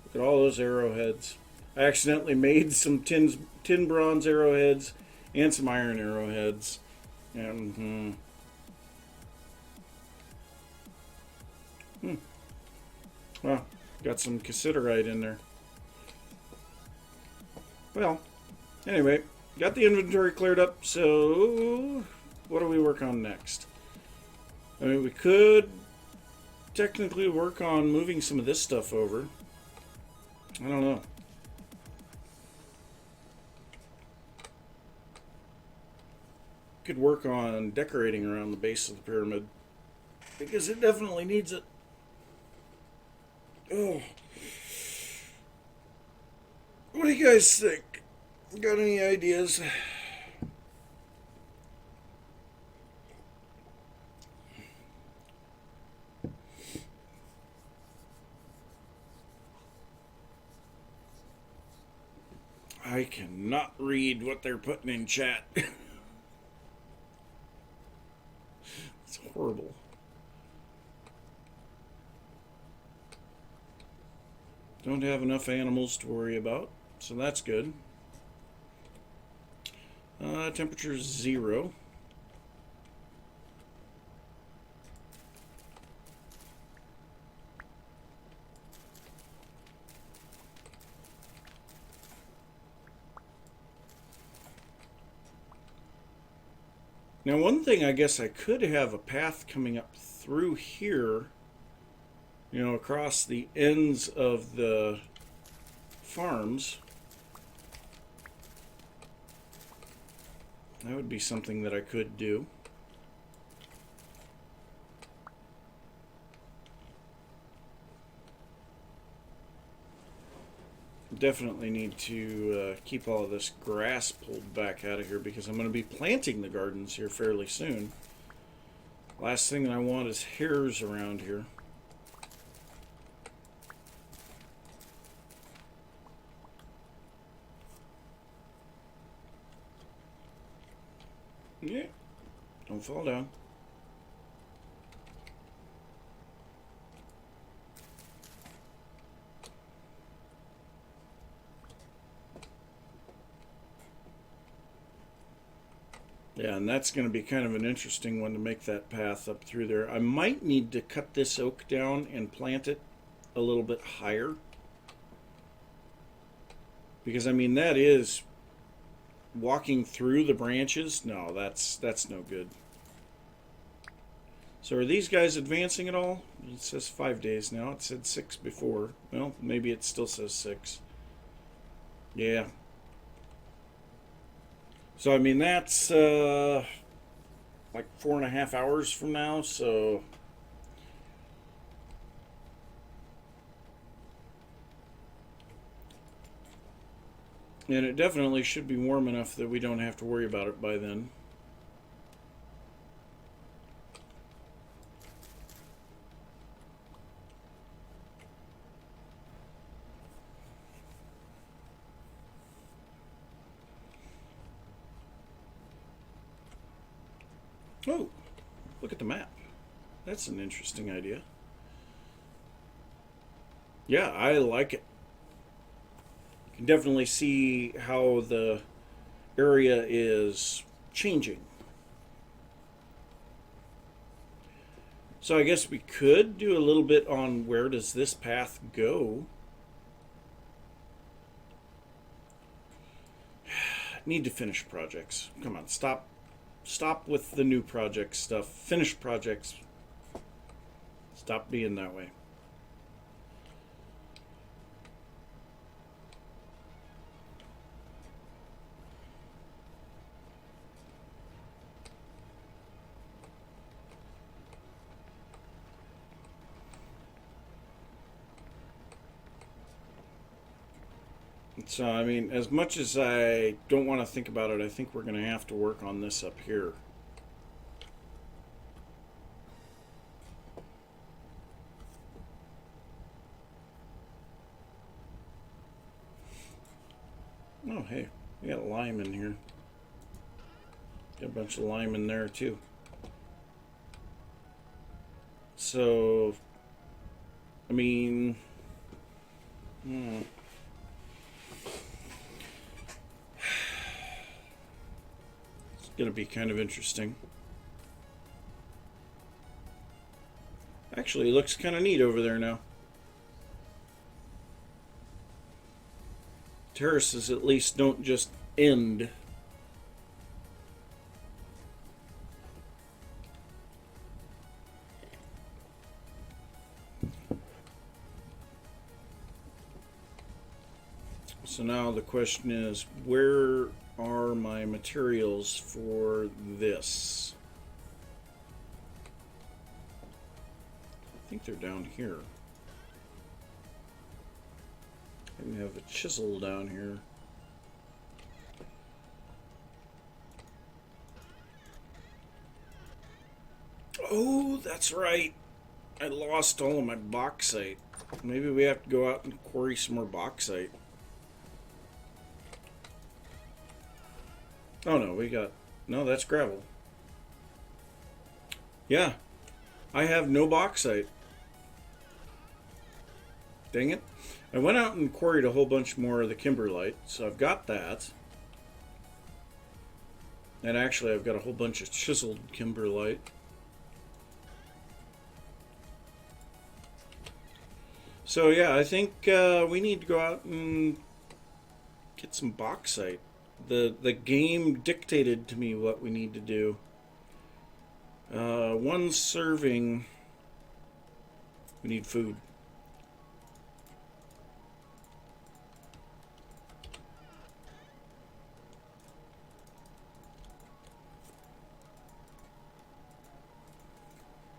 Look at all those arrowheads. I accidentally made some tin bronze arrowheads and some iron arrowheads. And well, got some cassiterite in there. Well, anyway, got the inventory cleared up, so what do we work on next? I mean, we could technically work on moving some of this stuff over. I don't know. Could work on decorating around the base of the pyramid, because it definitely needs it. Oh. What do you guys think? Got any ideas? I cannot read what they're putting in chat. It's horrible. Don't have enough animals to worry about, so that's good. Temperature 0. Now, one thing I guess I could have a path coming up through here, you know, across the ends of the farms. That would be something that I could do. Definitely need to keep all of this grass pulled back out of here because I'm going to be planting the gardens here fairly soon. Last thing that I want is hares around here. Yeah, don't fall down. Yeah, and that's going to be kind of an interesting one to make that path up through there. I might need to cut this oak down and plant it a little bit higher. Because, I mean, that is walking through the branches. No, that's no good. So are these guys advancing at all? It says 5 days now. It said 6 before. Well, maybe it still says 6. Yeah. So, I mean, that's like 4.5 hours from now, so... And it definitely should be warm enough that we don't have to worry about it by then. Oh, look at the map. That's an interesting idea. Yeah, I like it. You can definitely see how the area is changing. So I guess we could do a little bit on where does this path go. Need to finish projects. Come on, stop with the new project stuff. Finish projects. Stop being that way. So, I mean, as much as I don't want to think about it, I think we're going to have to work on this up here. Oh, hey, we got lime in here. Got a bunch of lime in there, too. So, I mean... Going to be kind of interesting. Actually, it looks kind of neat over there now. Terraces at least don't just end. So now the question is, where are my materials for this? I think they're down here. I have a chisel down here. Oh, that's right. I lost all of my bauxite. Maybe we have to go out and quarry some more bauxite. Oh no, we got... No, that's gravel. Yeah, I have no bauxite. Dang it. I went out and quarried a whole bunch more of the kimberlite, so I've got that. And actually, I've got a whole bunch of chiseled kimberlite. So yeah, I think we need to go out and get some bauxite. The game dictated to me what we need to do. One serving. We need food.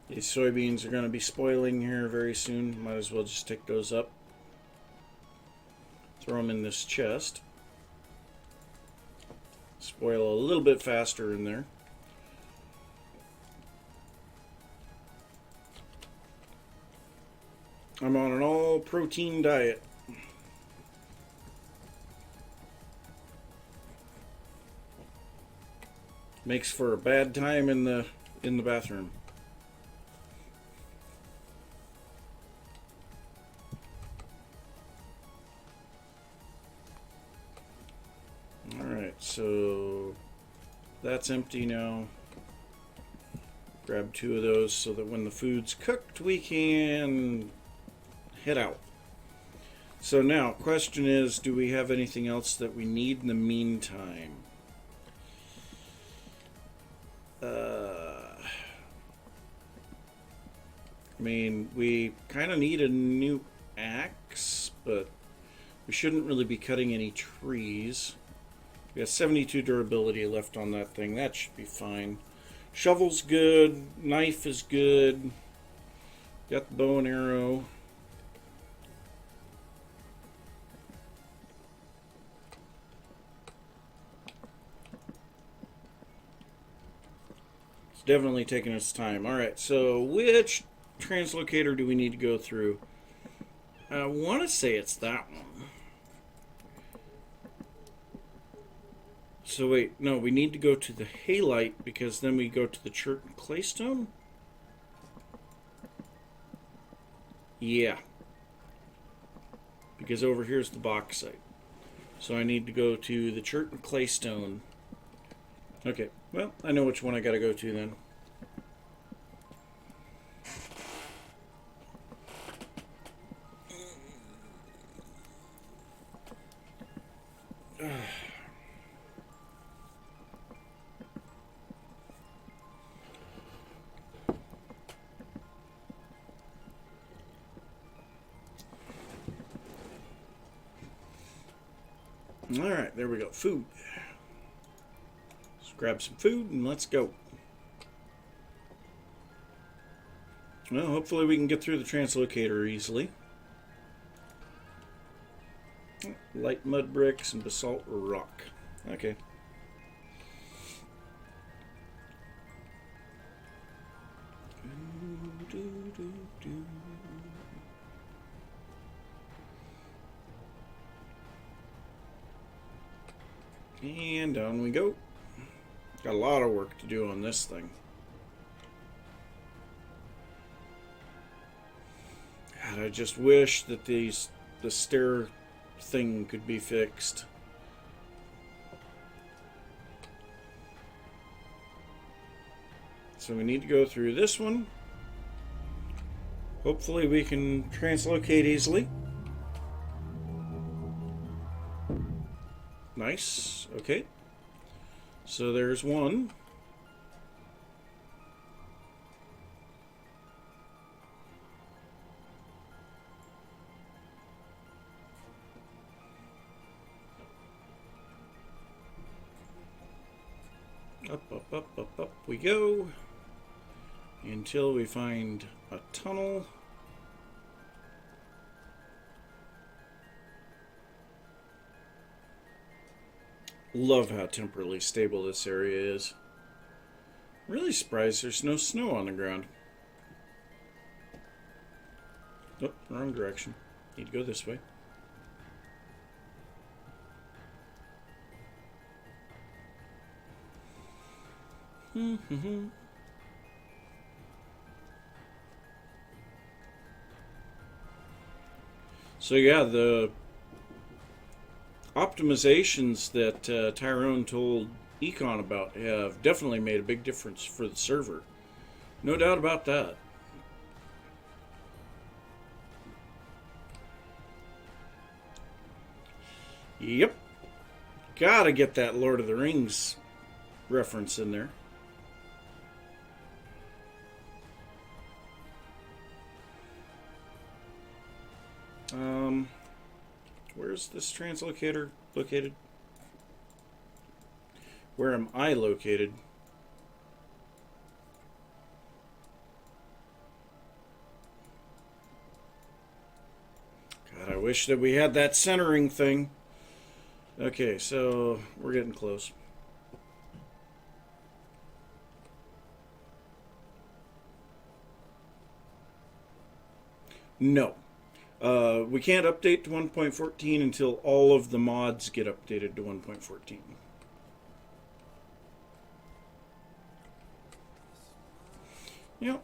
These soybeans are going to be spoiling here very soon. Might as well just take those up. Throw them in this chest. Spoil a little bit faster in there. I'm on an all-protein diet. Makes for a bad time in the bathroom. Alright, so that's empty now. Grab 2 of those so that when the food's cooked, we can head out. So now, question is, do we have anything else that we need in the meantime? I mean, we kind of need a new axe, but we shouldn't really be cutting any trees. We got 72 durability left on that thing. That should be fine. Shovel's good. Knife is good. Got the bow and arrow. It's definitely taking its time. Alright, so which translocator do we need to go through? I want to say it's that one. So wait, no, we need to go to the halite because then we go to the chert and claystone? Yeah. Because over here's the bauxite. So I need to go to the chert and claystone. Okay, well, I know which one I gotta go to then. Alright, there we go. Food. Let's grab some food and let's go. Well, hopefully we can get through the translocator easily. Light mud bricks and basalt rock. Okay. And down we go. Got a lot of work to do on this thing. God, I just wish that the stair thing could be fixed. So we need to go through this one. Hopefully we can translocate easily. Nice. Okay. So there's one. Up, up, up, up, up we go. Until we find a tunnel. Love how temporally stable this area is. Really surprised there's no snow on the ground. Oh, wrong direction. Need to go this way. So yeah, the optimizations that Tyrone told Econ about have definitely made a big difference for the server. No doubt about that. Yep. Gotta get that Lord of the Rings reference in there. Where's this translocator located? Where am I located? God, I wish that we had that centering thing. Okay, so we're getting close. No. We can't update to 1.14 until all of the mods get updated to 1.14. You know,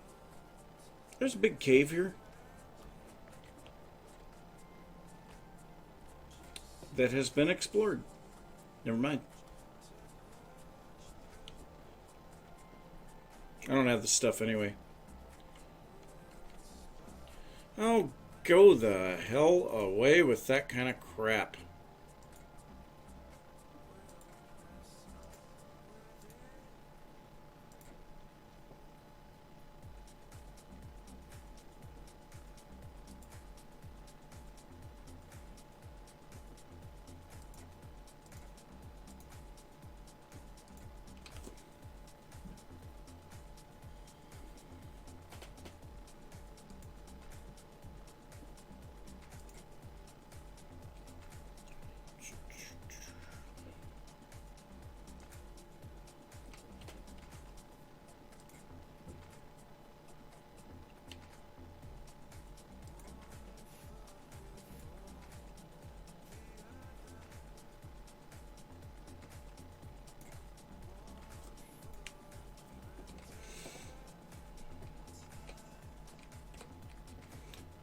there's a big cave here that has been explored. Never mind. I don't have the stuff anyway. Oh, go the hell away with that kind of crap.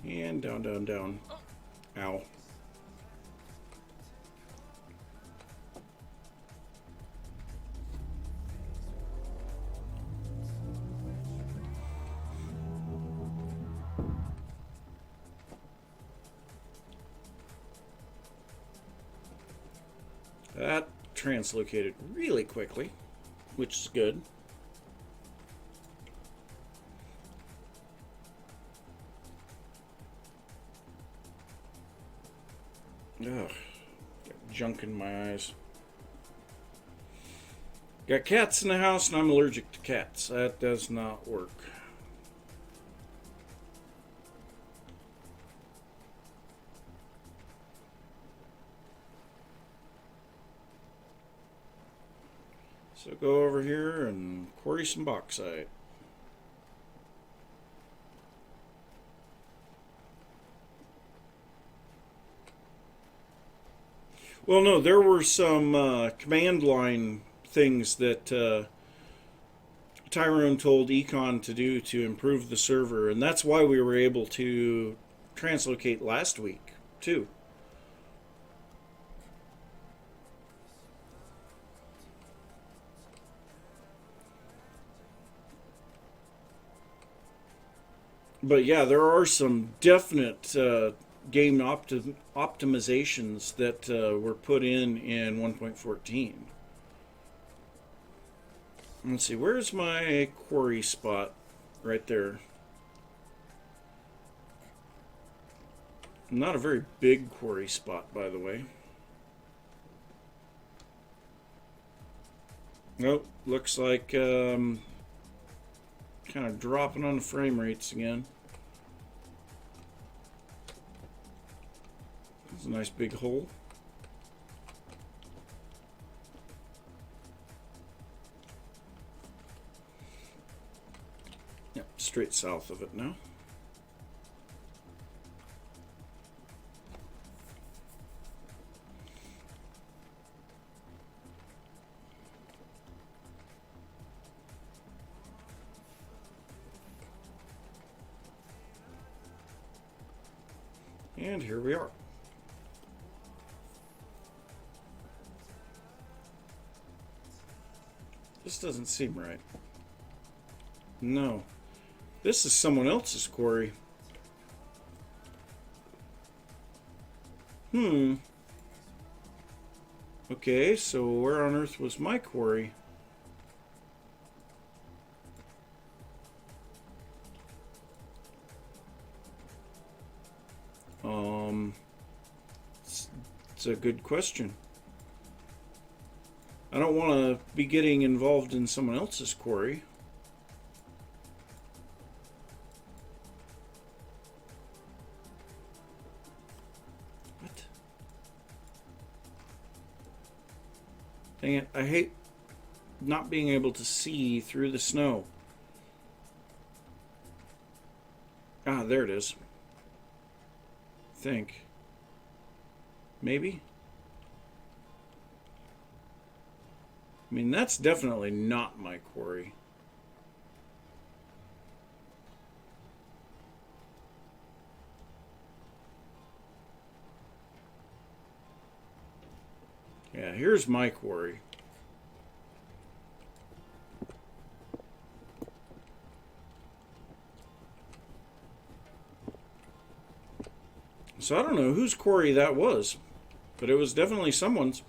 And down, down, down. Ow. That translocated really quickly, which is good. Ugh, got junk in my eyes. Got cats in the house and I'm allergic to cats. That does not work. So go over here and quarry some bauxite. Well, no, there were some command line things that Tyrone told Econ to do to improve the server, and that's why we were able to translocate last week, too. But yeah, there are some definite game optimizations that were put in 1.14. Let's see, where's my quarry spot? Right there. Not a very big quarry spot, by the way. Nope, looks like kind of dropping on the frame rates again. That's a nice big hole. Yep, straight south of it now. And here we are. This doesn't seem right. No. This is someone else's quarry. Okay, so where on earth was my quarry? It's a good question. I don't want to be getting involved in someone else's quarry. What? Dang it, I hate not being able to see through the snow. Ah, there it is. I think. Maybe? I mean, that's definitely not my quarry. Yeah, here's my quarry. So I don't know whose quarry that was, but it was definitely someone's.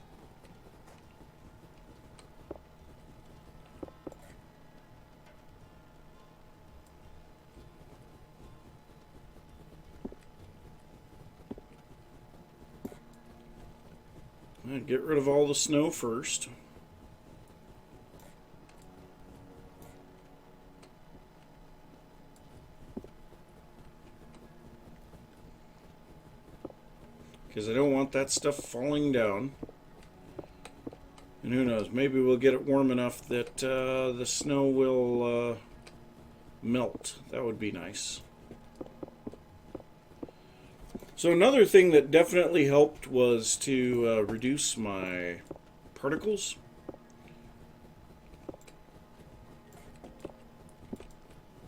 I'd get rid of all the snow first. Because I don't want that stuff falling down. And who knows, maybe we'll get it warm enough that the snow will melt. That would be nice. So another thing that definitely helped was to reduce my particles.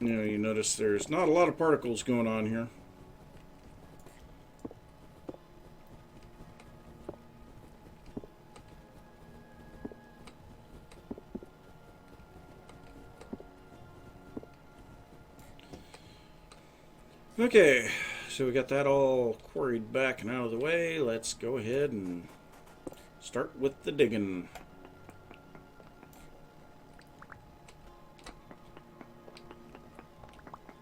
You notice there's not a lot of particles going on here. Okay, so we got that all quarried back and out of the way. Let's go ahead and start with the digging.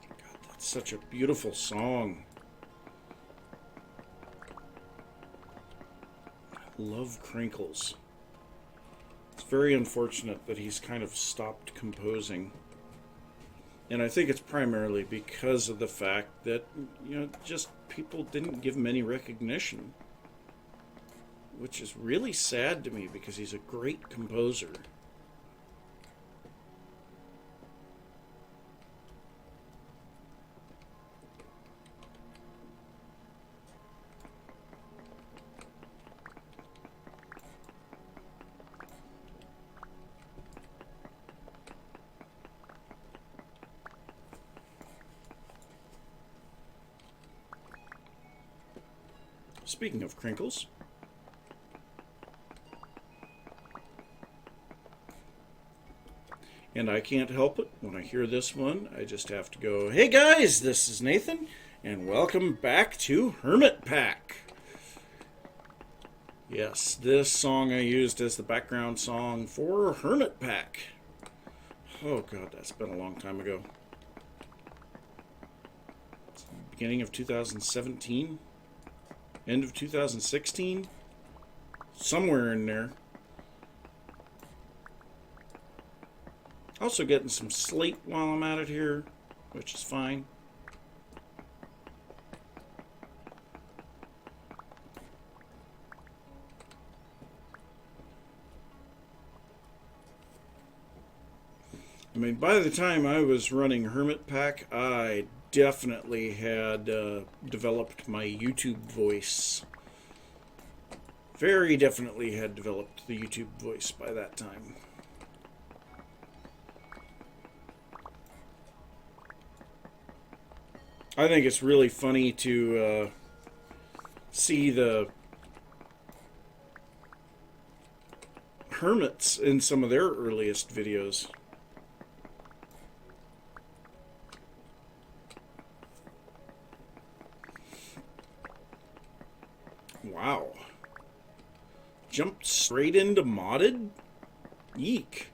God, that's such a beautiful song. I love Crinkles. It's very unfortunate that he's kind of stopped composing. And I think it's primarily because of the fact that, just people didn't give him any recognition. Which is really sad to me because he's a great composer. Speaking of Crinkles, and I can't help it, when I hear this one, I just have to go, hey guys, this is Nathan, and welcome back to Hermit Pack. Yes, this song I used as the background song for Hermit Pack. Oh god, that's been a long time ago. It's the beginning of 2017? End of 2016? Somewhere in there. Also getting some sleep while I'm at it here, which is fine. I mean, by the time I was running Hermit Pack, I definitely had developed my YouTube voice. Very definitely had developed the YouTube voice by that time. I think it's really funny to see the hermits in some of their earliest videos. Wow. Jumped straight into modded? Eek.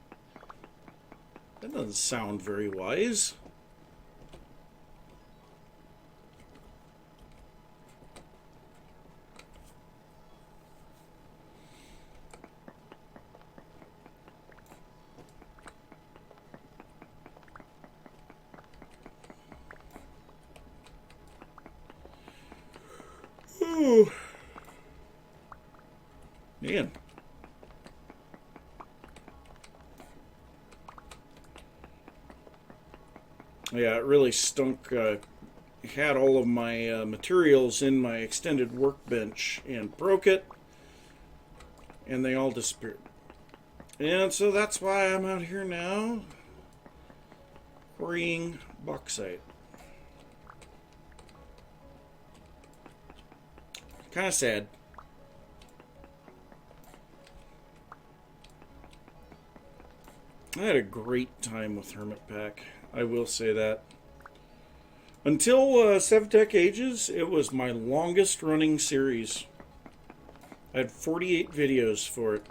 That doesn't sound very wise. Ooh. Man. Yeah, it really stunk. Had all of my materials in my extended workbench and broke it, and they all disappeared. And so that's why I'm out here now quarrying bauxite. Kind of sad. I had a great time with Hermit Pack. I will say that. Until Sevtech Ages, it was my longest running series. I had 48 videos for it.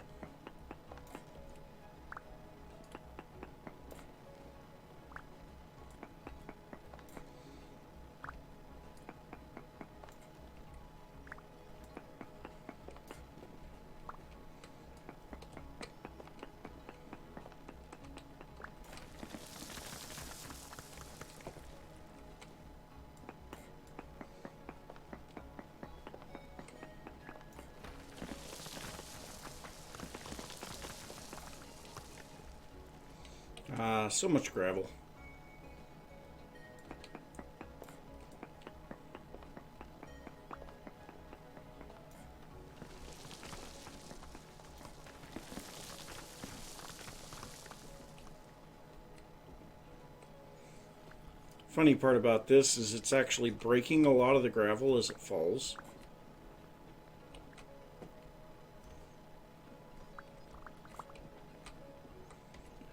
So much gravel. Funny part about this is it's actually breaking a lot of the gravel as it falls.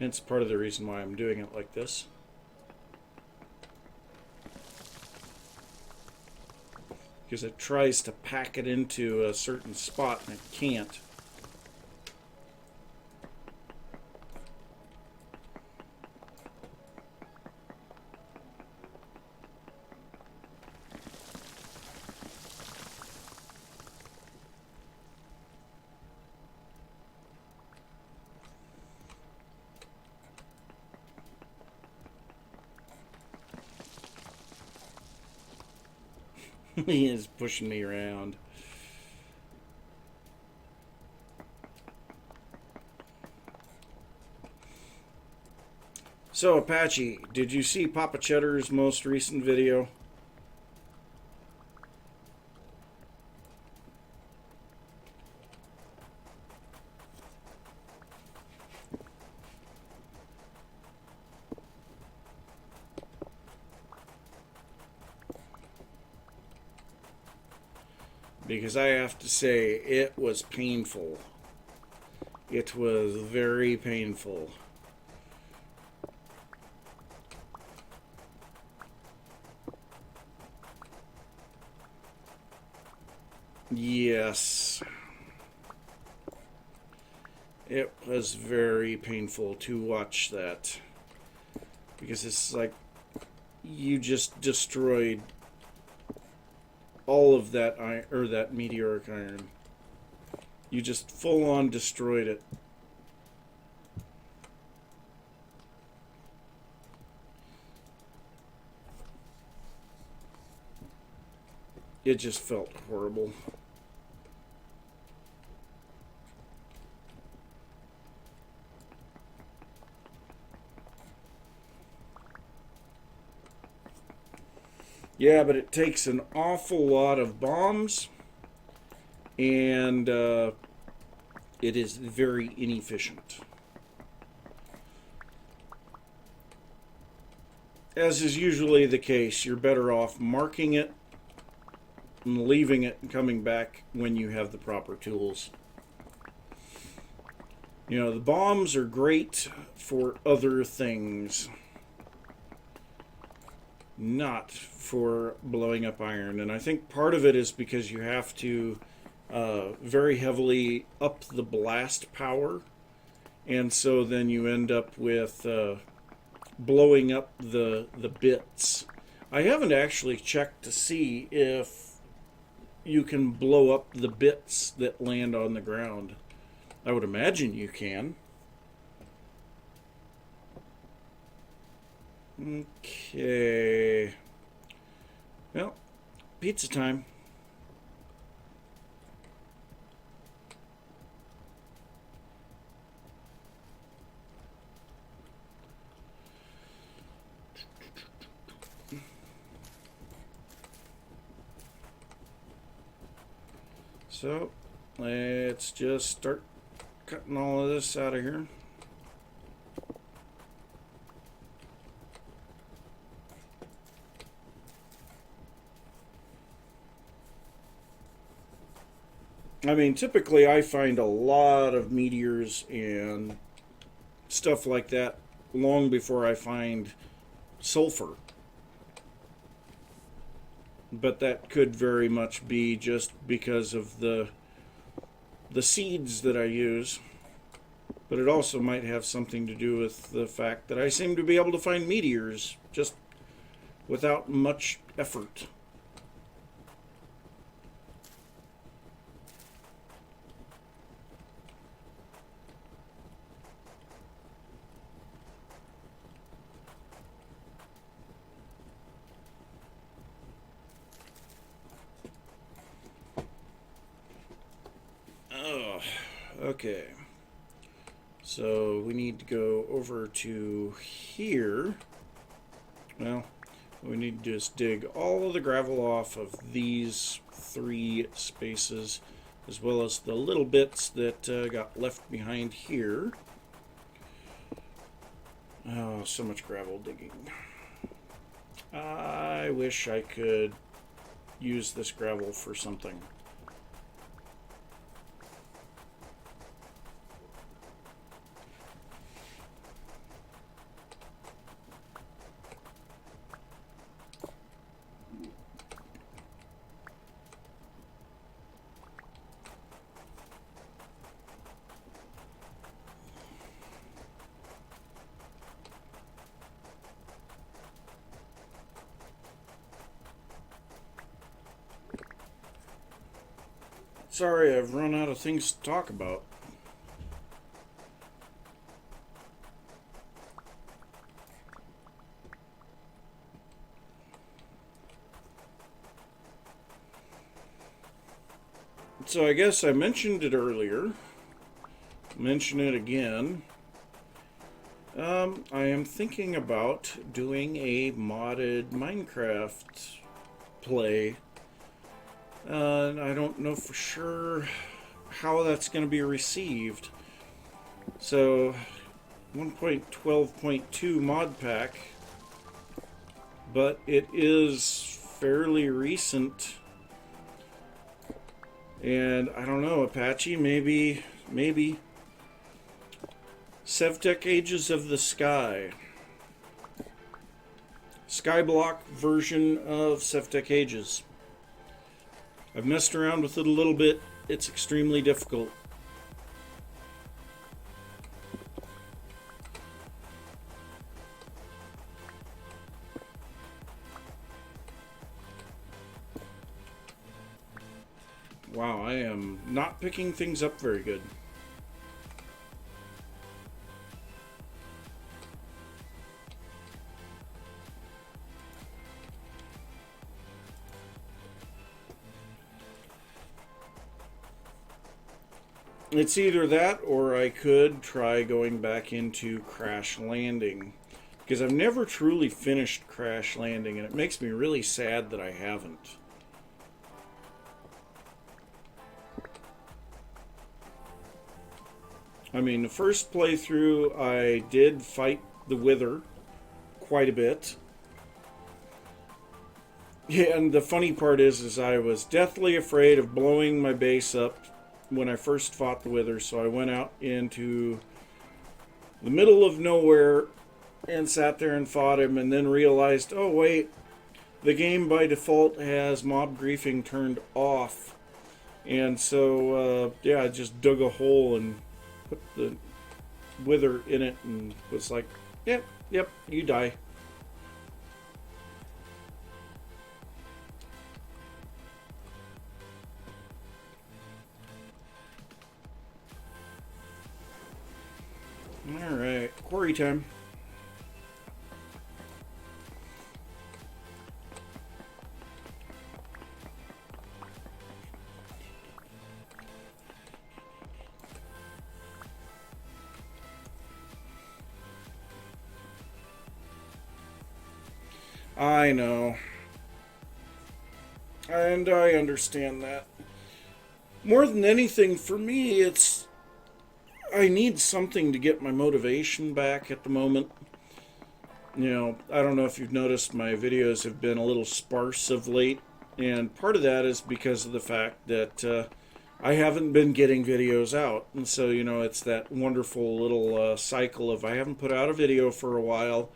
Hence part of the reason why I'm doing it like this. Because it tries to pack it into a certain spot and it can't. He is pushing me around. So, Apache, did you see Papa Cheddar's most recent video? Because I have to say, it was painful. It was very painful. Yes. It was very painful to watch that. Because it's like you just destroyed all of that iron, or that meteoric iron. You just full on destroyed it. It just felt horrible. Yeah, but it takes an awful lot of bombs, and it is very inefficient. As is usually the case, you're better off marking it and leaving it and coming back when you have the proper tools. You know, the bombs are great for other things, not for blowing up iron. And I think part of it is because you have to very heavily up the blast power, and so then you end up with blowing up the bits. I haven't actually checked to see if you can blow up the bits that land on the ground. I would imagine you can. Okay. Well, pizza time. So, let's just start cutting all of this out of here. I mean, typically I find a lot of meteors and stuff like that long before I find sulfur. But that could very much be just because of the seeds that I use. But it also might have something to do with the fact that I seem to be able to find meteors just without much effort. Okay, so we need to go over to here. Well, we need to just dig all of the gravel off of these 3 spaces, as well as the little bits that got left behind here. Oh, so much gravel digging. I wish I could use this gravel for something. Sorry, I've run out of things to talk about. So I guess I mentioned it earlier. Mention it again. I am thinking about doing a modded Minecraft play. I don't know for sure how that's going to be received. So, 1.12.2 mod pack, but it is fairly recent. And I don't know, Apache, maybe Sevtech Ages of the Sky. Skyblock version of Sevtech Ages. I've messed around with it a little bit. It's extremely difficult. Wow, I am not picking things up very good. It's either that or I could try going back into Crash Landing, because I've never truly finished Crash Landing and it makes me really sad that I haven't. I mean, the first playthrough I did fight the Wither quite a bit. Yeah, and the funny part is I was deathly afraid of blowing my base up when I first fought the Wither, so I went out into the middle of nowhere and sat there and fought him, and then realized, oh wait, the game by default has mob griefing turned off. And so, yeah, I just dug a hole and put the Wither in it and was like, yep, yep, you die. Alright, quarry time. I know. And I understand that. More than anything, for me, it's I need something to get my motivation back at the moment. You know, I don't know if you've noticed my videos have been a little sparse of late, and part of that is because of the fact that I haven't been getting videos out. And so, you know, it's that wonderful little cycle of I haven't put out a video for a while,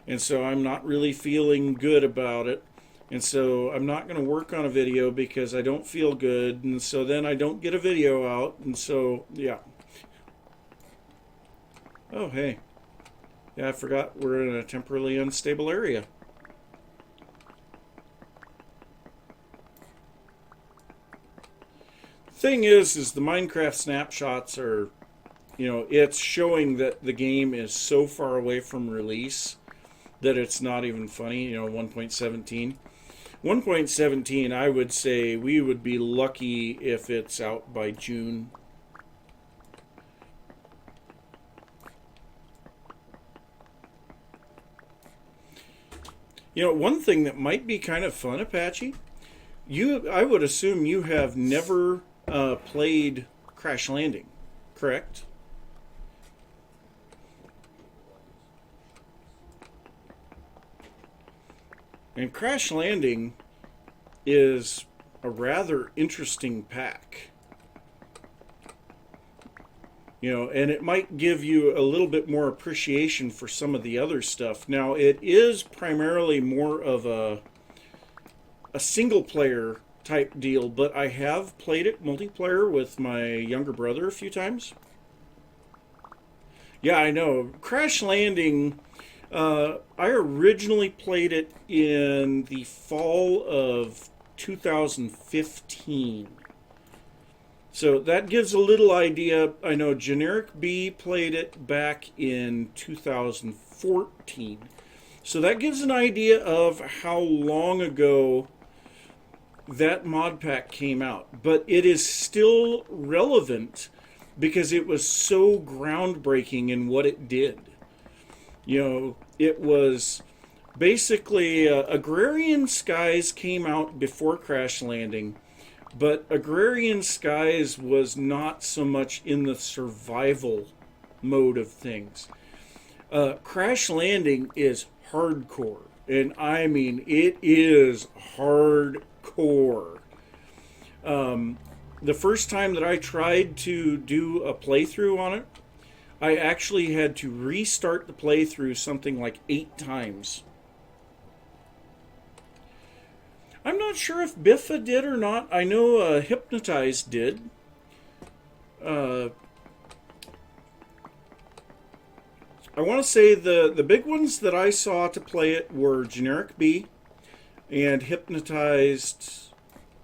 and so I'm not really feeling good about it. And so I'm not going to work on a video because I don't feel good, and so then I don't get a video out, and so, yeah. Oh, hey. Yeah, I forgot we're in a temporarily unstable area. Thing is the Minecraft snapshots are, you know, it's showing that the game is so far away from release that it's not even funny, you know, 1.17. 1.17, I would say we would be lucky if it's out by June. You know, one thing that might be kind of fun, Apache, I would assume you have never played Crash Landing, correct? And Crash Landing is a rather interesting pack. You know, and it might give you a little bit more appreciation for some of the other stuff. Now, it is primarily more of a single player type deal, but I have played it multiplayer with my younger brother a few times. Yeah, I know. Crash Landing, I originally played it in the fall of 2015. So that gives a little idea. I know Generic B played it back in 2014. So that gives an idea of how long ago that mod pack came out. But it is still relevant because it was so groundbreaking in what it did. You know, it was basically Agrarian Skies came out before Crash Landing. But Agrarian Skies was not so much in the survival mode of things. Crash Landing is hardcore. And I mean, it is hardcore. The first time that I tried to do a playthrough on it, I actually had to restart the playthrough something like 8 times. I'm not sure if Biffa did or not. I know Hypnotized did. I want to say the big ones that I saw to play it were Generic B and Hypnotized.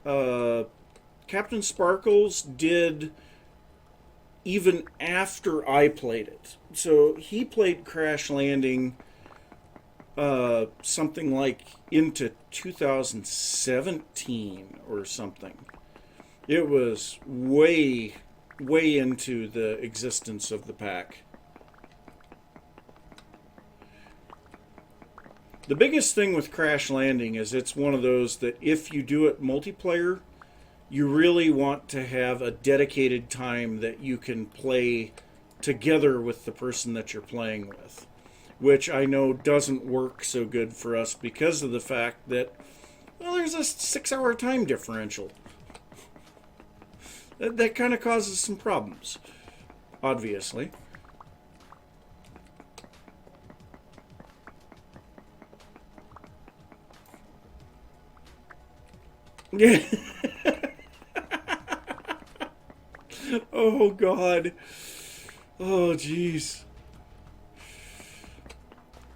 Captain Sparkles did even after I played it. So he played Crash Landing something like into 2017 or something. It was way into the existence of the pack. The biggest thing with Crash Landing is it's one of those that if you do it multiplayer, you really want to have a dedicated time that you can play together with the person that you're playing with, which I know doesn't work so good for us because of the fact that Well, there's a 6-hour time differential. That kind of causes some problems, obviously. Yeah. Oh, God. Oh, jeez.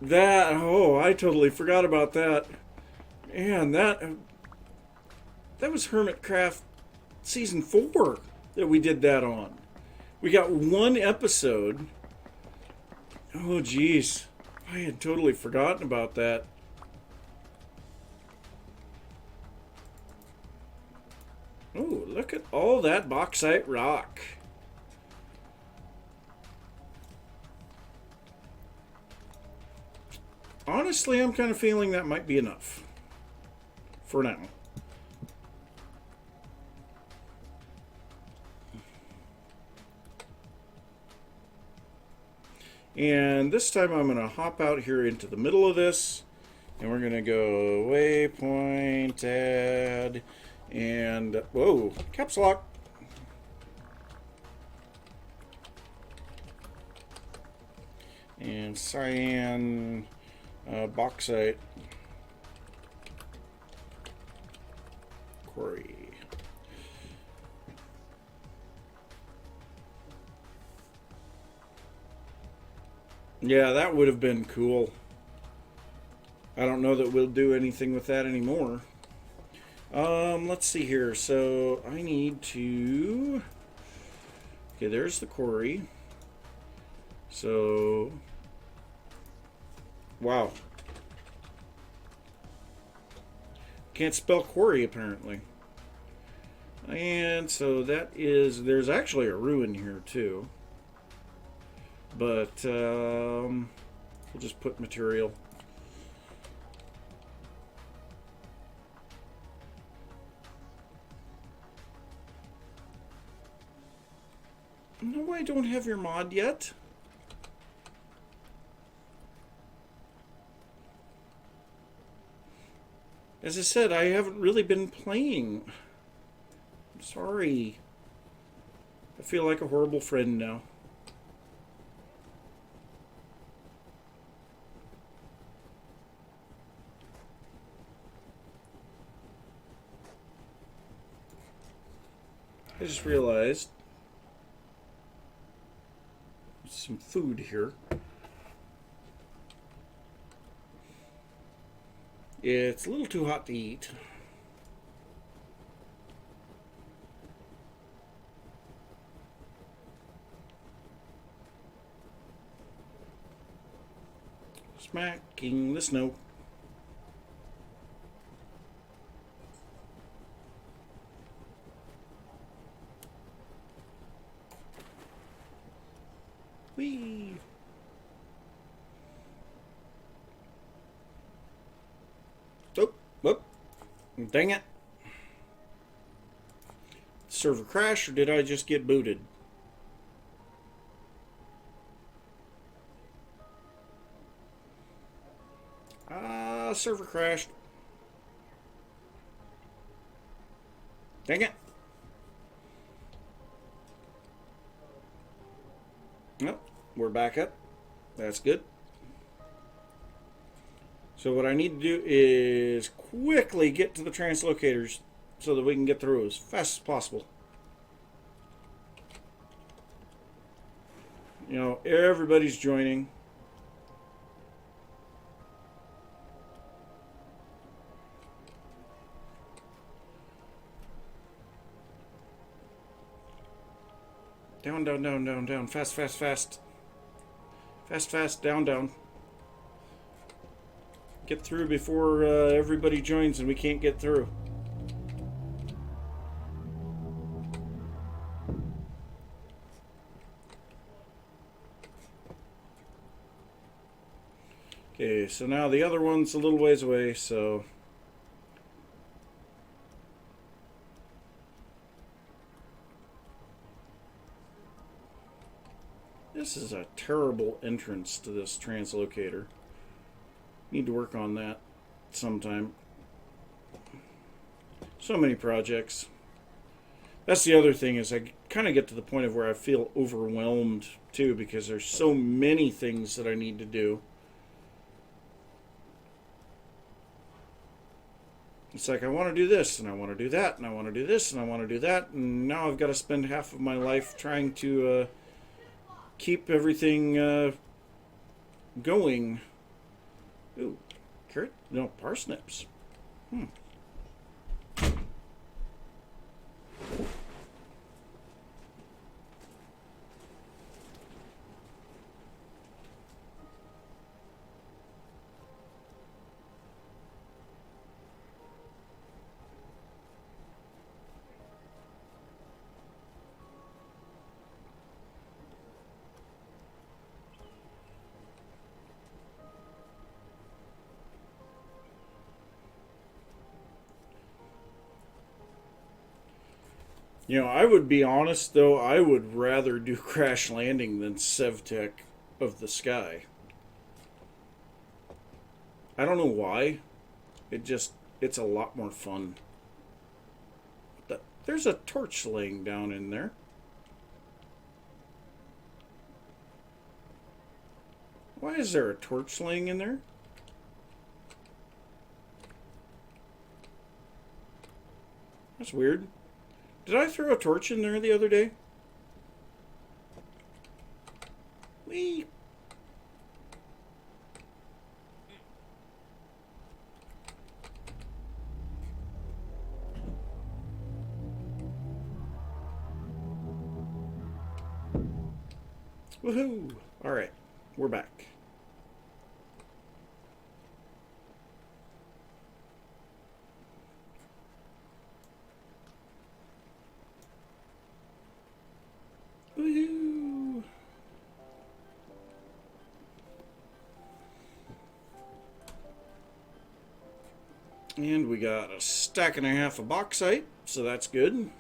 I totally forgot about that. Man, that was Hermitcraft Season 4 that we did that on. We got one episode. Oh, jeez. I had totally forgotten about that. Oh, look at all that bauxite rock. Honestly, I'm kind of feeling that might be enough. For now. And this time I'm going to hop out here into the middle of this. And we're going to go waypoint, add, and, whoa, caps lock. And cyan, bauxite, quarry. Yeah, that would have been cool. I don't know that we'll do anything with that anymore. Let's see here. So I need to... Okay, there's the quarry. So... Wow. Can't spell quarry, apparently. And so that is... There's actually a ruin here, too. But, we'll just put material. No, I don't have your mod yet. As I said, I haven't really been playing. I'm sorry. I feel like a horrible friend now. I just realized there's some food here. It's a little too hot to eat. Smacking the snow. Whee! Oh, whoop. Dang it. Server crash, or did I just get booted? Server crashed. Dang it. Nope, we're back up. That's good. So what I need to do is quickly get to the translocators so that we can get through as fast as possible. You know, everybody's joining. Down, down, down, down, down. Fast, fast, fast. Fast, fast, down, down. Get through before everybody joins and we can't get through. Okay, so now the other one's a little ways away, so... This is a terrible entrance to this translocator. Need to work on that sometime. So many projects. That's the other thing, is I kind of get to the point of where I feel overwhelmed too, because there's so many things that I need to do. It's like I want to do this, and I want to do that, and I want to do this, and I want to do that, and now I've got to spend half of my life trying to keep everything going. Ooh, carrot? No, parsnips. You know, I would be honest, though, I would rather do Crash Landing than SevTech of the Sky. I don't know why. It's a lot more fun. There's a torch laying down in there. Why is there a torch laying in there? That's weird. Did I throw a torch in there the other day? Whee! Woohoo! Alright, we're back. Woohoo! And we got a stack and a half of bauxite, so that's good.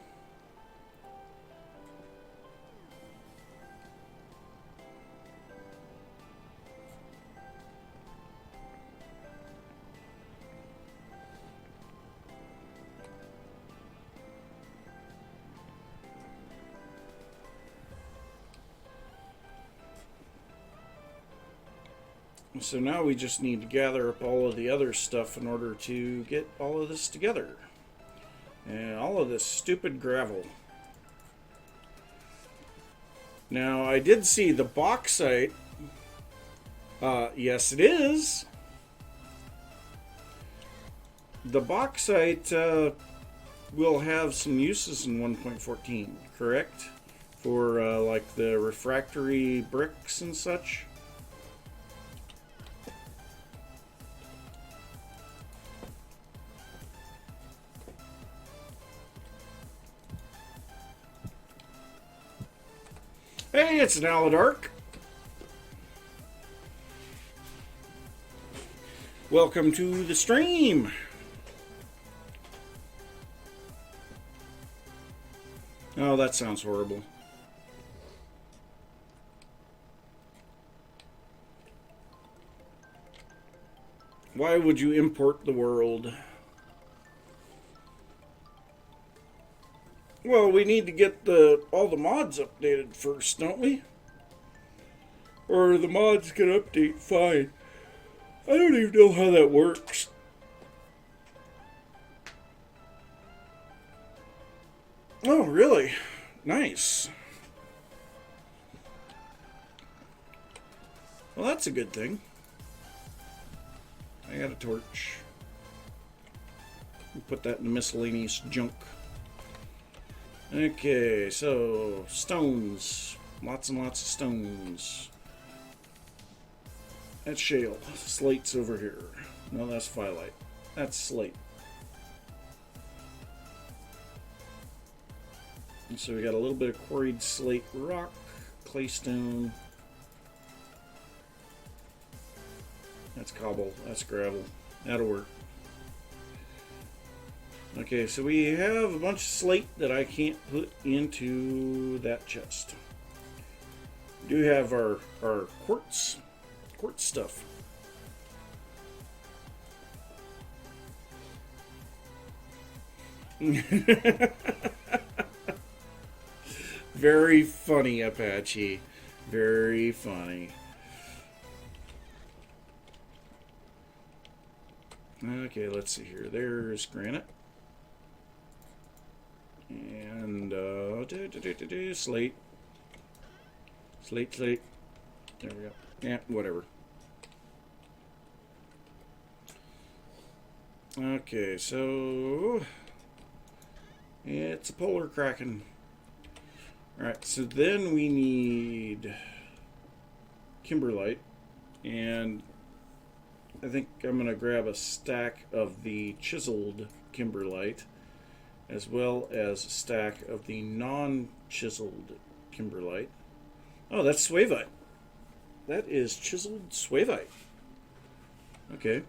So now we just need to gather up all of the other stuff in order to get all of this together. And all of this stupid gravel. Now, I did see the bauxite. Yes, it is. The bauxite will have some uses in 1.14, correct? For like the refractory bricks and such. Hey, it's an Aladark. Welcome to the stream. Oh, that sounds horrible. Why would you import the world? Well, we need to get all the mods updated first, don't we? Or the mods can update fine. I don't even know how that works. Oh, really? Nice. Well, that's a good thing. I got a torch. We'll put that in the miscellaneous junk. Okay, so stones. Lots and lots of stones. That's shale. Slate's over here. No, that's phyllite. That's slate. And so we got a little bit of quarried slate rock, claystone. That's cobble. That's gravel. That'll work. Okay, so we have a bunch of slate that I can't put into that chest. We do have our quartz stuff. Very funny, Apache. Very funny. Okay, let's see here. There's granite. And slate. Slate. There we go. Yeah, whatever. Okay, so it's a polar kraken. Alright, so then we need kimberlite, and I think I'm going to grab a stack of the chiseled kimberlite as well as a stack of the non-chiseled kimberlite. Oh, that's suevite. That is chiseled suevite. Okay.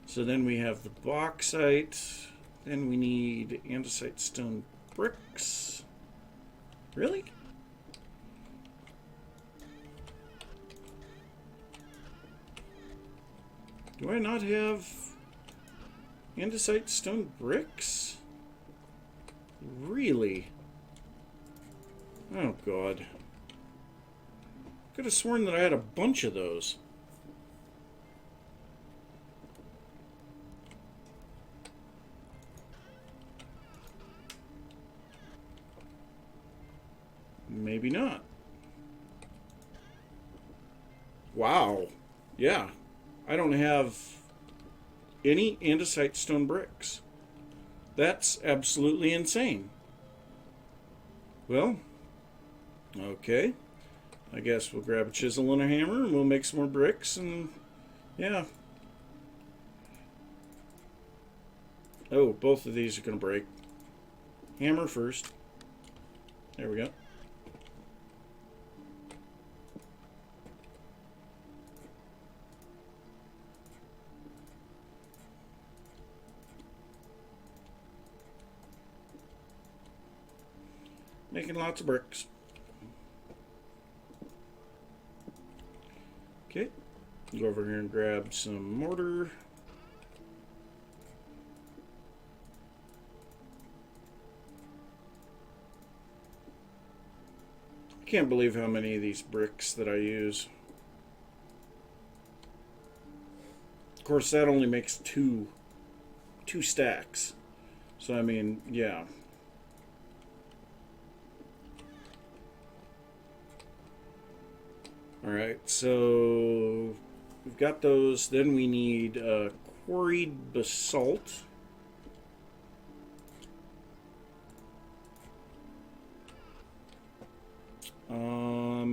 So then we have the bauxite. Then we need andesite stone bricks. Really? Do I not have andesite stone bricks? Really? Oh, God. Could have sworn that I had a bunch of those. Maybe not. Wow. Yeah. I don't have any andesite stone bricks. That's absolutely insane. Well, okay. I guess we'll grab a chisel and a hammer and we'll make some more bricks and yeah. Oh, both of these are going to break. Hammer first. There we go. Making lots of bricks. Okay. Go over here and grab some mortar. I can't believe how many of these bricks that I use. Of course, that only makes two stacks. So, I mean, yeah. Alright, so we've got those. Then we need quarried basalt.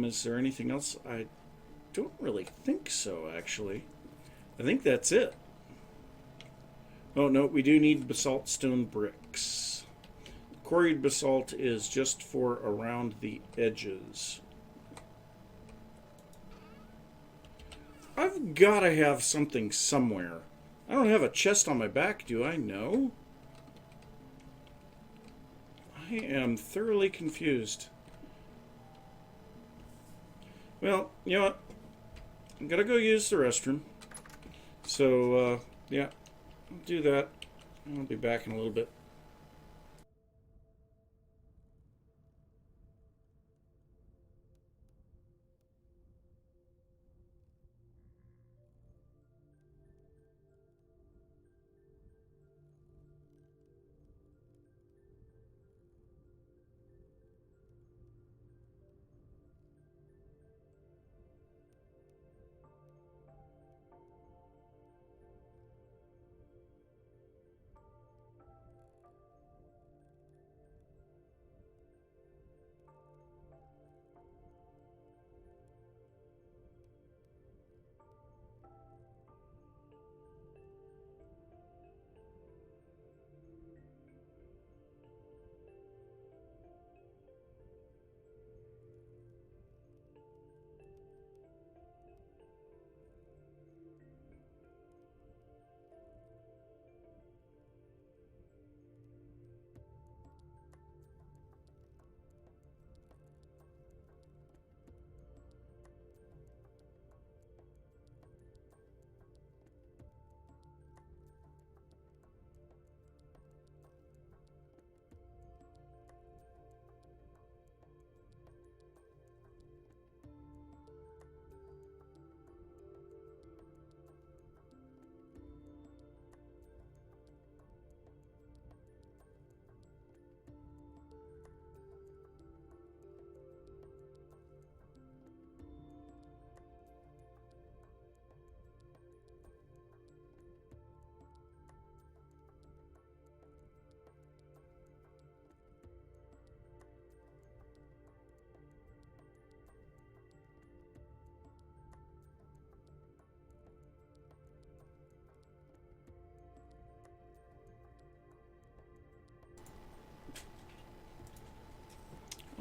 Is there anything else? I don't really think so, actually. I think that's it. Oh, no, we do need basalt stone bricks. Quarried basalt is just for around the edges. I've got to have something somewhere. I don't have a chest on my back, do I? No. I am thoroughly confused. Well, you know what? I'm going to go use the restroom. So, yeah, I'll do that. I'll be back in a little bit.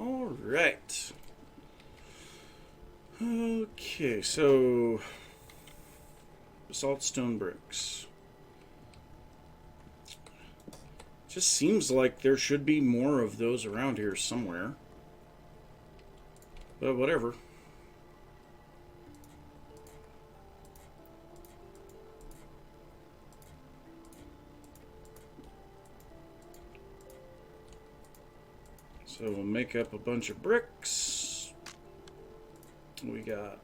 All right. Okay, so basalt stone bricks. Just seems like there should be more of those around here somewhere. But whatever. So we'll make up a bunch of bricks. We got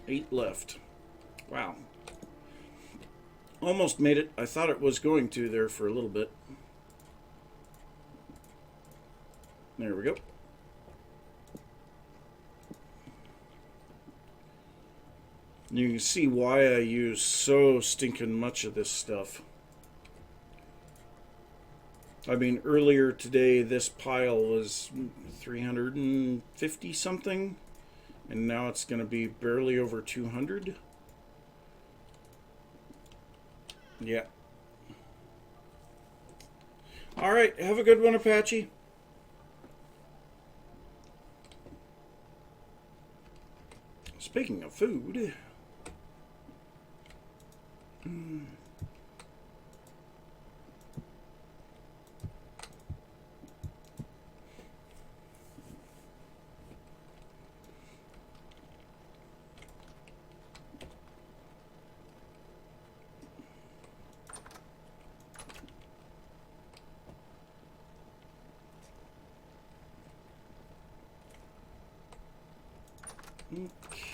8 left. Wow. Almost made it. I thought it was going to there for a little bit. There we go. You can see why I use so stinking much of this stuff. I mean, earlier today this pile was 350 something, and now it's going to be barely over 200. Yeah. All right, have a good one, Apache. Speaking of food,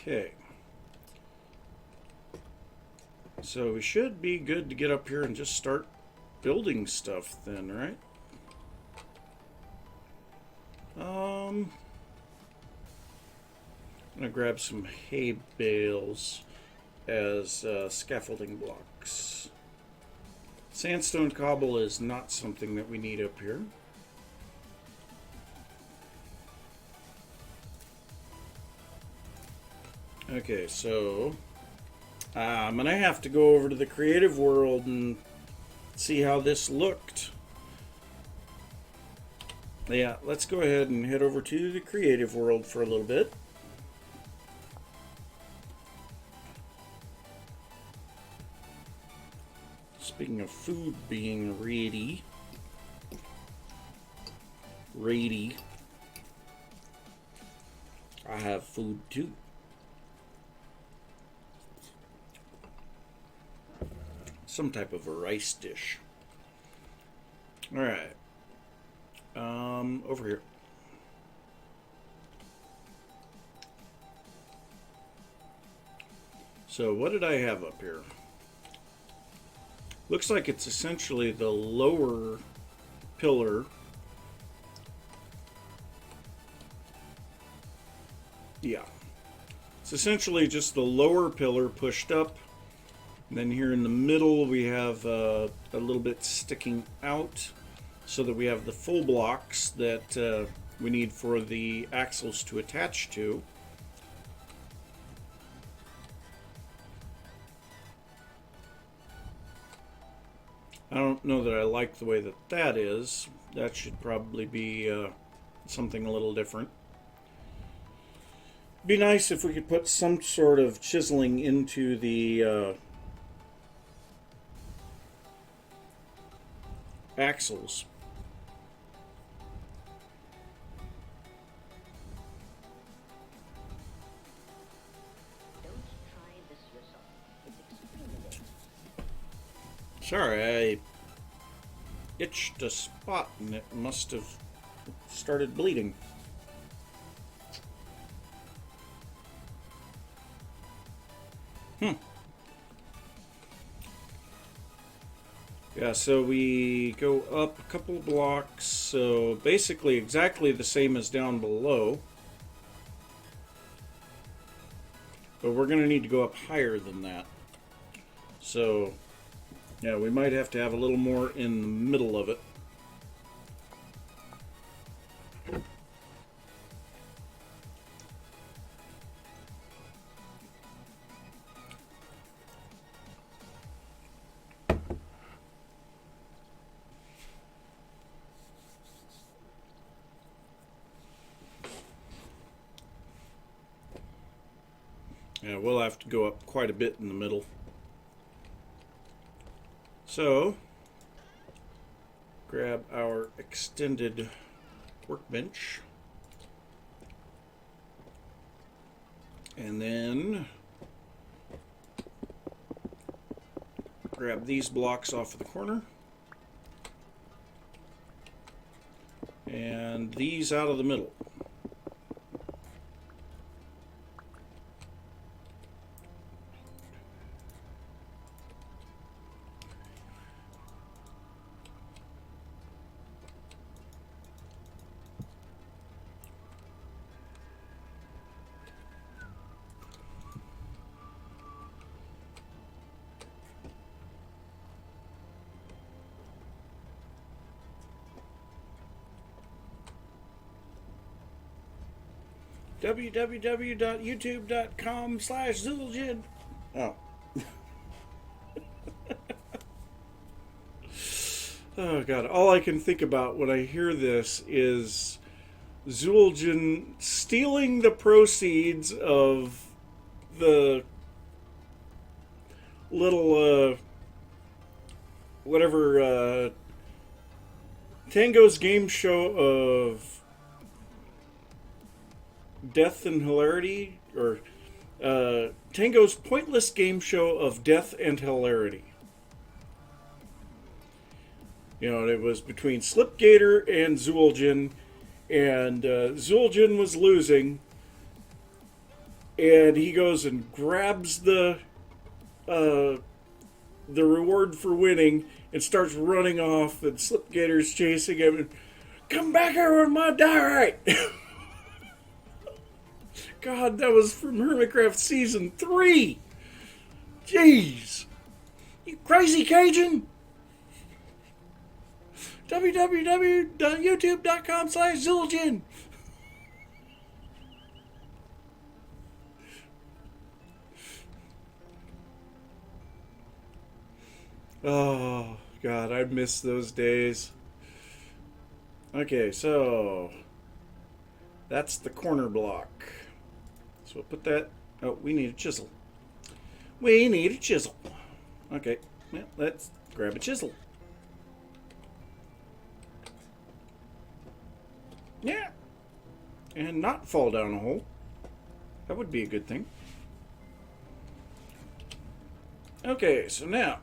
okay. So we should be good to get up here and just start building stuff then, right? I'm gonna grab some hay bales as scaffolding blocks. Sandstone cobble is not something that we need up here. Okay, so I'm gonna have to go over to the creative world and see how this looked. Yeah, let's go ahead and head over to the creative world for a little bit. Speaking of food being ready, I have food too. Some type of a rice dish. All right. Over here. So what did I have up here? Looks like it's essentially the lower pillar. Yeah. It's essentially just the lower pillar pushed up. And then here in the middle we have a little bit sticking out so that we have the full blocks that we need for the axles to attach to. I don't know that I like the way that that is. That should probably be something a little different. Be nice if we could put some sort of chiseling into the axles. Sorry, I itched a spot and it must have started bleeding. Yeah, so we go up a couple blocks, so basically exactly the same as down below. But we're going to need to go up higher than that. So, yeah, we might have to have a little more in the middle of it. Yeah, we'll have to go up quite a bit in the middle. So, grab our extended workbench. And then grab these blocks off of the corner. And these out of the middle. www.youtube.com/Zulgin. Oh. Oh God, all I can think about when I hear this is Zulgin stealing the proceeds of the little whatever Tango's game show of death and hilarity, or Tango's pointless game show of death and hilarity. You know, it was between Slipgator and Zulgin, and Zulgin was losing, and he goes and grabs the reward for winning and starts running off, and Slipgator's chasing him, and come back here with my diorite! God, that was from Hermitcraft Season 3! Jeez! You crazy Cajun! www.youtube.com/Zulgin. Oh, God, I miss those days. Okay, so that's the corner block. So we'll put that... Oh, we need a chisel. We need a chisel. Okay, well, let's grab a chisel. Yeah. And not fall down a hole. That would be a good thing. Okay, so now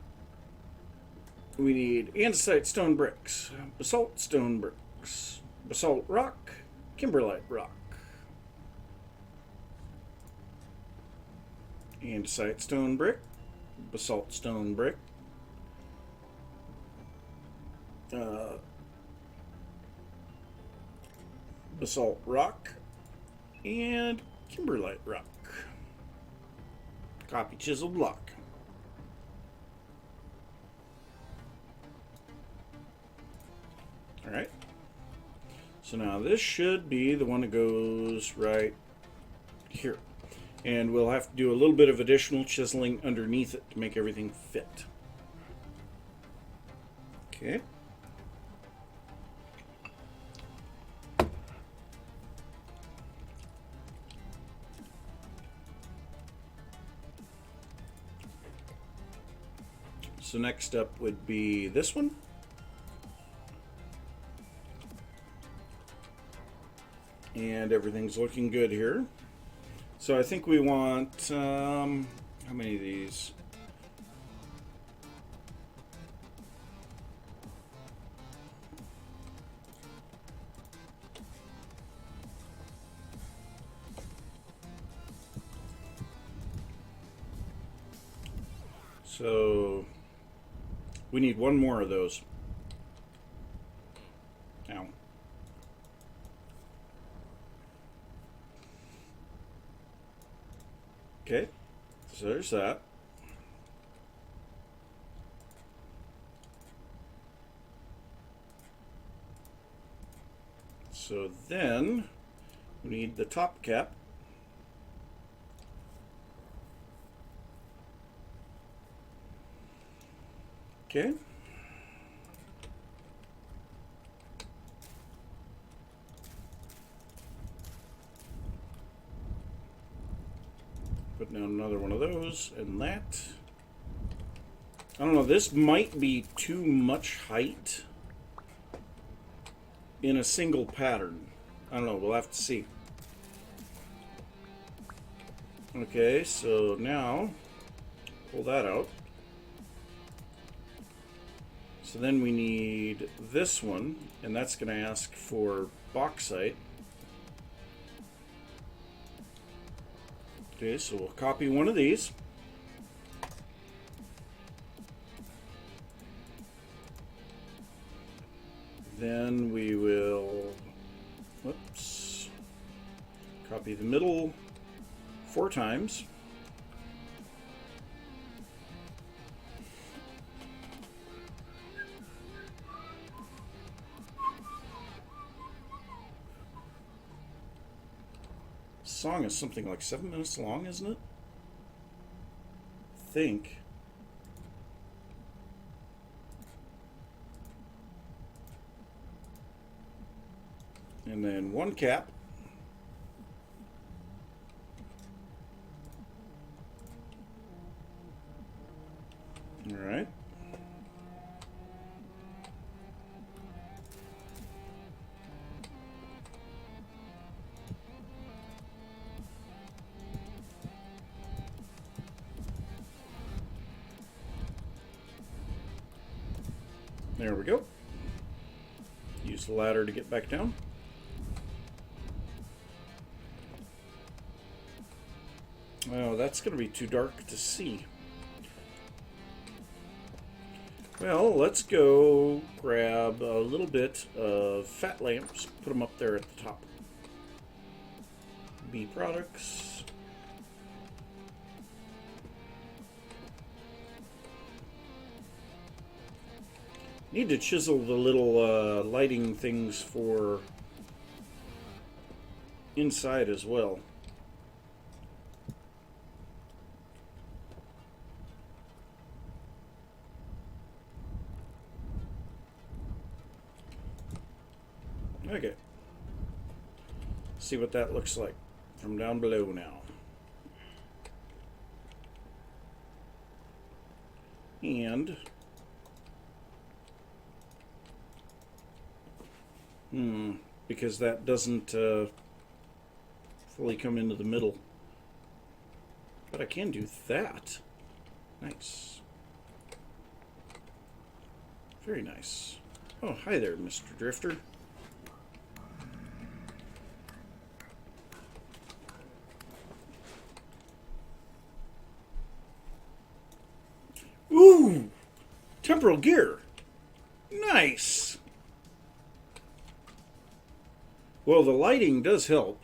we need andesite stone bricks, basalt stone bricks, basalt rock, kimberlite rock. Andesite stone brick, basalt stone brick, basalt rock, and kimberlite rock. Copy chisel block. Alright. So now this should be the one that goes right here. And we'll have to do a little bit of additional chiseling underneath it to make everything fit. Okay. So next up would be this one. And everything's looking good here. So I think we want, how many of these? So we need one more of those. Ow. Okay, so there's that. So then we need the top cap. Okay. Put down another one of those and that. I don't know, this might be too much height in a single pattern. I don't know, we'll have to see. Okay, so now pull that out. So then we need this one, and that's going to ask for bauxite. Okay, so we'll copy one of these. Then we will, whoops, copy the middle 4 times. This song is something like 7 minutes long, isn't it? I think. And then 1 cap. All right. There we go. Use the ladder to get back down. Oh, that's going to be too dark to see. Well, let's go grab a little bit of fat lamps, put them up there at the top. B products. Need to chisel the little lighting things for inside as well. Okay. See what that looks like from down below now. And because that doesn't fully come into the middle. But I can do that. Nice. Very nice. Oh, hi there, Mr. Drifter. Ooh! Temporal gear. Nice! Well, the lighting does help.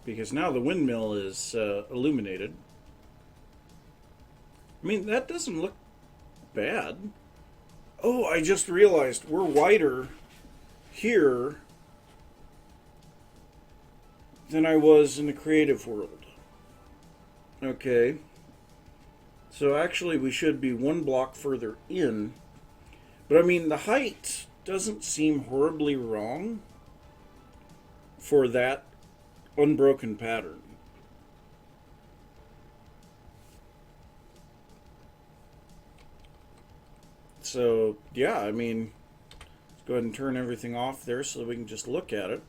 Because now the windmill is illuminated. I mean, that doesn't look bad. Oh, I just realized we're wider here than I was in the creative world. Okay. So actually we should be 1 block further in. But I mean, the height doesn't seem horribly wrong for that unbroken pattern. So, yeah, I mean, let's go ahead and turn everything off there so that we can just look at it.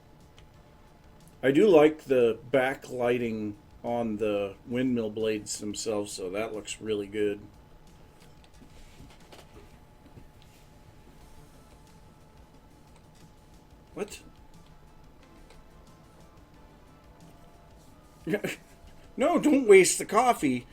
I do like the backlighting on the windmill blades themselves, so that looks really good. What? No, don't waste the coffee.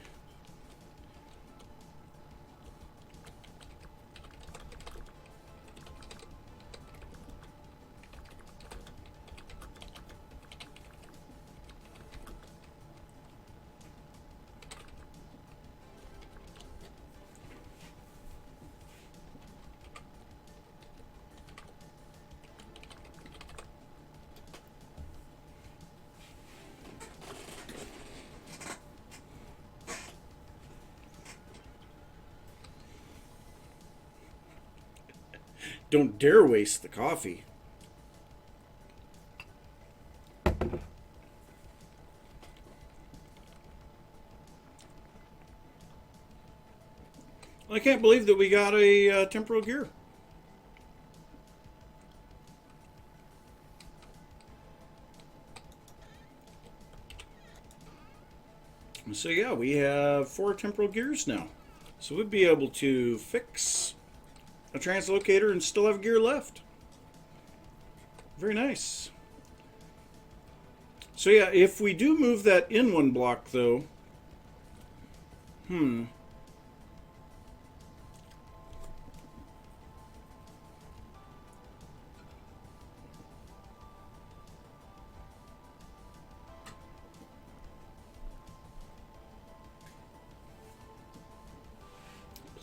Don't dare waste the coffee. I can't believe that we got a temporal gear. So yeah, we have 4 temporal gears now. So we'd be able to fix a translocator and still have gear left. Very nice. So yeah, if we do move that in one block though,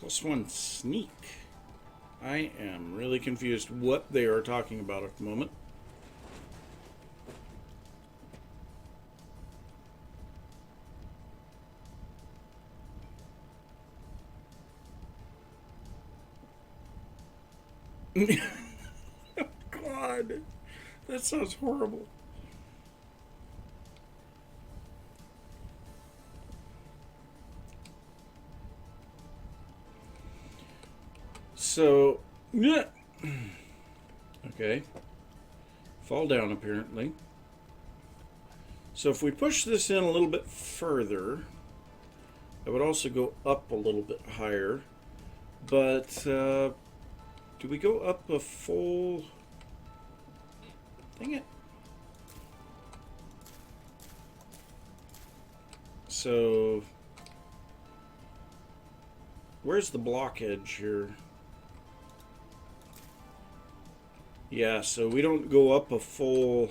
+1 sneak. I am really confused what they are talking about at the moment. God, that sounds horrible. So, yeah. Okay. Fall down, apparently. So if we push this in a little bit further, I would also go up a little bit higher. But, do we go up a full... Dang it. So, where's the block edge here? Yeah, so we don't go up a full...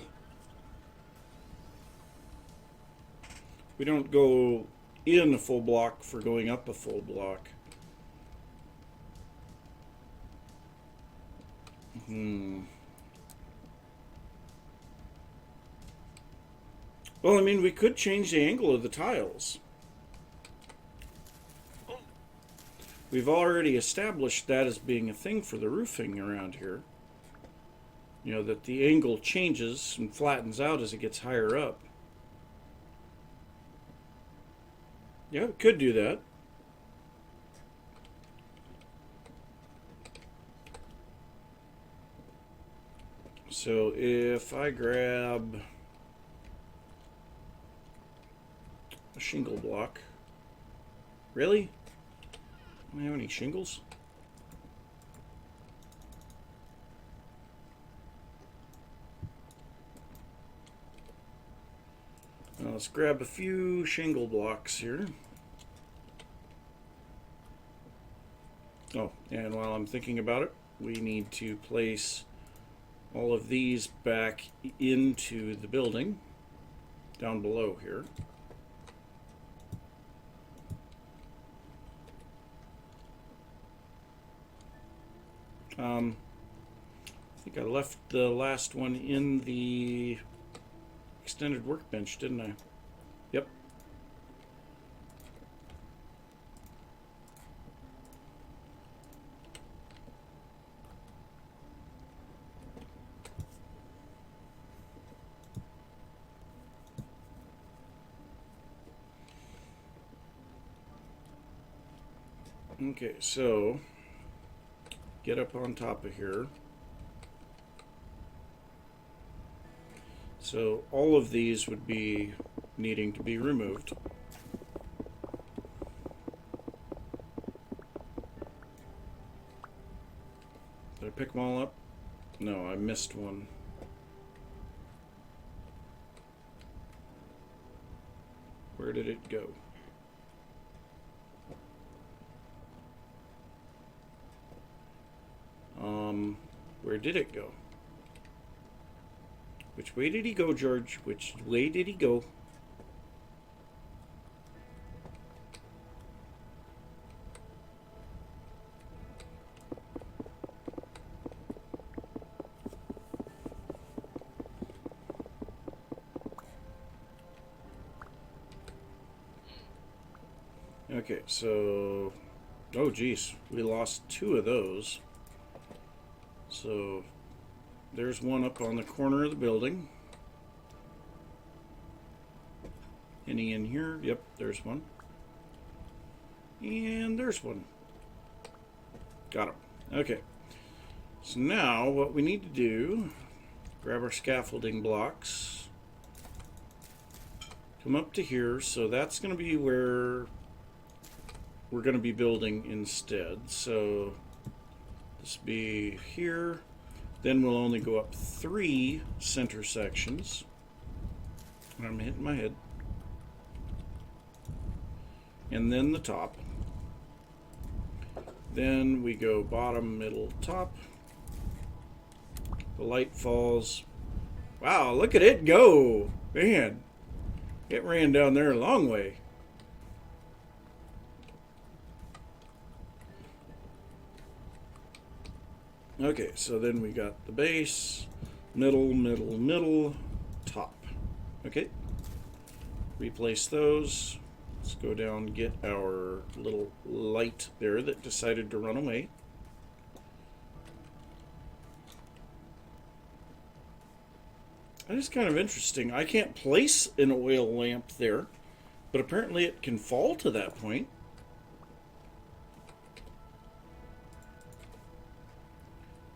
We don't go in a full block for going up a full block. Well, I mean, we could change the angle of the tiles. We've already established that as being a thing for the roofing around here. You know, that the angle changes and flattens out as it gets higher up. Yeah, we could do that. So if I grab a shingle block. Really? Do I have any shingles? Now let's grab a few shingle blocks here. Oh, and while I'm thinking about it, we need to place all of these back into the building down below here. I think I left the last one in the extended workbench, didn't I? Yep. Okay, so get up on top of here. So all of these would be needing to be removed. Did I pick them all up? No, I missed one. Where did it go? Where did it go? Which way did he go, George? Which way did he go? Okay, so... Oh, geez. We lost 2 of those. So... There's one up on the corner of the building. Any in here? Yep, there's one. And there's one. Got him. Okay. So now what we need to do, grab our scaffolding blocks, come up to here. So that's going to be where we're going to be building instead. So this will be here. Then we'll only go up 3 center sections. I'm hitting my head. And then the top. Then we go bottom, middle, top. The light falls. Wow, look at it go. Man, it ran down there a long way. Okay, so then we got the base, middle, middle, middle, top. Okay, replace those. Let's go down and get our little light there that decided to run away. That is kind of interesting. I can't place an oil lamp there, but apparently it can fall to that point.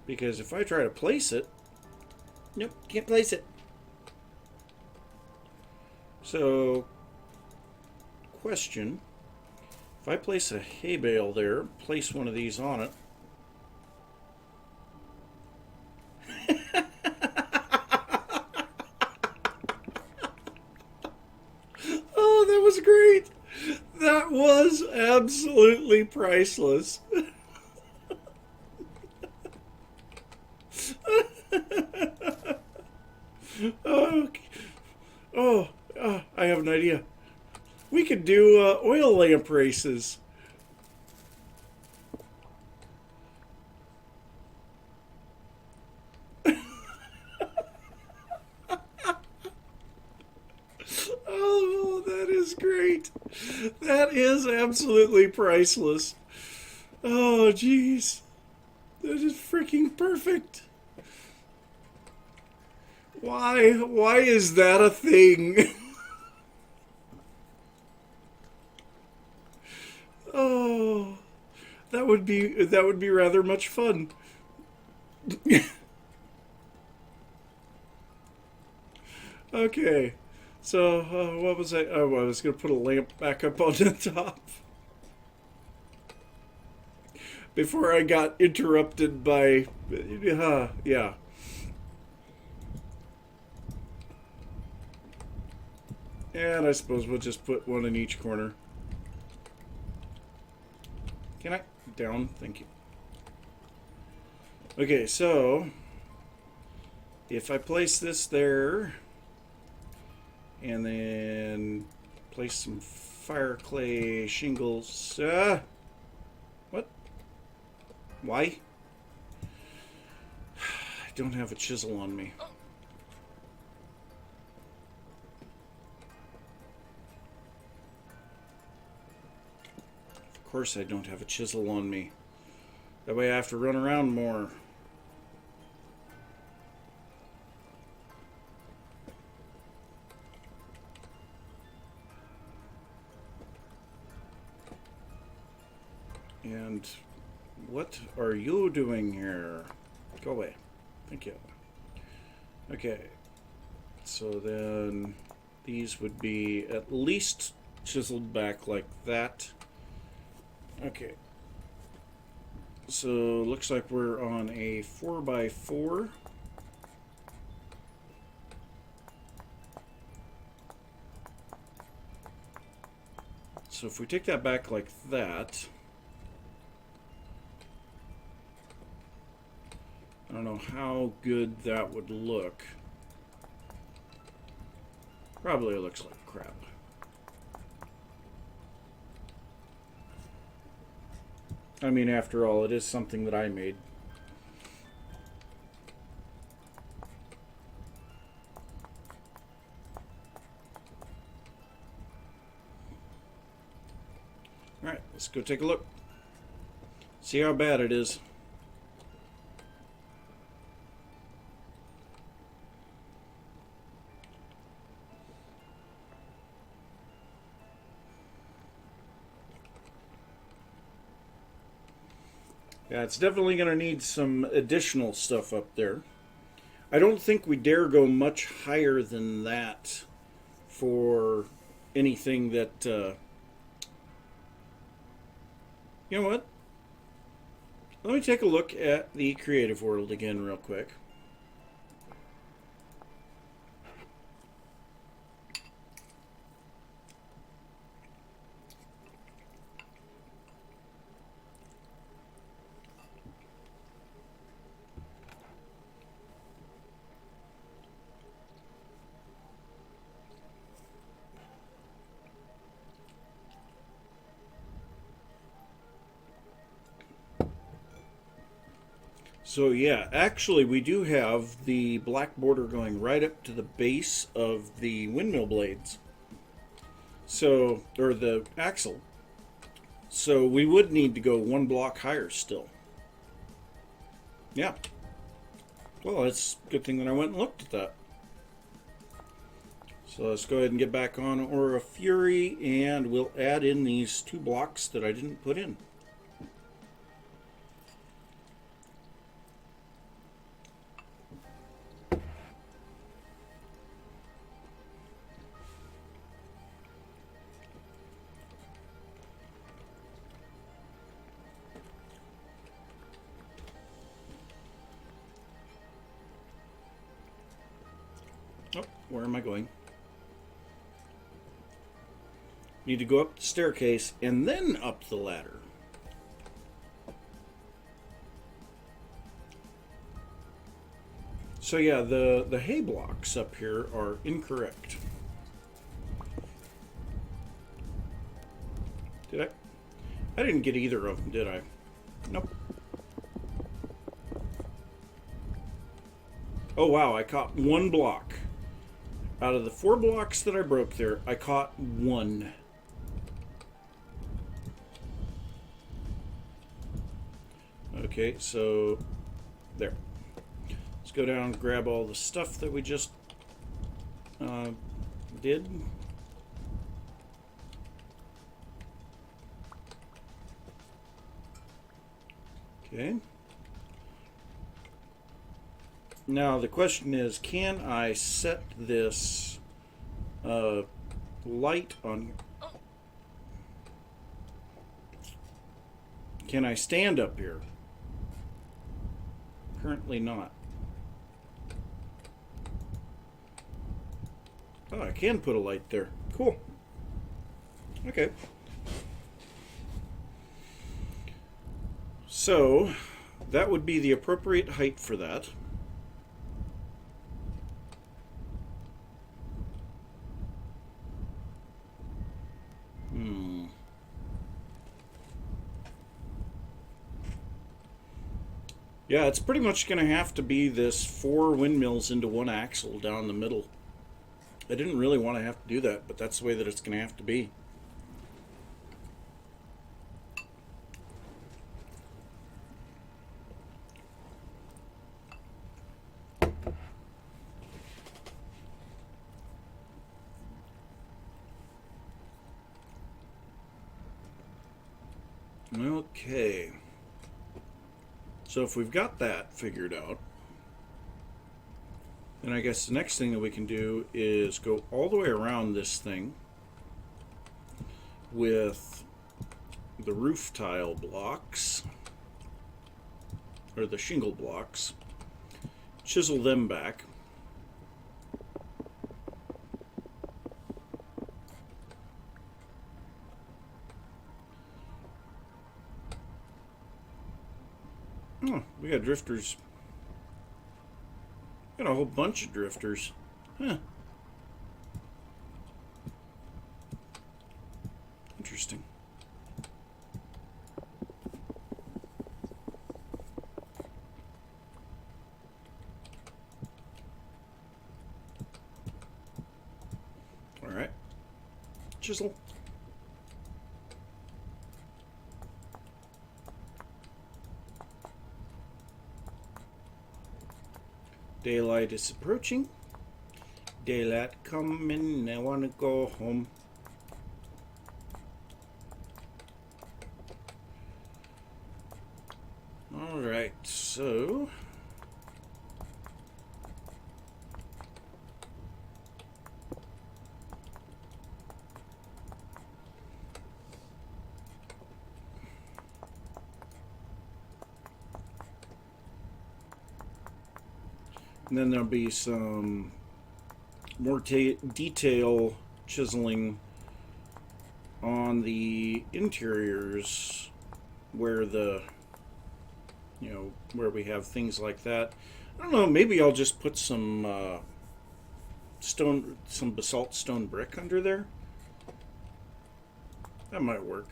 Because if I try to place it, nope, can't place it. So, question, if I place a hay bale there, place one of these on it. Oh, that was great. That was absolutely priceless. I have an idea. We could do oil lamp races. Oh, that is great. That is absolutely priceless. Oh, jeez. That is freaking perfect. Why is that a thing? Oh, that would be rather much fun. Okay, so what was I? Oh, I was gonna put a lamp back up on the top before I got interrupted by, yeah. And I suppose we'll just put one in each corner. Can I? Down, thank you. Okay, so if I place this there and then place some fire clay shingles, what? Why? I don't have a chisel on me. Of course I don't have a chisel on me. That way I have to run around more. And what are you doing here? Go away. Thank you. Okay. So then these would be at least chiseled back like that. Okay. So looks like we're on a 4x4. So if we take that back like that, I don't know how good that would look. Probably looks like crap. I mean, after all, it is something that I made. Alright, let's go take a look. See how bad it is. Yeah, it's definitely going to need some additional stuff up there. I don't think we dare go much higher than that for anything that... you know what? Let me take a look at the creative world again real quick. So yeah, actually we do have the black border going right up to the base of the windmill blades. So, or the axle. So we would need to go one block higher still. Yeah. Well, it's a good thing that I went and looked at that. So let's go ahead and get back on Aura Fury, and we'll add in these 2 blocks that I didn't put in. Oh, where am I going? Need to go up the staircase and then up the ladder. So yeah, the hay blocks up here are incorrect. Did I? I didn't get either of them, did I? Nope. Oh wow, I caught 1 block. Out of the 4 blocks that I broke there, I caught 1. Okay, so there. Let's go down and grab all the stuff that we just did. Okay. Now the question is, can I set this light on? Can I stand up here? Currently not. Oh, I can put a light there. Cool. Okay. So, that would be the appropriate height for that. Yeah, it's pretty much going to have to be this 4 windmills into 1 axle down the middle. I didn't really want to have to do that, but that's the way that it's going to have to be. Okay. So if we've got that figured out, then I guess the next thing that we can do is go all the way around this thing with the roof tile blocks, or the shingle blocks, chisel them back. Oh, we got drifters. Got a whole bunch of drifters. Huh. Interesting. All right. Chisel. Daylight is approaching. Daylight coming, I want to go home. And then there'll be some more detail chiseling on the interiors where the, where we have things like that. I don't know, maybe I'll just put some some basalt stone brick under there. That might work.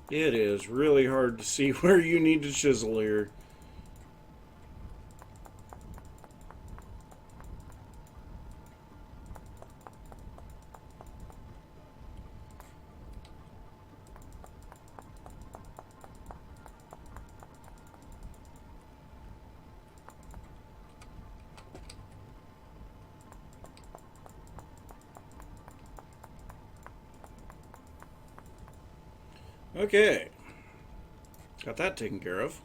It is really hard to see where you need to chisel here. Okay. Got that taken care of.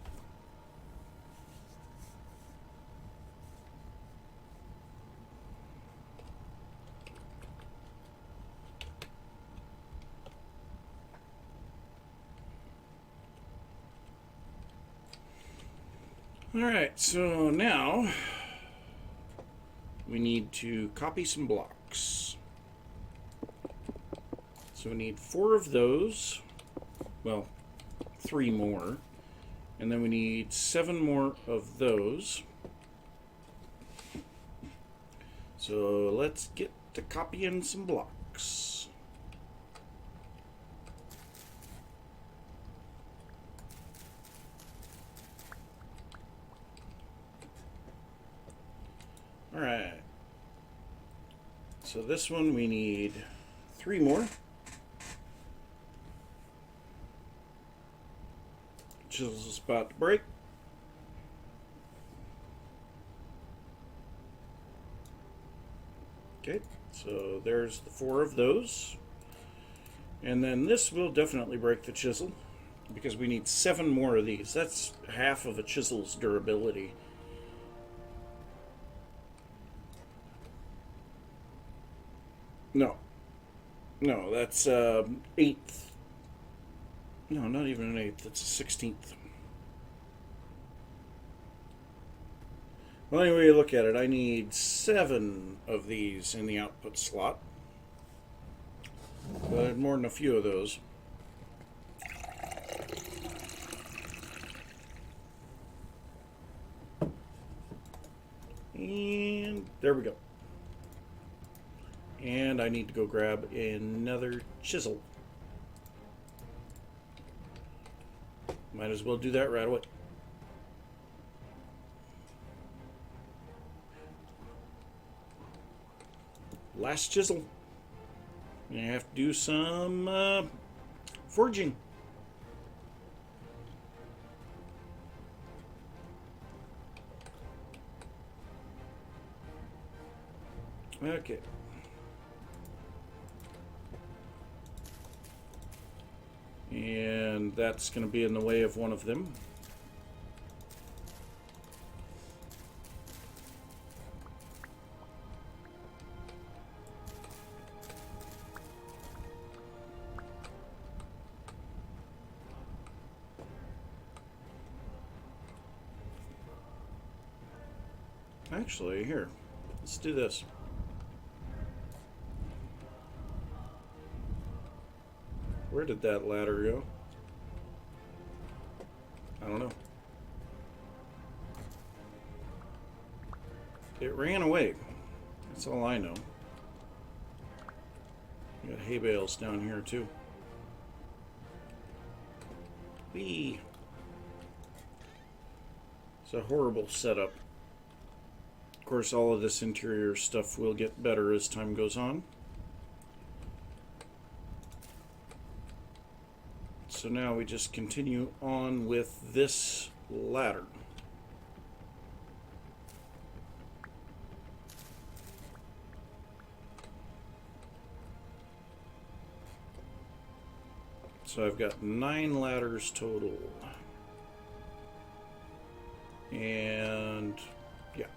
Alright, so now we need to copy some blocks. So we need 4 of those. Well, 3 more. And then we need 7 more of those. So let's get to copying some blocks. Alright. So this one we need 3 more. Chisel's about to break. Okay, so there's the 4 of those. And then this will definitely break the chisel because we need 7 more of these. That's half of a chisel's durability. No. No, that's 1/8. No, not even an 1/8. That's a 16th. Well, anyway, you look at it. I need 7 of these in the output slot. But more than a few of those. And there we go. And I need to go grab another chisel. Might as well do that right away. Last chisel. I have to do some forging. Okay. And that's going to be in the way of one of them. Actually, here, let's do this. Where did that ladder go? I don't know. It ran away. That's all I know. We got hay bales down here too. Whee! It's a horrible setup. Of course, all of this interior stuff will get better as time goes on. So now we just continue on with this ladder. So I've got 9 ladders total. And yeah.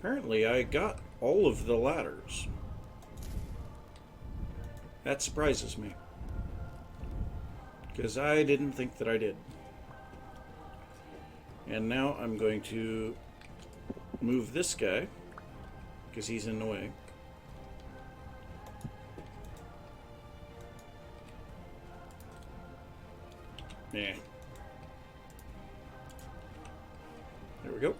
Apparently I got all of the ladders. That surprises me, because I didn't think that I did. And now I'm going to move this guy, because he's in the way. Yeah. There we go.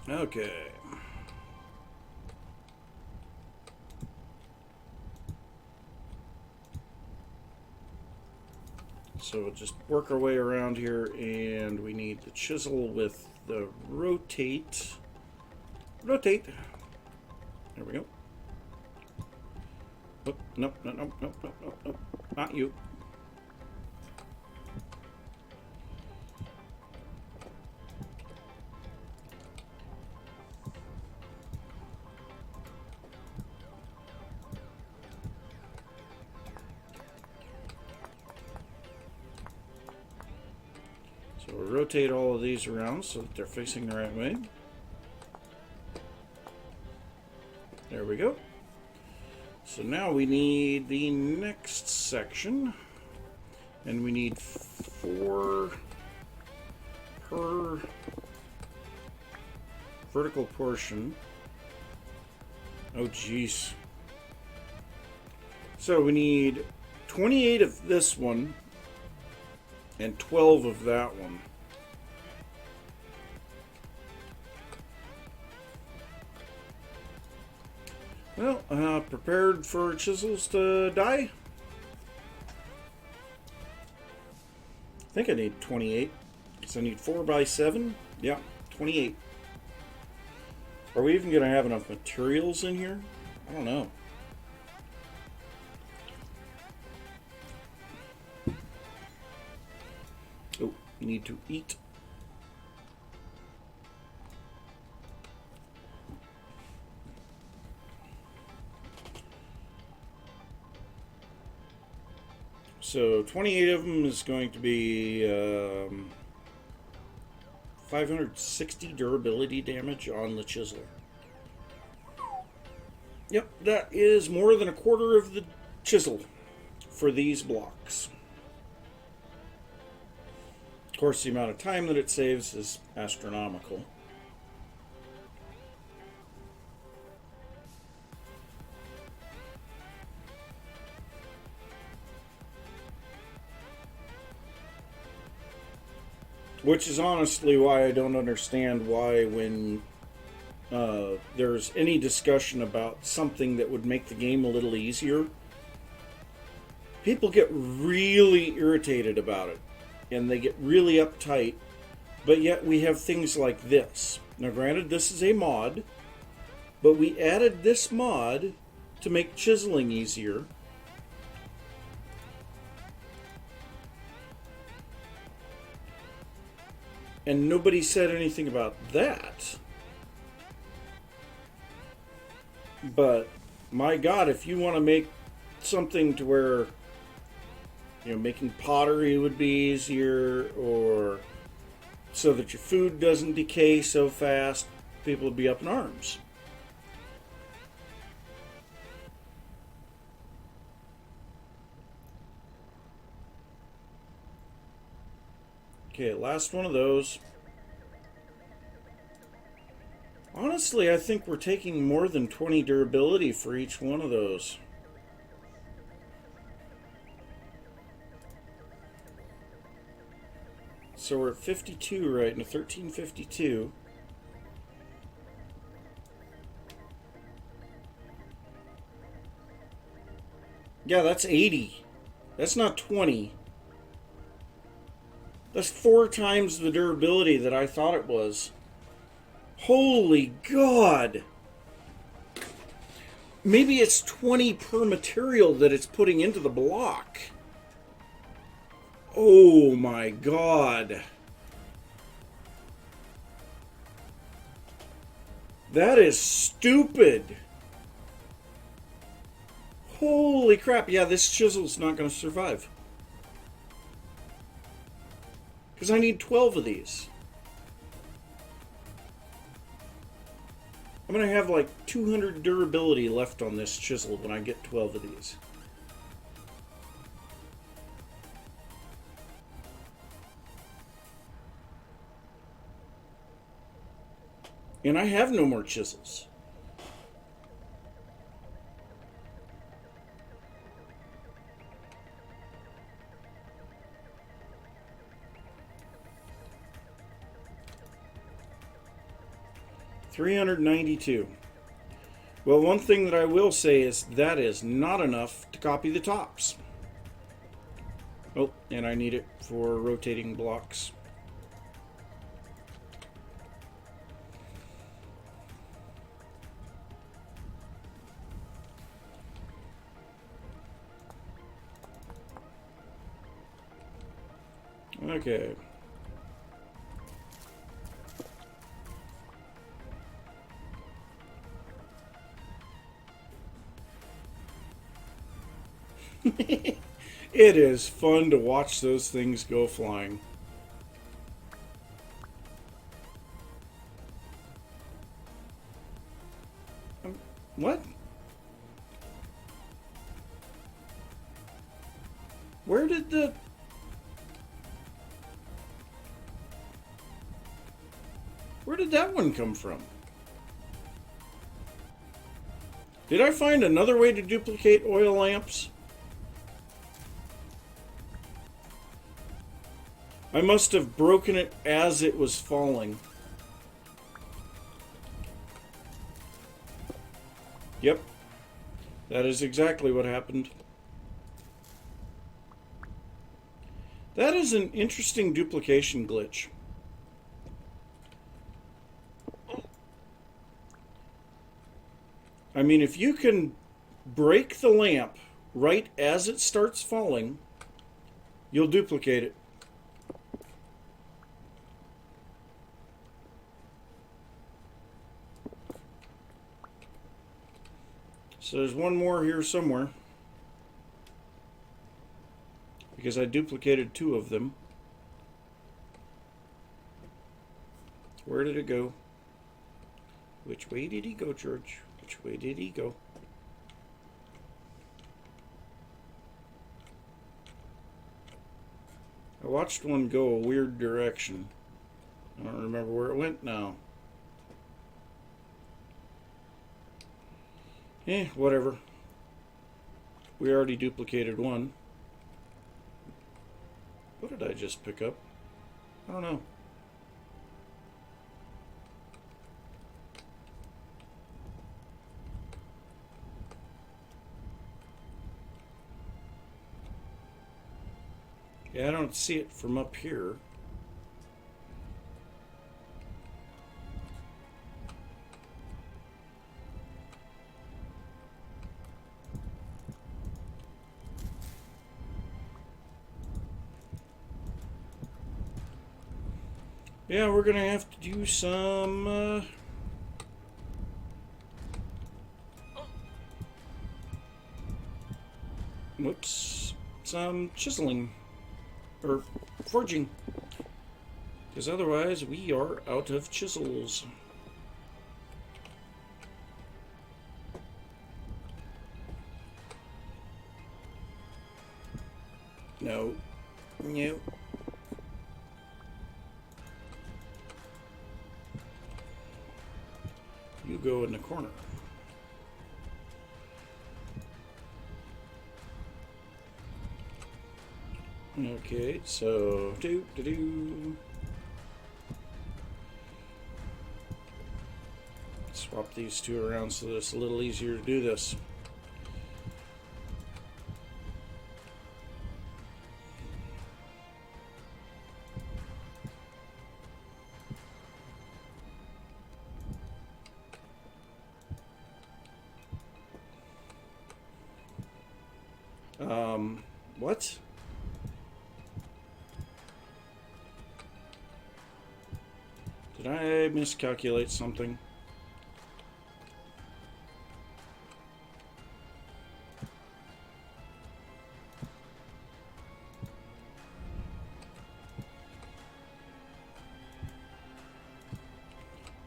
Okay. So we'll just work our way around here, and we need the chisel with the rotate. Rotate. There we go. Oh, nope, nope, nope, nope, nope, nope, nope. Not you. So we'll rotate all of these around so that they're facing the right way. There we go. So now we need the next section, and we need 4 per vertical portion. Oh geez. So we need 28 of this one and 12 of that one. Well, prepared for chisels to die? I think I need 28, because I need 4 by 7. Yeah, 28. Are we even going to have enough materials in here? I don't know. Oh, you need to eat. So 28 of them is going to be 560 durability damage on the chisel. Yep, that is more than a quarter of the chisel for these blocks. Of course, the amount of time that it saves is astronomical. Which is honestly why I don't understand why when there's any discussion about something that would make the game a little easier, people get really irritated about it. And they get really uptight. But yet we have things like this. Now granted, this is a mod, but we added this mod to make chiseling easier. And nobody said anything about that. But, my God, if you want to make something to where, you know, making pottery would be easier, or so that your food doesn't decay so fast, people would be up in arms. Okay, last one of those. Honestly, I think we're taking more than 20 durability for each one of those. So we're at 52 right now, 1352. Yeah, that's 80. That's not 20. That's 4 times the durability that I thought it was. Holy God! Maybe it's 20 per material that it's putting into the block. Oh my God. That is stupid. Holy crap. Yeah, this chisel's not going to survive. Because I need 12 of these. I'm going to have like 200 durability left on this chisel when I get 12 of these. And I have no more chisels. $392. Well, one thing that I will say is that is not enough to copy the tops. Oh, and I need it for rotating blocks. Okay. It is fun to watch those things go flying. What? Where did the... Where did that one come from? Did I find another way to duplicate oil lamps? I must have broken it as it was falling. Yep. That is exactly what happened. That is an interesting duplication glitch. I mean, if you can break the lamp right as it starts falling, you'll duplicate it. So there's one more here somewhere, because I duplicated 2 of them. Where did it go? Which way did he go, George? Which way did he go? I watched one go a weird direction. I don't remember where it went now. Whatever. We already duplicated one. What did I just pick up? I don't know. Yeah, I don't see it from up here. Yeah, we're gonna have to do some some chiseling or forging, because otherwise we are out of chisels. No. No. You go in the corner. Okay, so swap these 2 around so that it's a little easier to do this. What? Did I miscalculate something?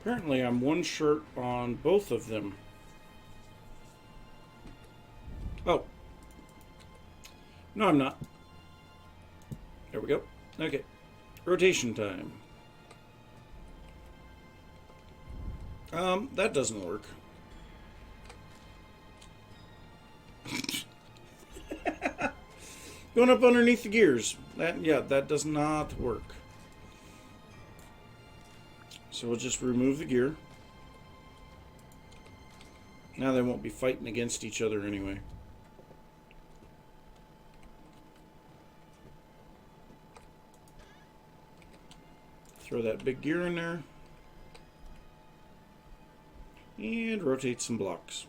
Apparently I'm one short on both of them. Oh. No, I'm not. There we go. Okay. Rotation time. That doesn't work. Going up underneath the gears. That does not work. So we'll just remove the gear. Now they won't be fighting against each other anyway. Throw that big gear in there. And rotate some blocks.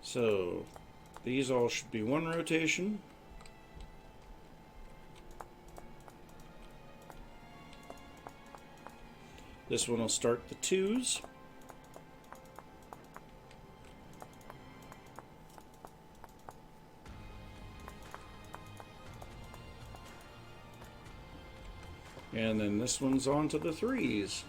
So these all should be one rotation. This one will start the twos. And then this one's on to the threes.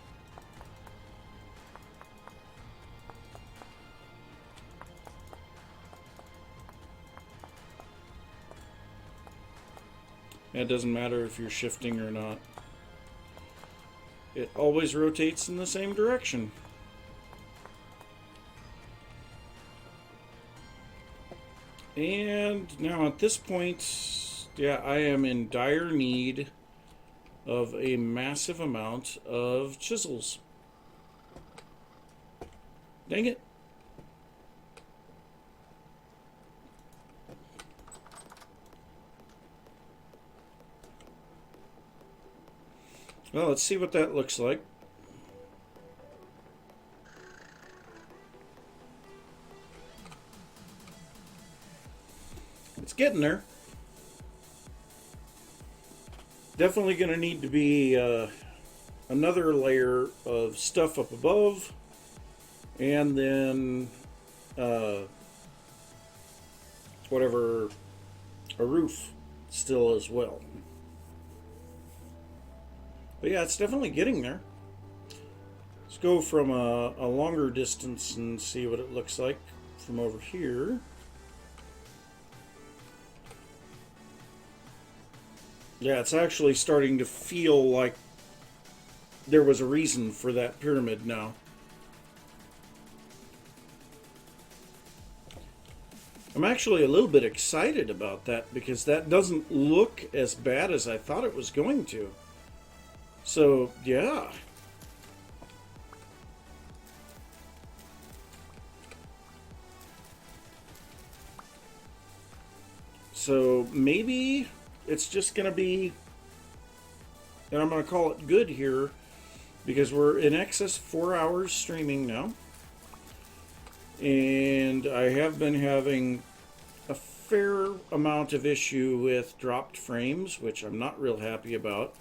It doesn't matter if you're shifting or not. It always rotates in the same direction. And now at this point, yeah, I am in dire need of a massive amount of chisels. Dang it. Well, let's see what that looks like. It's getting there. Definitely going to need to be another layer of stuff up above, and then whatever, a roof still as well. But yeah, it's definitely getting there. Let's go from a longer distance and see what it looks like from over here. Yeah, it's actually starting to feel like there was a reason for that pyramid now. I'm actually a little bit excited about that because that doesn't look as bad as I thought it was going to. So, yeah. So, maybe it's just going to be, and I'm going to call it good here, because we're in excess of 4 hours streaming now. And I have been having a fair amount of issue with dropped frames, which I'm not real happy about.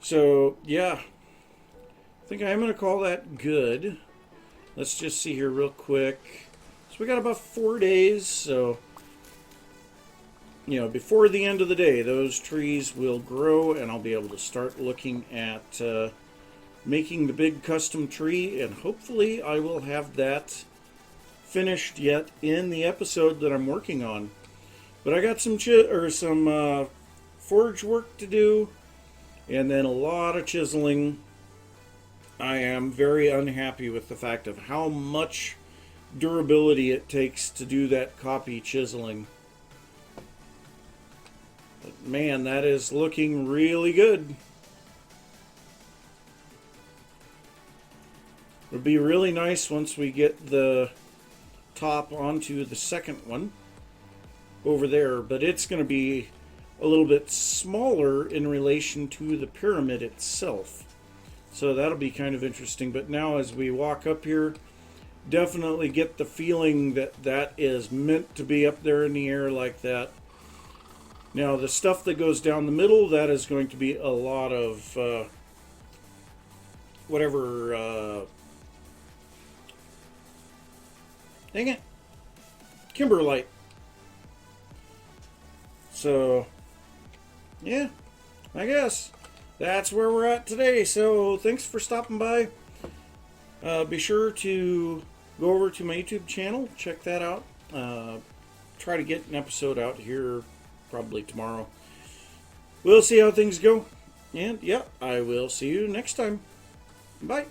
So, yeah, I think I'm going to call that good. Let's just see here real quick. So we got about 4 days, so, you know, before the end of the day, those trees will grow, and I'll be able to start looking at making the big custom tree, and hopefully I will have that finished yet in the episode that I'm working on. But I got some forge work to do, and then a lot of chiseling. I am very unhappy with the fact of how much durability it takes to do that copy chiseling. But man, that is looking really good. It would be really nice once we get the top onto the second one over there, but it's going to be a little bit smaller in relation to the pyramid itself. So that'll be kind of interesting. But now as we walk up here, definitely get the feeling that that is meant to be up there in the air like that. Now the stuff that goes down the middle, that is going to be a lot of dang it, kimberlite. So yeah, I guess that's where we're at today. So thanks for stopping by. Be sure to go over to my YouTube channel, check that out. Try to get an episode out here probably tomorrow. We'll see how things go. And yeah, I will see you next time. Bye.